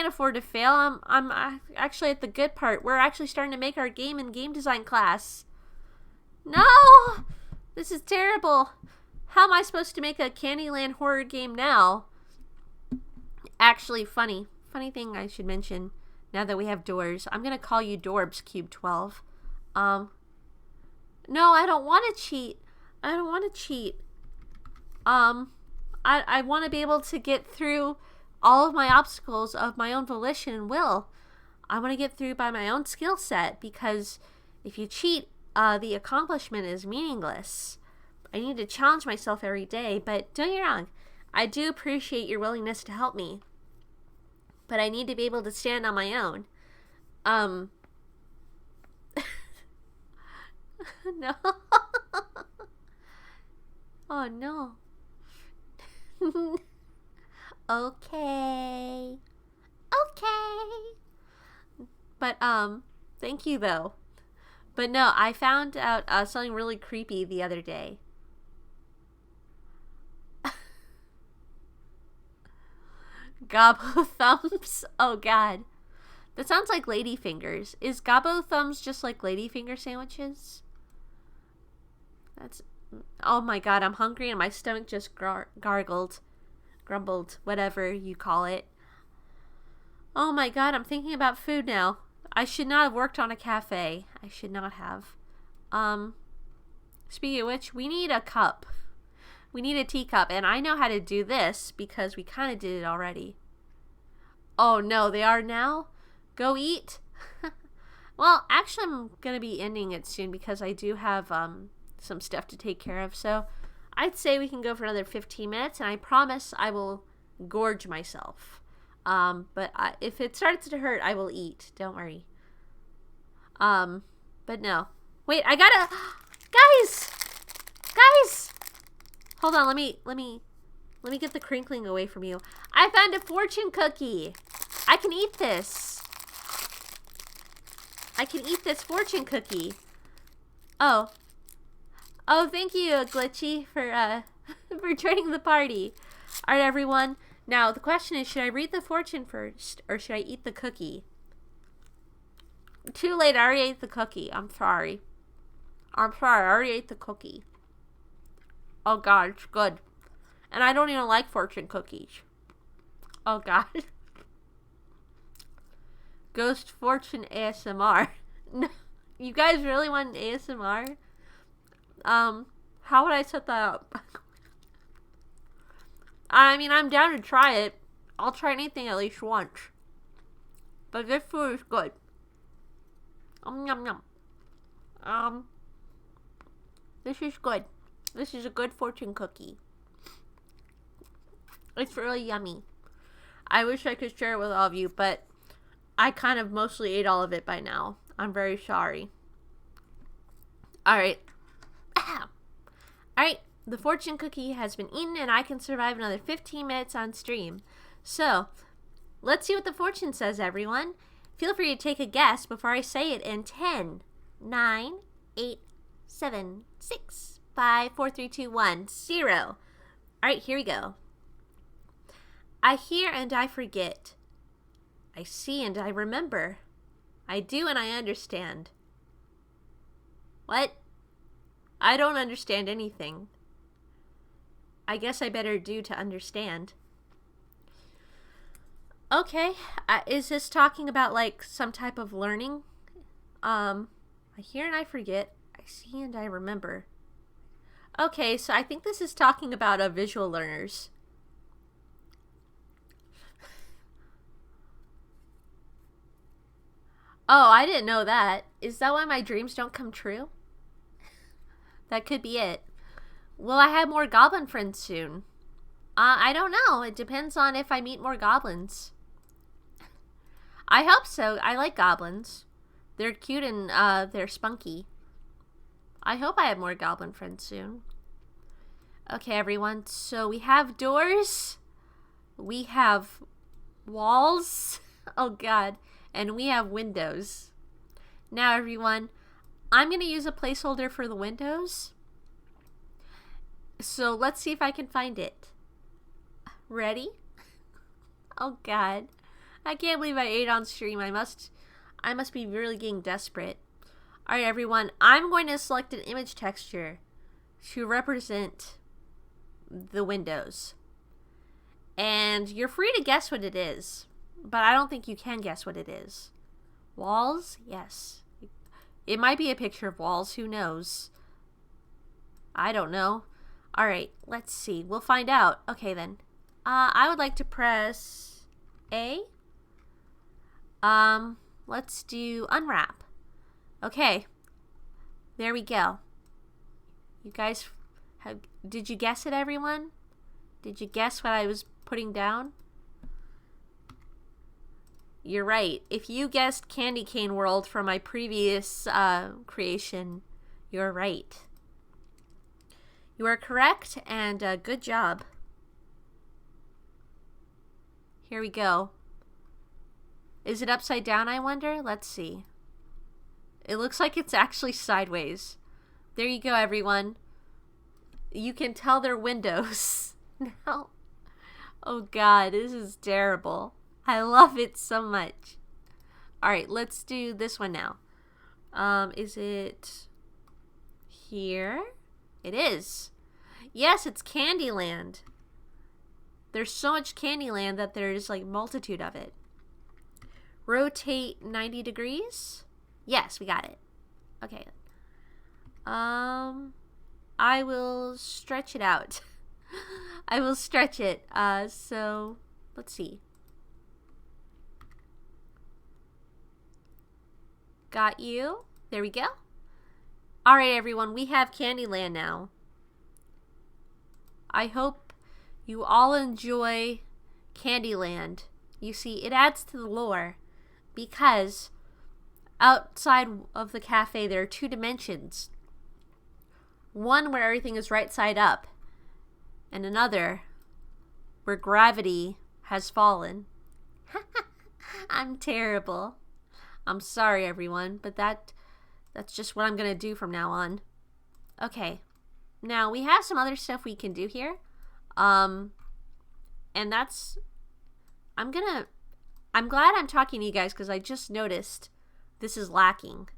afford to fail. I'm actually at the good part. We're actually starting to make our game in game design class. No! This is terrible. How am I supposed to make a Candyland horror game now? Actually, funny thing I should mention, now that we have doors. I'm going to call you Dorbs Cube 12. No, I don't want to cheat. I want to be able to get through all of my obstacles of my own volition and will. I want to get through by my own skill set, because if you cheat, the accomplishment is meaningless. I need to challenge myself every day, but don't get me wrong. I do appreciate your willingness to help me, but I need to be able to stand on my own. No. Oh, no. Okay. Okay. But, thank you, though. But no, I found out something really creepy the other day. Gobbo thumbs? Oh, God. That sounds like ladyfingers. Is Gobbo thumbs just like ladyfinger sandwiches? That's... Oh, my God. I'm hungry and my stomach just grumbled, whatever you call it. Oh, my God. I'm thinking about food now. I should not have worked on a cafe. I should not have. Speaking of which, we need a cup. We need a teacup, and I know how to do this because we kind of did it already. Oh, no, they are now? Go eat? Well, actually, I'm going to be ending it soon because I do have some stuff to take care of. So I'd say we can go for another 15 minutes, and I promise I will gorge myself. But if it starts to hurt, I will eat. Don't worry. But no. Wait, I gotta... Guys! Hold on, let me get the crinkling away from you. I found a fortune cookie. I can eat this. I can eat this fortune cookie. Oh, thank you, Glitchy, for for joining the party. All right, everyone. Now the question is, should I read the fortune first or should I eat the cookie? Too late. I already ate the cookie. I'm sorry. I already ate the cookie. Oh, God, it's good. And I don't even like fortune cookies. Oh, God. Ghost Fortune ASMR. No, you guys really want an ASMR? How would I set that up? I mean, I'm down to try it. I'll try anything at least once. But this food is good. Yum, yum. This is good. This is a good fortune cookie. It's really yummy. I wish I could share it with all of you, but I kind of mostly ate all of it by now. I'm very sorry. Alright. Alright, the fortune cookie has been eaten and I can survive another 15 minutes on stream. So, let's see what the fortune says, everyone. Feel free to take a guess before I say it in 10, 9, 8, 7, 6, 5, 4, 3, 2, 1, 0. Alright, here we go. I hear and I forget. I see and I remember. I do and I understand. What? I don't understand anything. I guess I better do to understand. Okay, is this talking about like some type of learning? I hear and I forget. I see and I remember. Okay, so I think this is talking about visual learners. Oh, I didn't know that. Is that why my dreams don't come true? That could be it. Will I have more goblin friends soon? I don't know. It depends on if I meet more goblins. I hope so. I like goblins. They're cute and they're spunky. I hope I have more goblin friends soon. Okay, everyone. So we have doors. We have walls. Oh, God. And we have windows. Now, everyone, I'm going to use a placeholder for the windows. So let's see if I can find it. Ready? Oh, God. I can't believe I ate on stream. I must be really getting desperate. Alright, everyone. I'm going to select an image texture to represent the windows. And you're free to guess what it is. But I don't think you can guess what it is. Walls? Yes. It might be a picture of walls. Who knows? I don't know. Alright, let's see. We'll find out. Okay, then. I would like to press A. Let's do unwrap. Okay. There we go. You guys did you guess it, everyone? Did you guess what I was putting down? You're right. If you guessed Candy Cane World from my previous creation, you're right. You are correct, and good job. Here we go. Is it upside down, I wonder? Let's see. It looks like it's actually sideways. There you go, everyone. You can tell they're windows now. Oh God, this is terrible. I love it so much. Alright, let's do this one now. Is it here? It is. Yes, it's Candyland. There's so much Candyland that there's like multitude of it. Rotate 90 degrees. Yes, we got it. Okay. I will stretch it out. I will stretch it. So let's see. Got you. There we go. All right, everyone. We have Candyland now. I hope you all enjoy Candyland. You see, it adds to the lore because outside of the cafe there are two dimensions. One where everything is right side up, and another where gravity has fallen. I'm terrible. I'm sorry, everyone, but that's just what I'm going to do from now on. Okay. Now, we have some other stuff we can do here. And that's... I'm glad I'm talking to you guys because I just noticed this is lacking.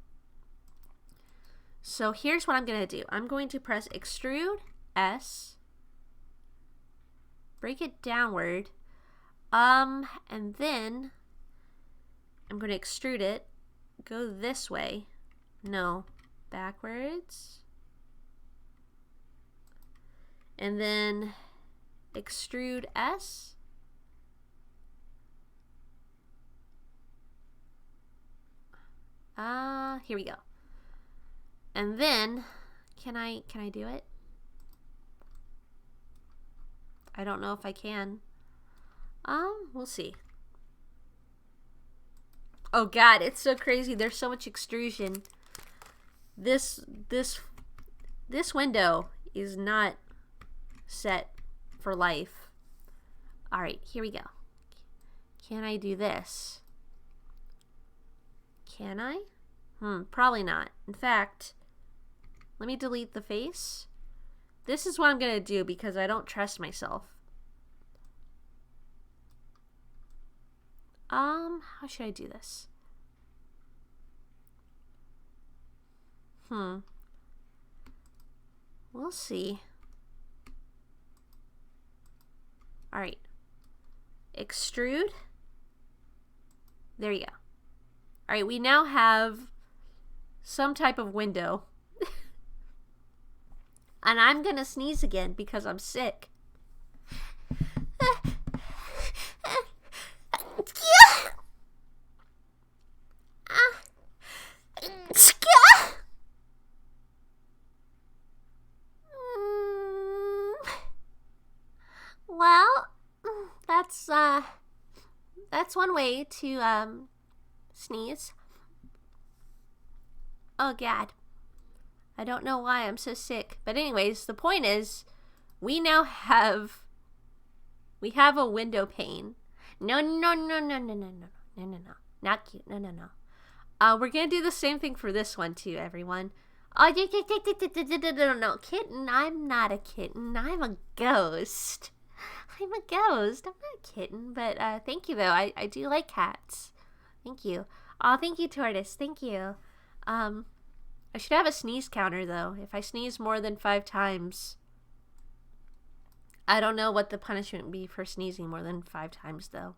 So here's what I'm going to do. I'm going to press Extrude S. Break it downward. And then I'm going to extrude it. Go this way. No. Backwards. And then extrude S. Here we go. And then, can I do it? I don't know if I can. We'll see. Oh God, it's so crazy. There's so much extrusion. This window is not set for life. All right, here we go. Can I do this? Can I? Probably not. In fact, let me delete the face. This is what I'm going to do because I don't trust myself. How should I do this? We'll see. All right. Extrude. There you go. All right, we now have some type of window. And I'm going to sneeze again because I'm sick. Well, that's one way to sneeze. Oh God. I don't know why I'm so sick. But anyways, the point is we now have a window pane. No. Not cute. No. We're going to do the same thing for this one too, everyone. Oh, no, kitten. I'm not a kitten. I'm a ghost. I'm a ghost. I'm not a kitten. But thank you, though. I do like cats. Thank you. Oh, thank you, Tortoise. Thank you. I should have a sneeze counter, though. If I sneeze more than 5 times, I don't know what the punishment would be for sneezing more than 5 times, though.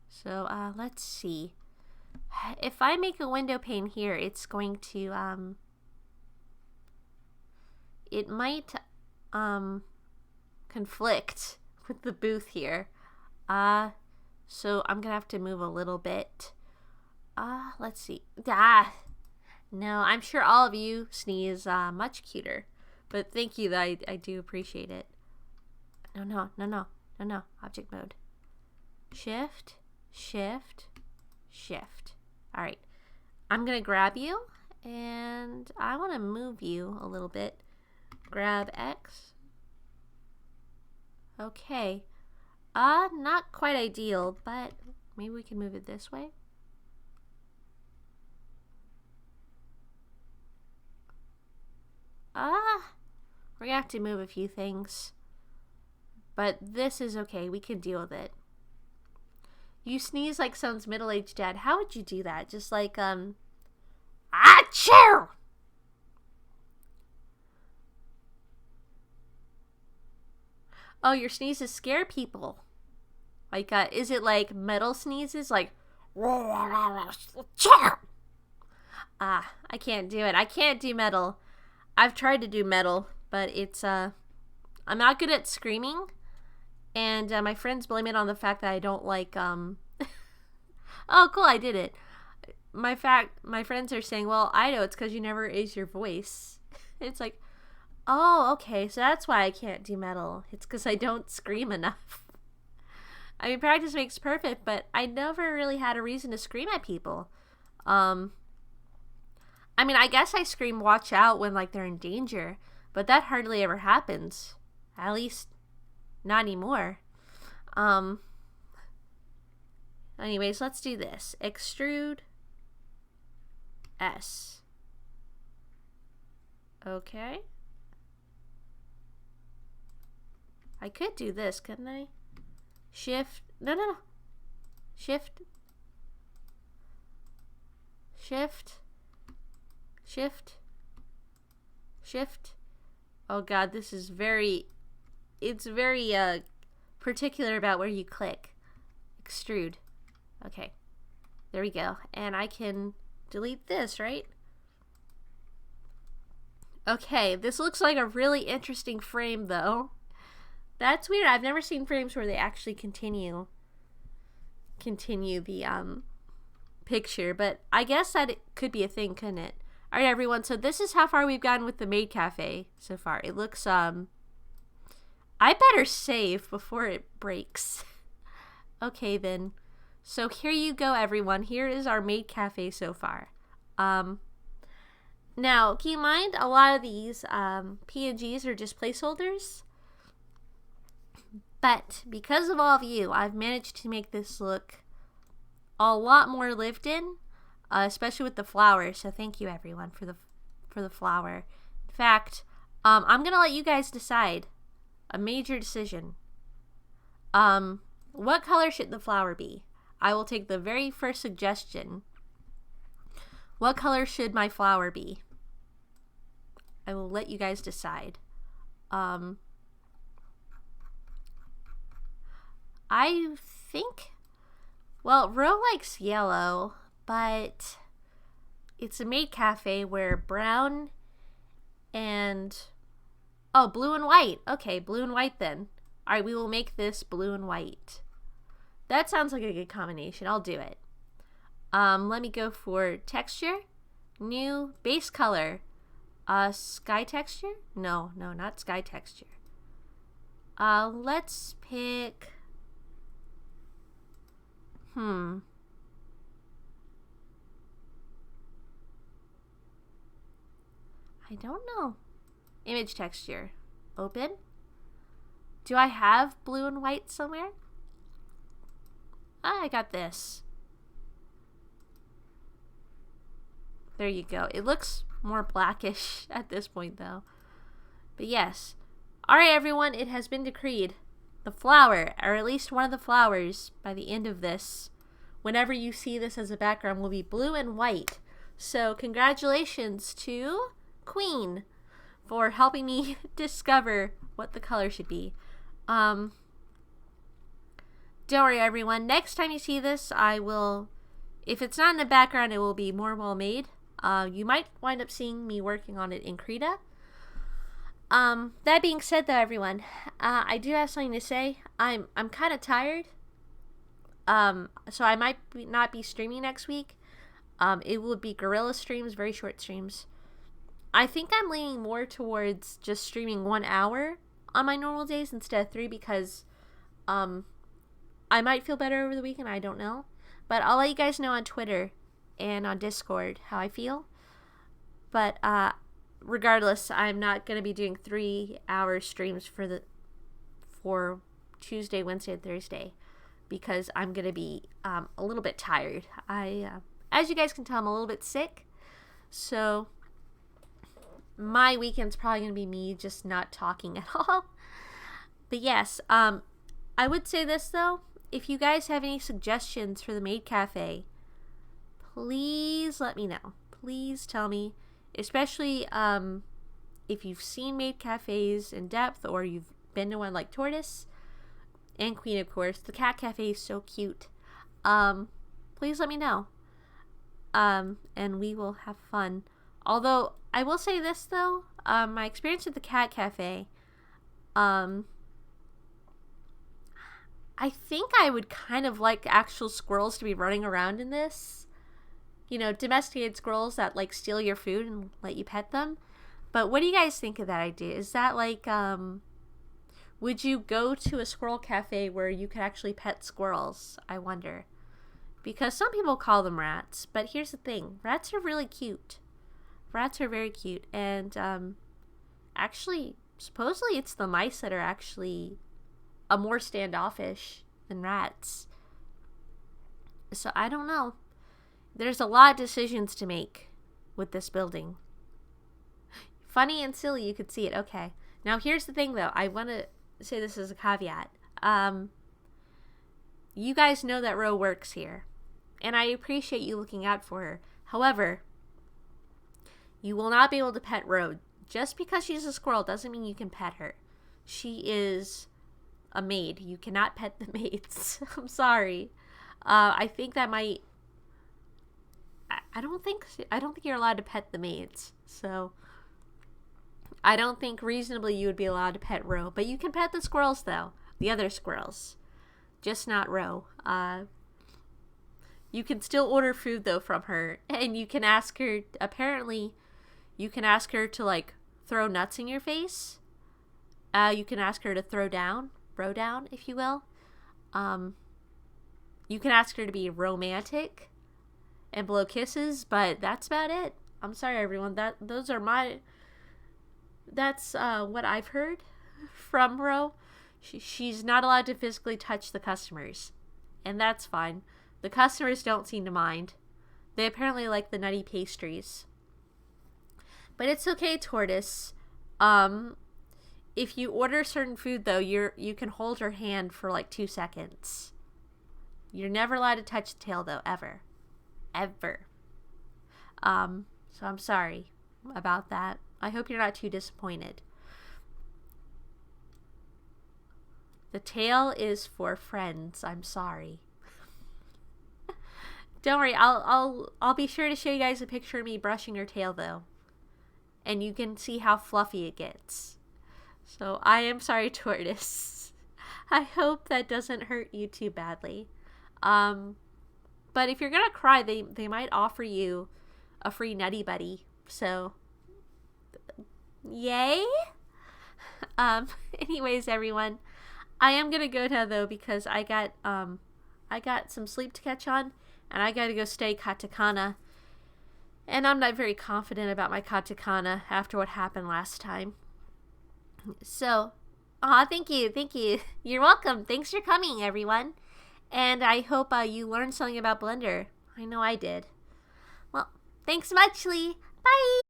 So, let's see. If I make a window pane here, it's going to, it might, conflict with the booth here. So I'm gonna have to move a little bit. Let's see. No, I'm sure all of you sneeze much cuter. But thank you, I do appreciate it. No. Object mode. Shift, shift, shift. All right. I'm going to grab you, and I want to move you a little bit. Grab X. Okay. Not quite ideal, but maybe we can move it this way. We're gonna have to move a few things. But this is okay. We can deal with it. You sneeze like someone's middle-aged dad. How would you do that? Just like, achoo! Oh, your sneezes scare people. Like, is it like metal sneezes? Like, I can't do it. I can't do metal. I've tried to do metal, but it's, I'm not good at screaming. And my friends blame it on the fact that I don't like, oh, cool, I did it. My friends are saying, well, I know it's because you never raise your voice. It's like, oh, okay, so that's why I can't do metal. It's because I don't scream enough. I mean, practice makes perfect, but I never really had a reason to scream at people. I mean, I guess I scream watch out when, like, they're in danger, but that hardly ever happens. At least, not anymore. Anyways, let's do this. Extrude S. Okay. I could do this, couldn't I? Shift. No. Shift. Shift. Shift. Shift. Oh god, this is very... It's very particular about where you click. Extrude. Okay. There we go. And I can delete this, right? Okay, this looks like a really interesting frame, though. That's weird. I've never seen frames where they actually continue the picture, but I guess that it could be a thing, couldn't it? All right, everyone. So this is how far we've gotten with the Maid Cafe so far. It looks I better save before it breaks. Okay, then. So here you go, everyone. Here is our Maid Cafe so far. Now, keep in mind, a lot of these PNGs are just placeholders. But because of all of you, I've managed to make this look a lot more lived in, especially with the flower. So thank you, everyone, for the flower. In fact, I'm gonna let you guys decide a major decision. What color should the flower be? I will take the very first suggestion. What color should my flower be? I will let you guys decide. I think, well, Ro likes yellow, but it's a Maid Cafe where brown and, oh, blue and white. Okay, blue and white then. All right, we will make this blue and white. That sounds like a good combination. I'll do it. Let me go for texture. New base color. Sky texture? No, not sky texture. Let's pick... I don't know. Image texture. Open. Do I have blue and white somewhere? I got this. There you go. It looks more blackish at this point, though. But yes. Alright, everyone. It has been decreed. The flower, or at least one of the flowers, by the end of this, whenever you see this as a background, will be blue and white. So, congratulations to Queen for helping me discover what the color should be. Don't worry, everyone. Next time you see this, I will, if it's not in the background, it will be more well made. You might wind up seeing me working on it in Krita. That being said, though, everyone, I do have something to say. I'm kind of tired. So I might not be streaming next week. It will be guerrilla streams, very short streams. I think I'm leaning more towards just streaming 1 hour on my normal days instead of 3 because I might feel better over the weekend. I don't know. But I'll let you guys know on Twitter and on Discord how I feel. But regardless, I'm not going to be doing 3-hour streams for Tuesday, Wednesday, and Thursday because I'm going to be a little bit tired. As you guys can tell, I'm a little bit sick. So my weekend's probably going to be me just not talking at all. But yes, I would say this though. If you guys have any suggestions for the Maid Cafe, please let me know. Please tell me. Especially if you've seen Maid Cafes in depth or you've been to one like Tortoise and Queen, of course. The Cat Cafe is so cute. Please let me know. And we will have fun. Although, I will say this though. My experience at the Cat Cafe, I think I would kind of like actual squirrels to be running around in this. You know, domesticated squirrels that like steal your food and let you pet them. But what do you guys think of that idea? Is that like, would you go to a squirrel cafe where you could actually pet squirrels? I wonder. Because some people call them rats. But here's the thing. Rats are really cute. Rats are very cute. And actually, supposedly it's the mice that are actually more standoffish than rats. So I don't know. There's a lot of decisions to make with this building. Funny and silly, you could see it. Okay. Now here's the thing though. I want to say this as a caveat. You guys know that Ro works here. And I appreciate you looking out for her. However, you will not be able to pet Ro. Just because she's a squirrel doesn't mean you can pet her. She is a maid. You cannot pet the maids. I'm sorry. I think that might... I don't think you're allowed to pet the maids. So I don't think reasonably you would be allowed to pet Ro. But you can pet the squirrels though. The other squirrels. Just not Ro. You can still order food though from her. And you can ask her, apparently, you can ask her to like throw nuts in your face. You can ask her to throw down. Ro down, if you will. You can ask her to be romantic and blow kisses, but that's about it. I'm sorry, everyone. That's what I've heard from Ro. She's not allowed to physically touch the customers, and that's fine. The customers don't seem to mind. They apparently like the nutty pastries. But it's okay, Tortoise. If you order certain food, though, you can hold her hand for like 2 seconds. You're never allowed to touch the tail, though, ever. Ever. So I'm sorry about that. I hope you're not too disappointed. The tail is for friends. I'm sorry. Don't worry. I'll be sure to show you guys a picture of me brushing her tail, though. And you can see how fluffy it gets. So I am sorry, Tortoise. I hope that doesn't hurt you too badly. But if you're gonna cry, they might offer you a free Nutty Buddy. So, yay! Anyways, everyone, I am gonna go now though because I got some sleep to catch on, and I gotta go stay katakana. And I'm not very confident about my katakana after what happened last time. So, thank you. You're welcome. Thanks for coming, everyone. And I hope you learned something about Blender. I know I did. Well, thanks much, Lee. Bye!